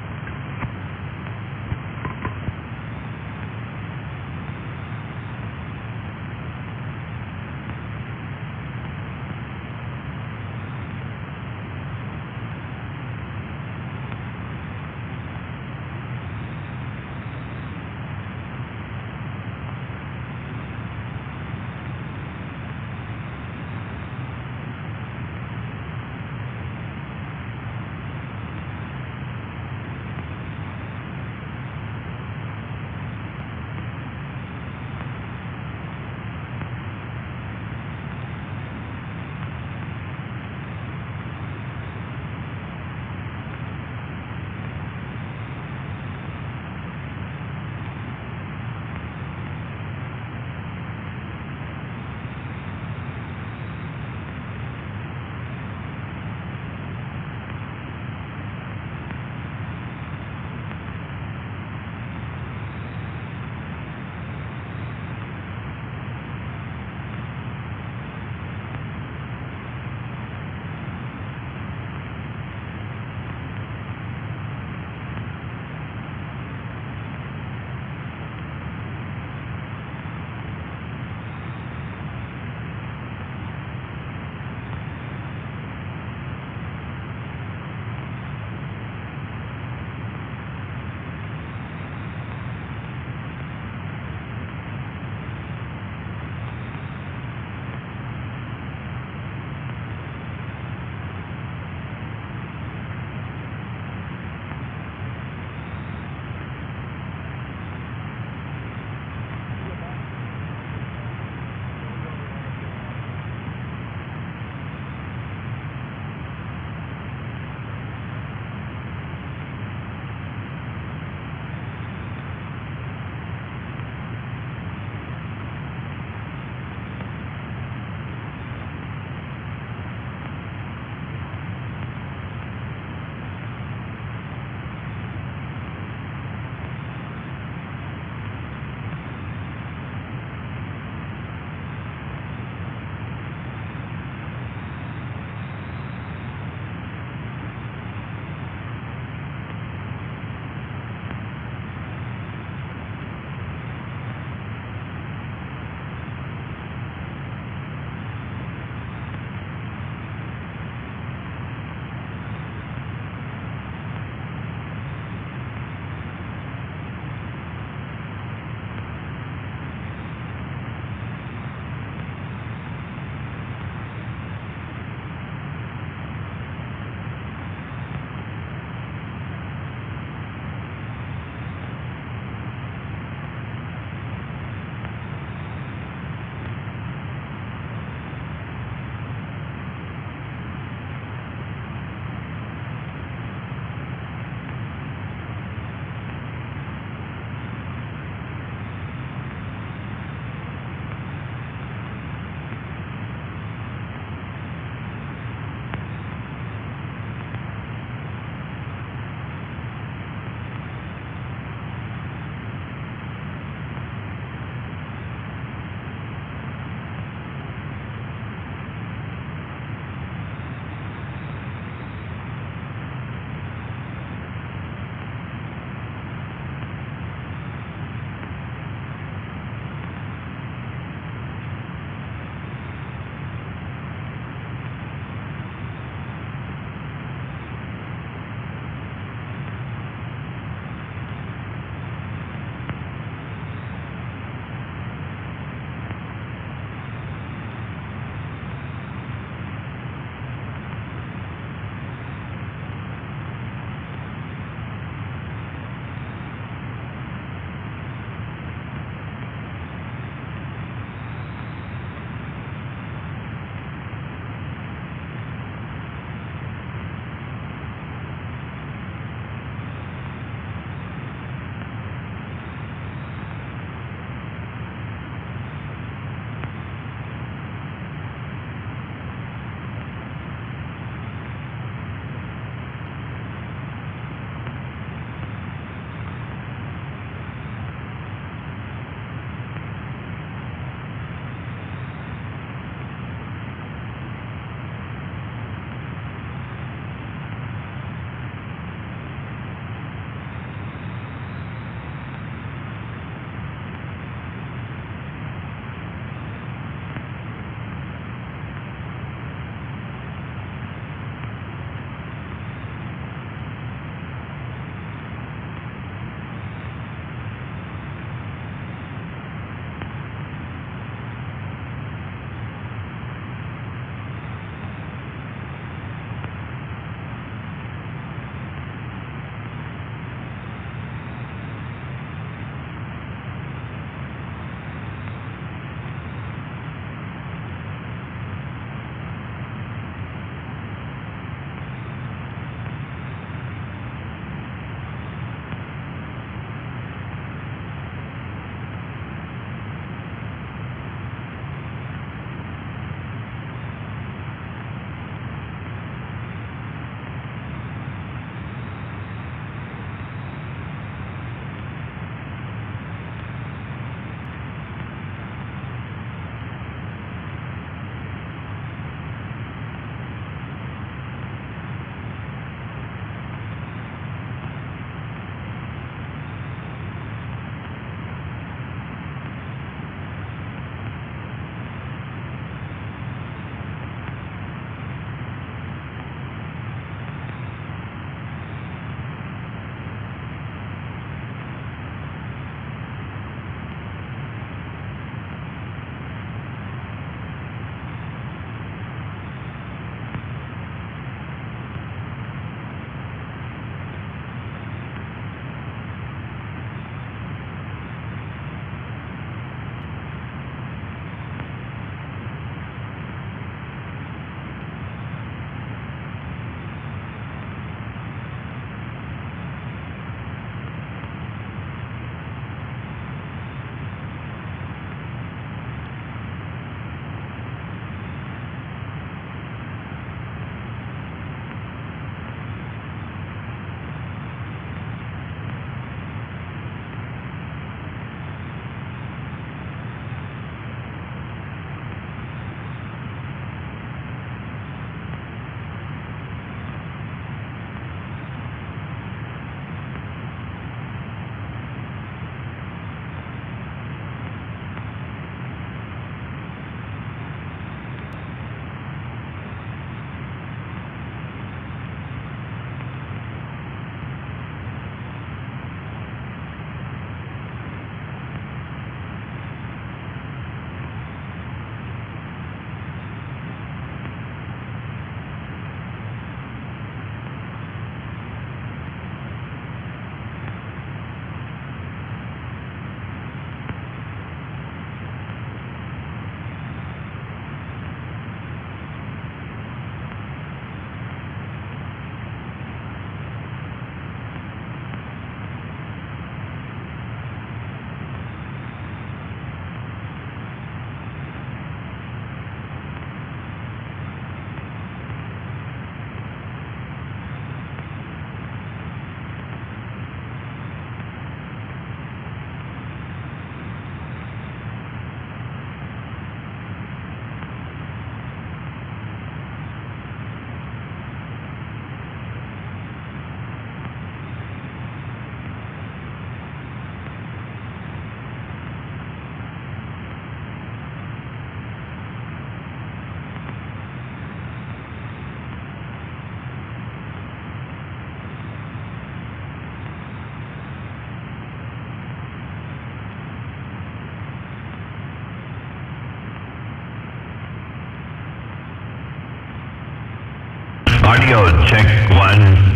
Audio check 1,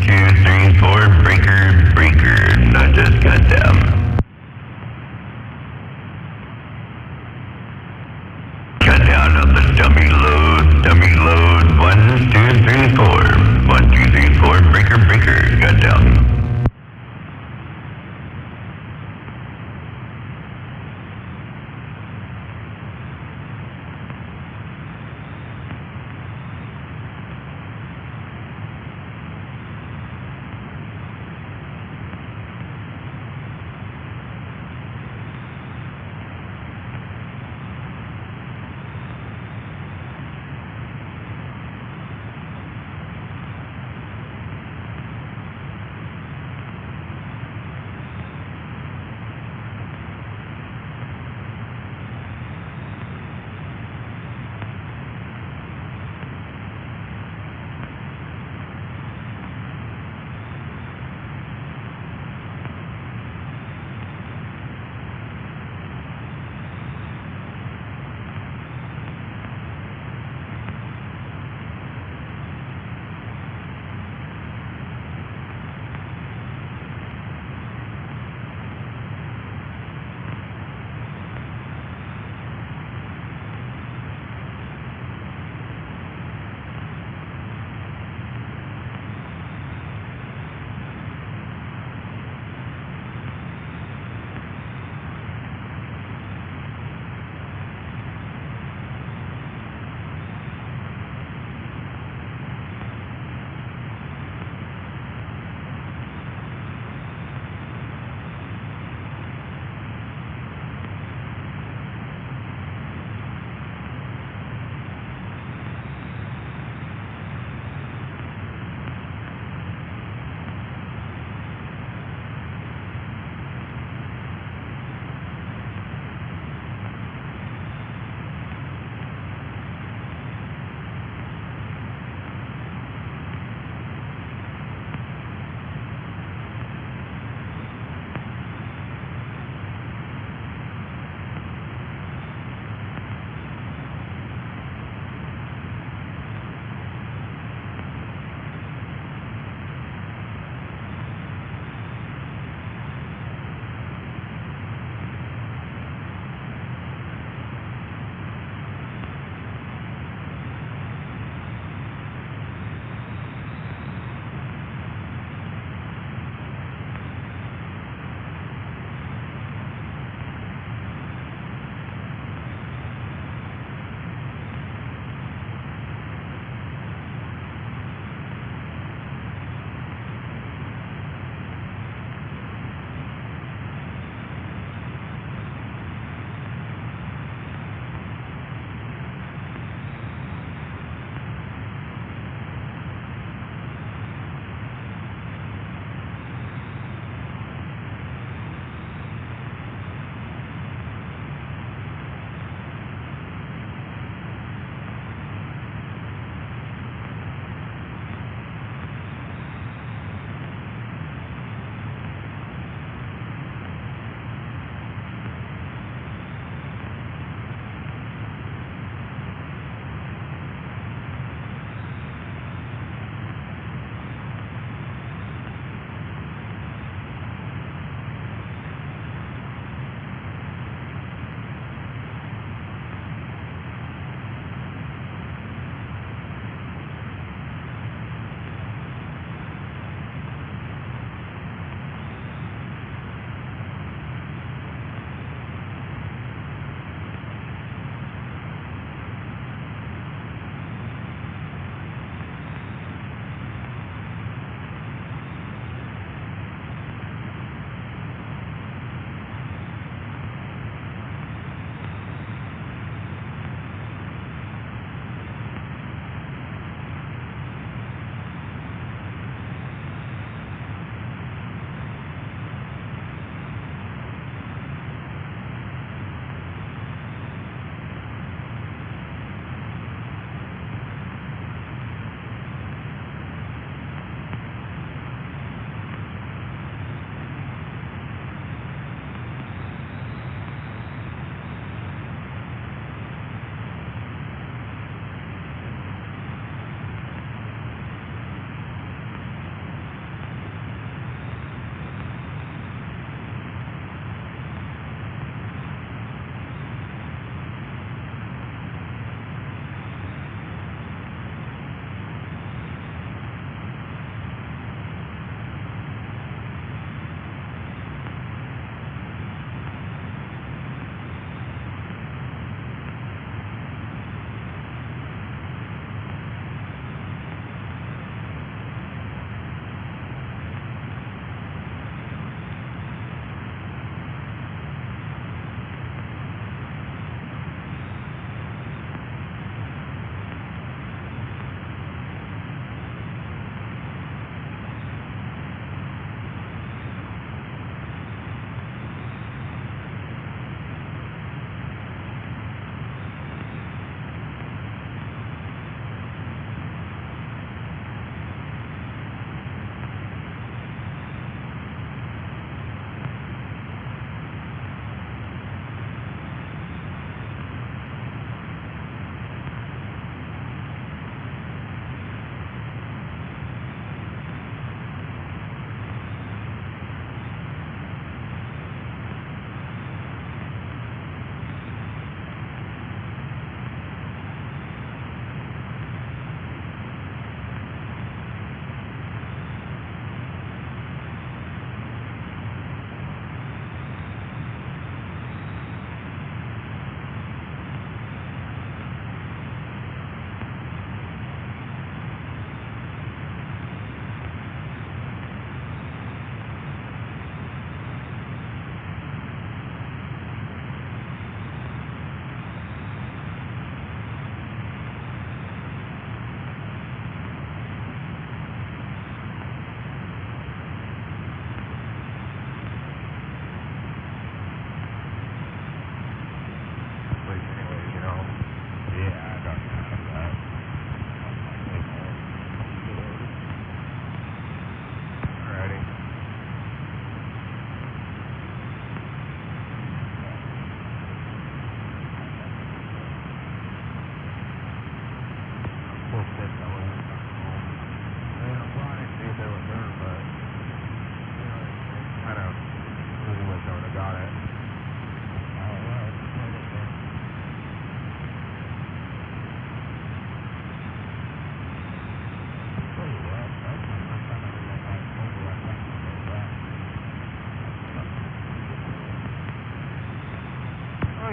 2, 3, 4. Breaker. Not just goddamn. Cut down on the dummy load. 1, 2, 3, 4. 1, 2, 3, 4. Breaker. Cut down.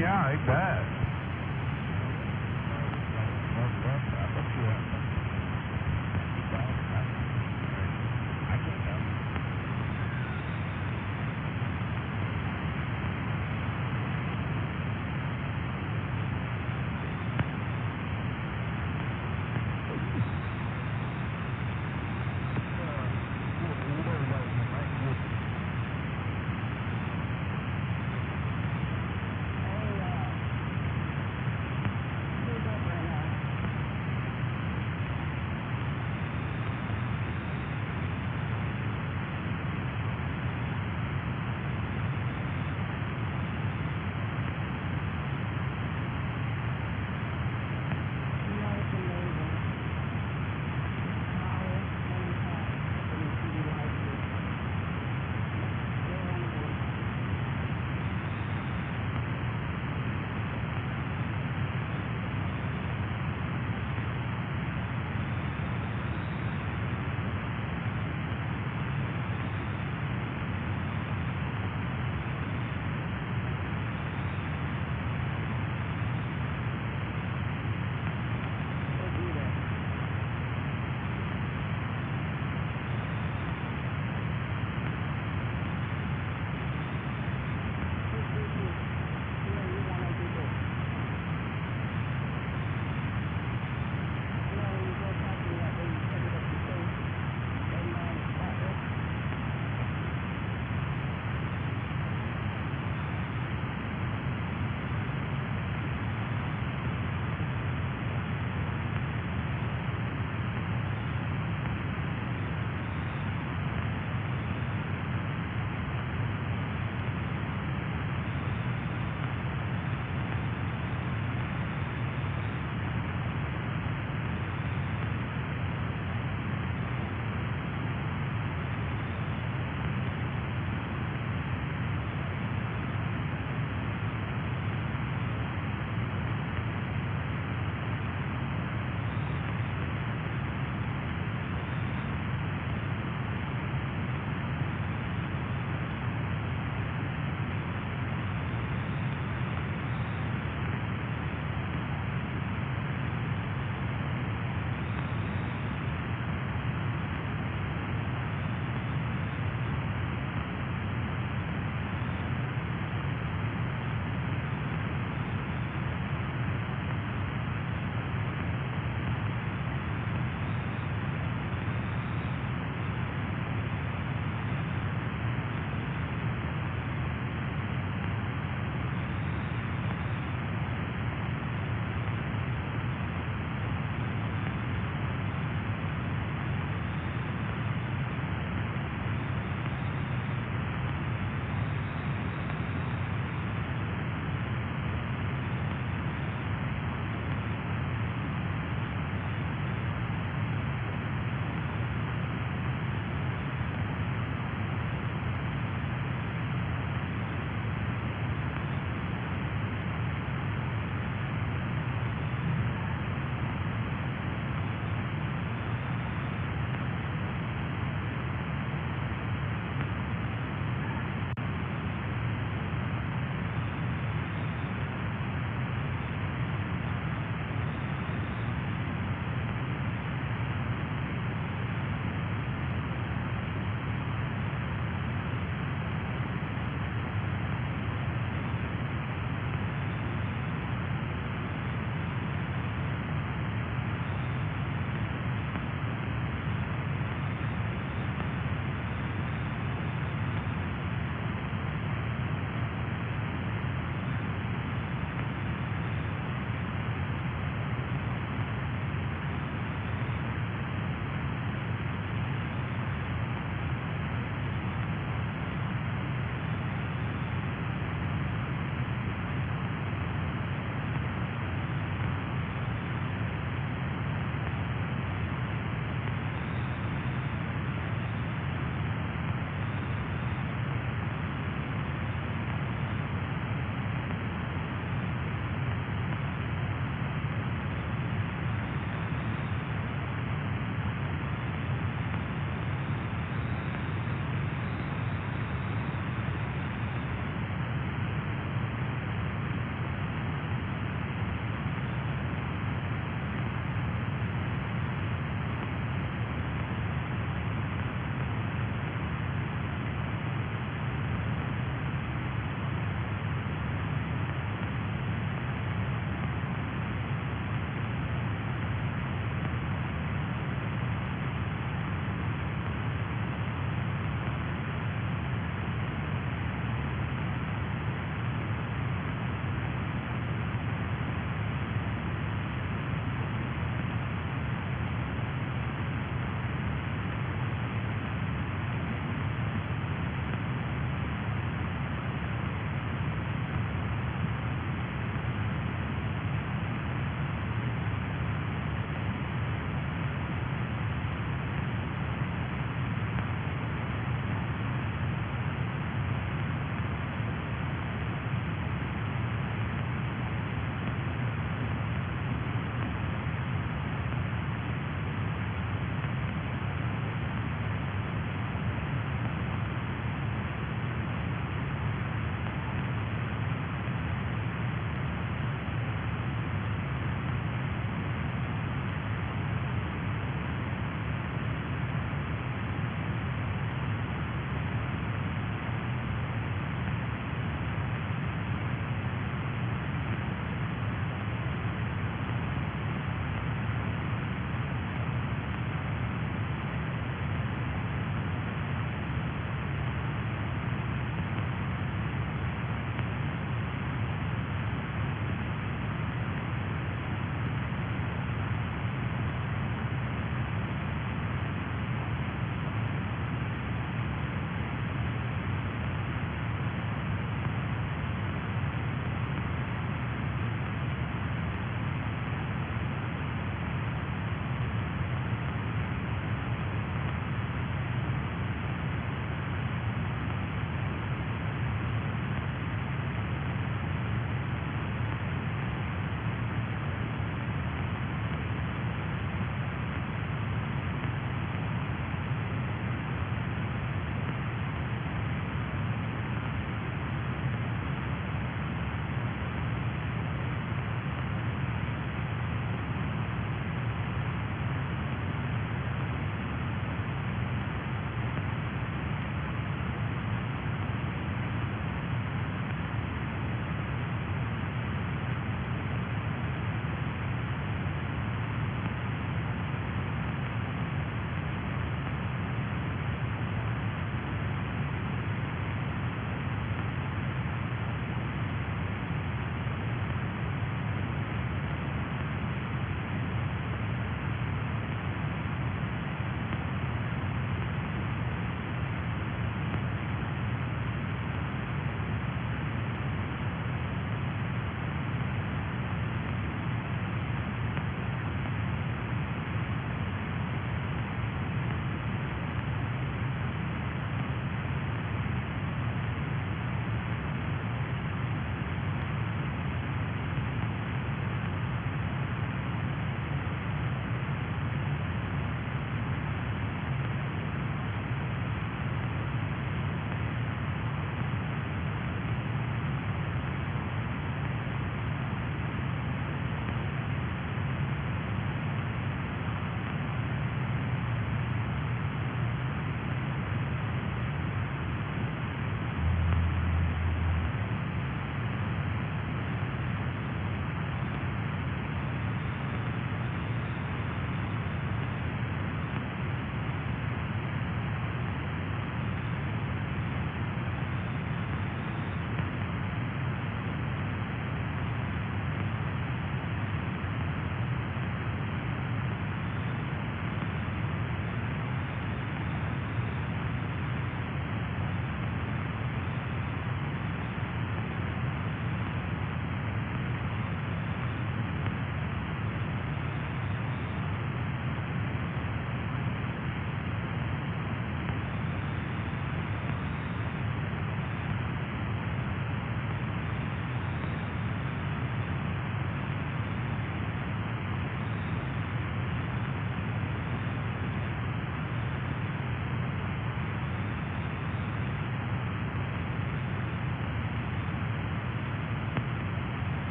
yeah, I bet.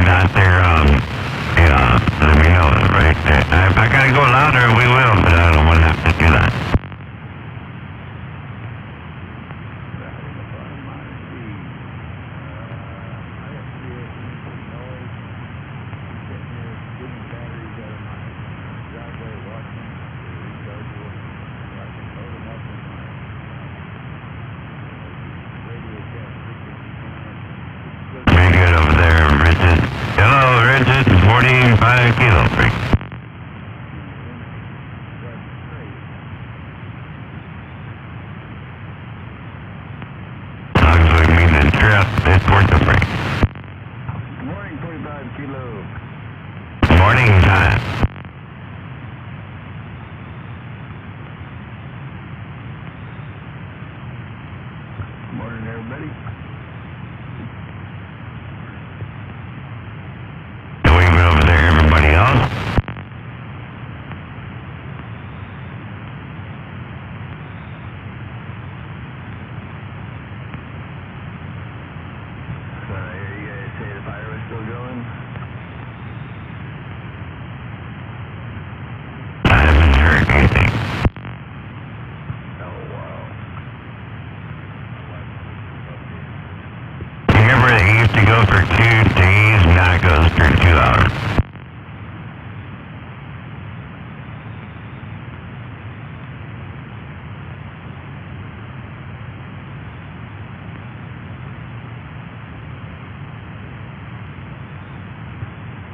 out there, let me know, right? If I gotta go louder, we will, but I don't want to have to do that. it's worth the break. Morning, 25 Kilo. Morning time. Morning, everybody. Waving over there, everybody else. So I hear you guys say the fire was still going. I haven't heard anything. Oh, wow. Remember it used to go for 2 days, now it goes for 2 hours.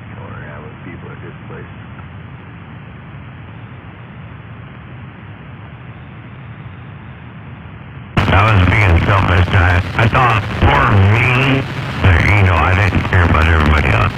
I wonder how many people are displaced. I was being selfish. I thought for me, I didn't care about everybody else.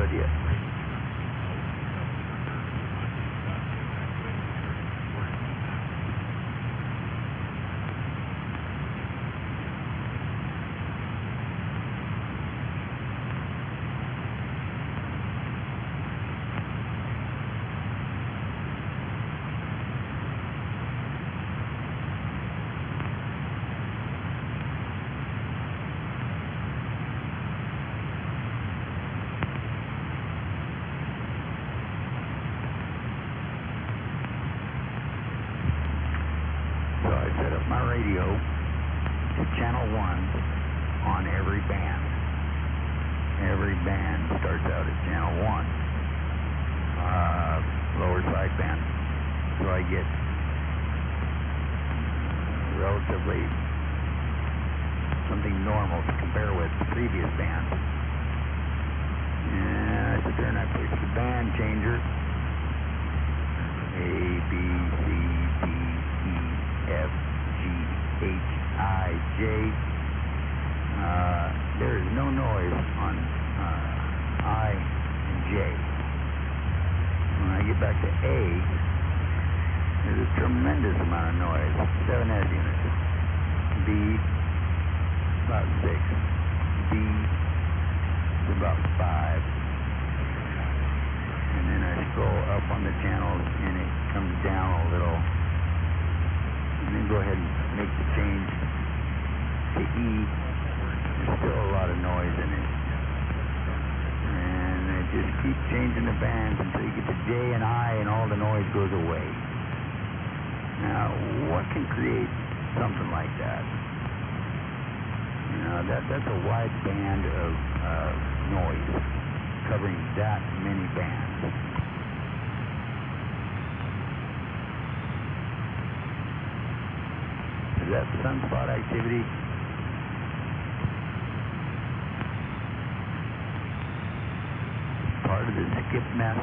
with you. So I set up my radio to channel 1 on every band. Every band starts out at channel 1, lower sideband. So I get relatively something normal to compare with the previous band. And I sit there and I push the band changer. A, B, C, D, E, F, G, H, I, J. There is no noise on I and J. When I get back to A, there's a tremendous amount of noise. 7 S units. B, about 6. D, about 5. And then I scroll up on the channels and it comes down a little. And then go ahead and make the change to E. There's still a lot of noise in it. And I just keep changing the bands until you get to J and I and all the noise goes away. Now, what can create something like that? You know, that's a wide band of noise covering that many bands. Is that sunspot activity? Part of the skip mess?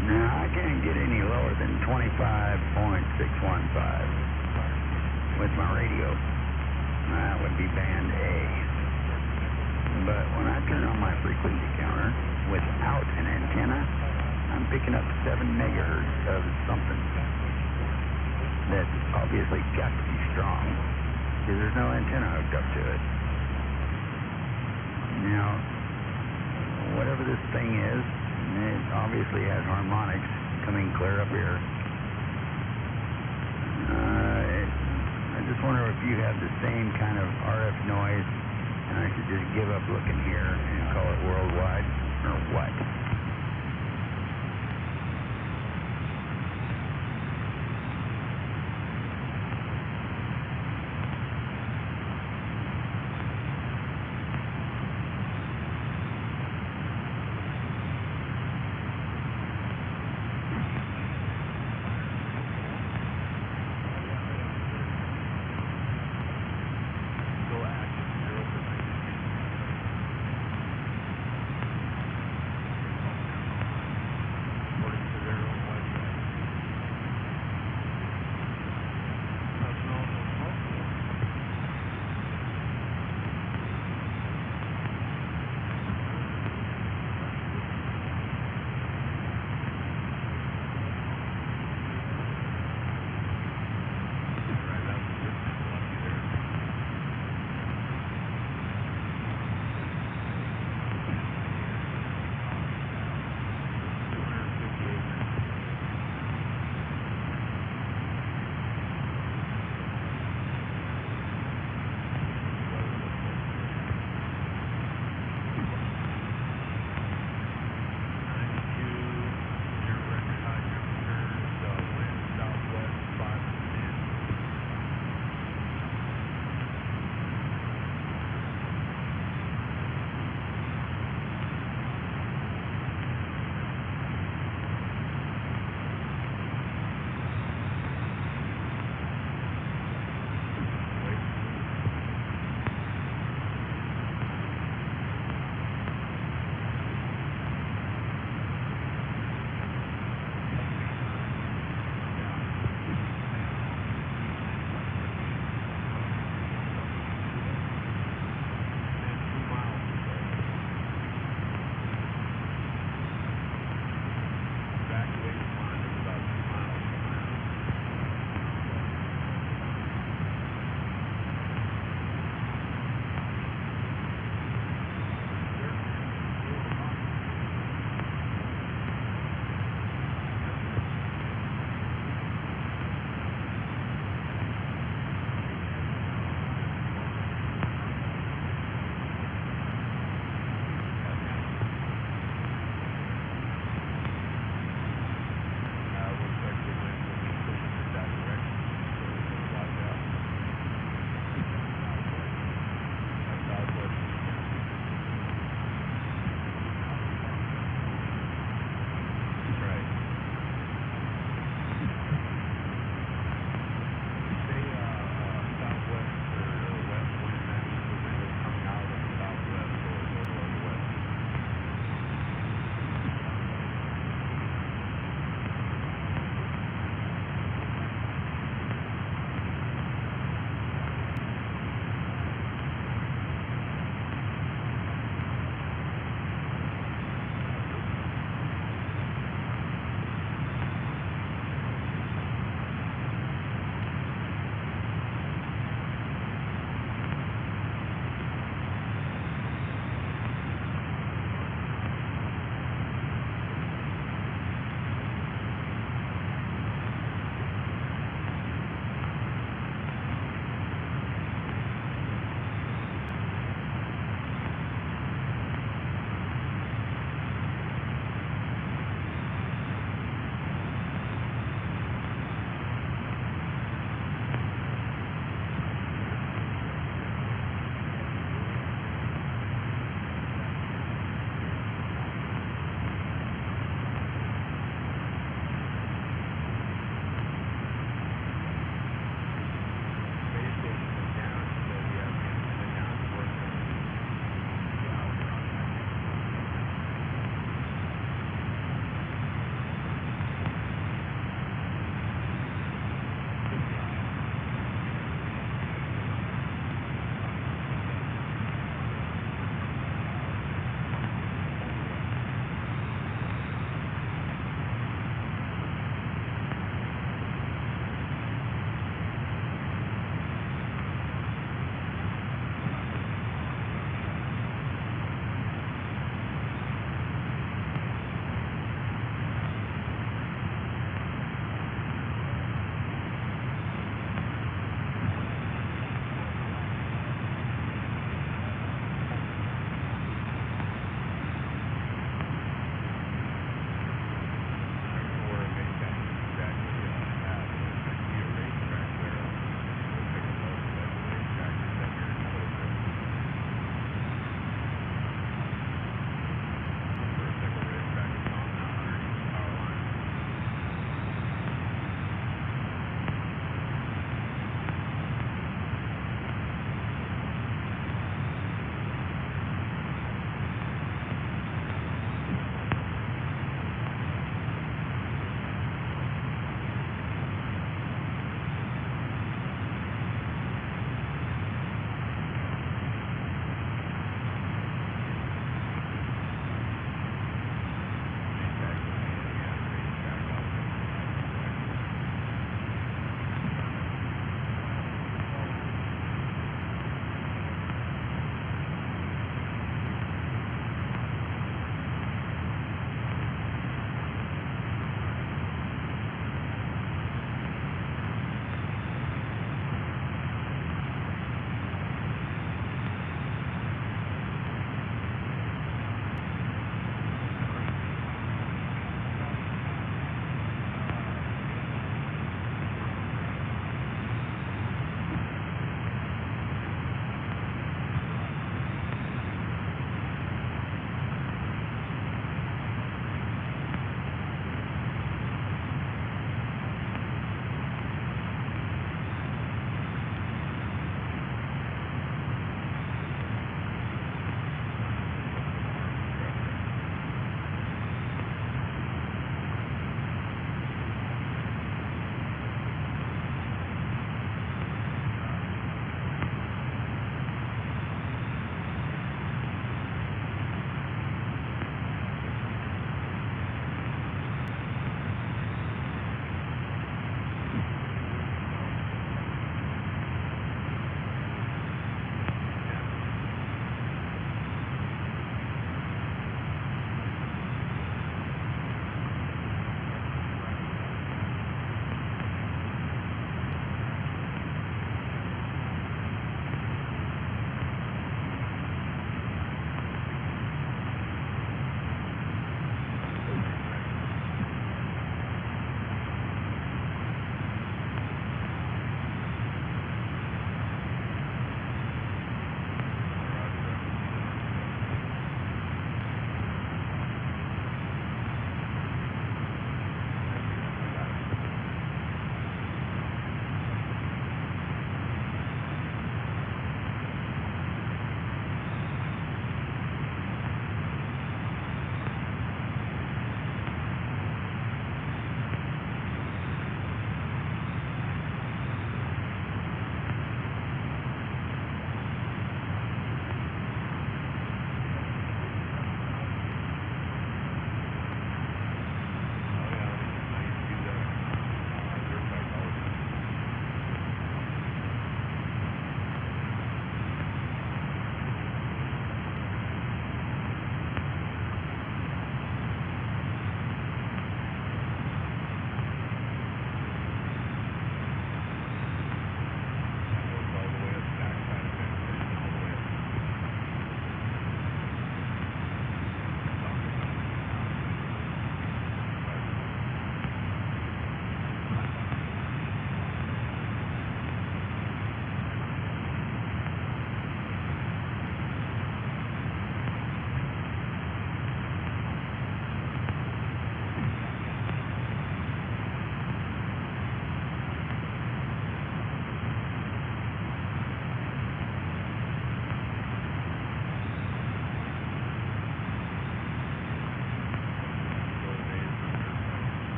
Now, I can't get any lower than 25.615 with my radio. That would be band A. But when I turn on my frequency counter without an antenna, I'm picking up 7 megahertz of something that's obviously got to be strong because there's no antenna hooked up to it. Now, whatever this thing is, it obviously has harmonics coming clear up here. I just wonder if you have the same kind of RF noise and I should just give up looking here and call it worldwide or what?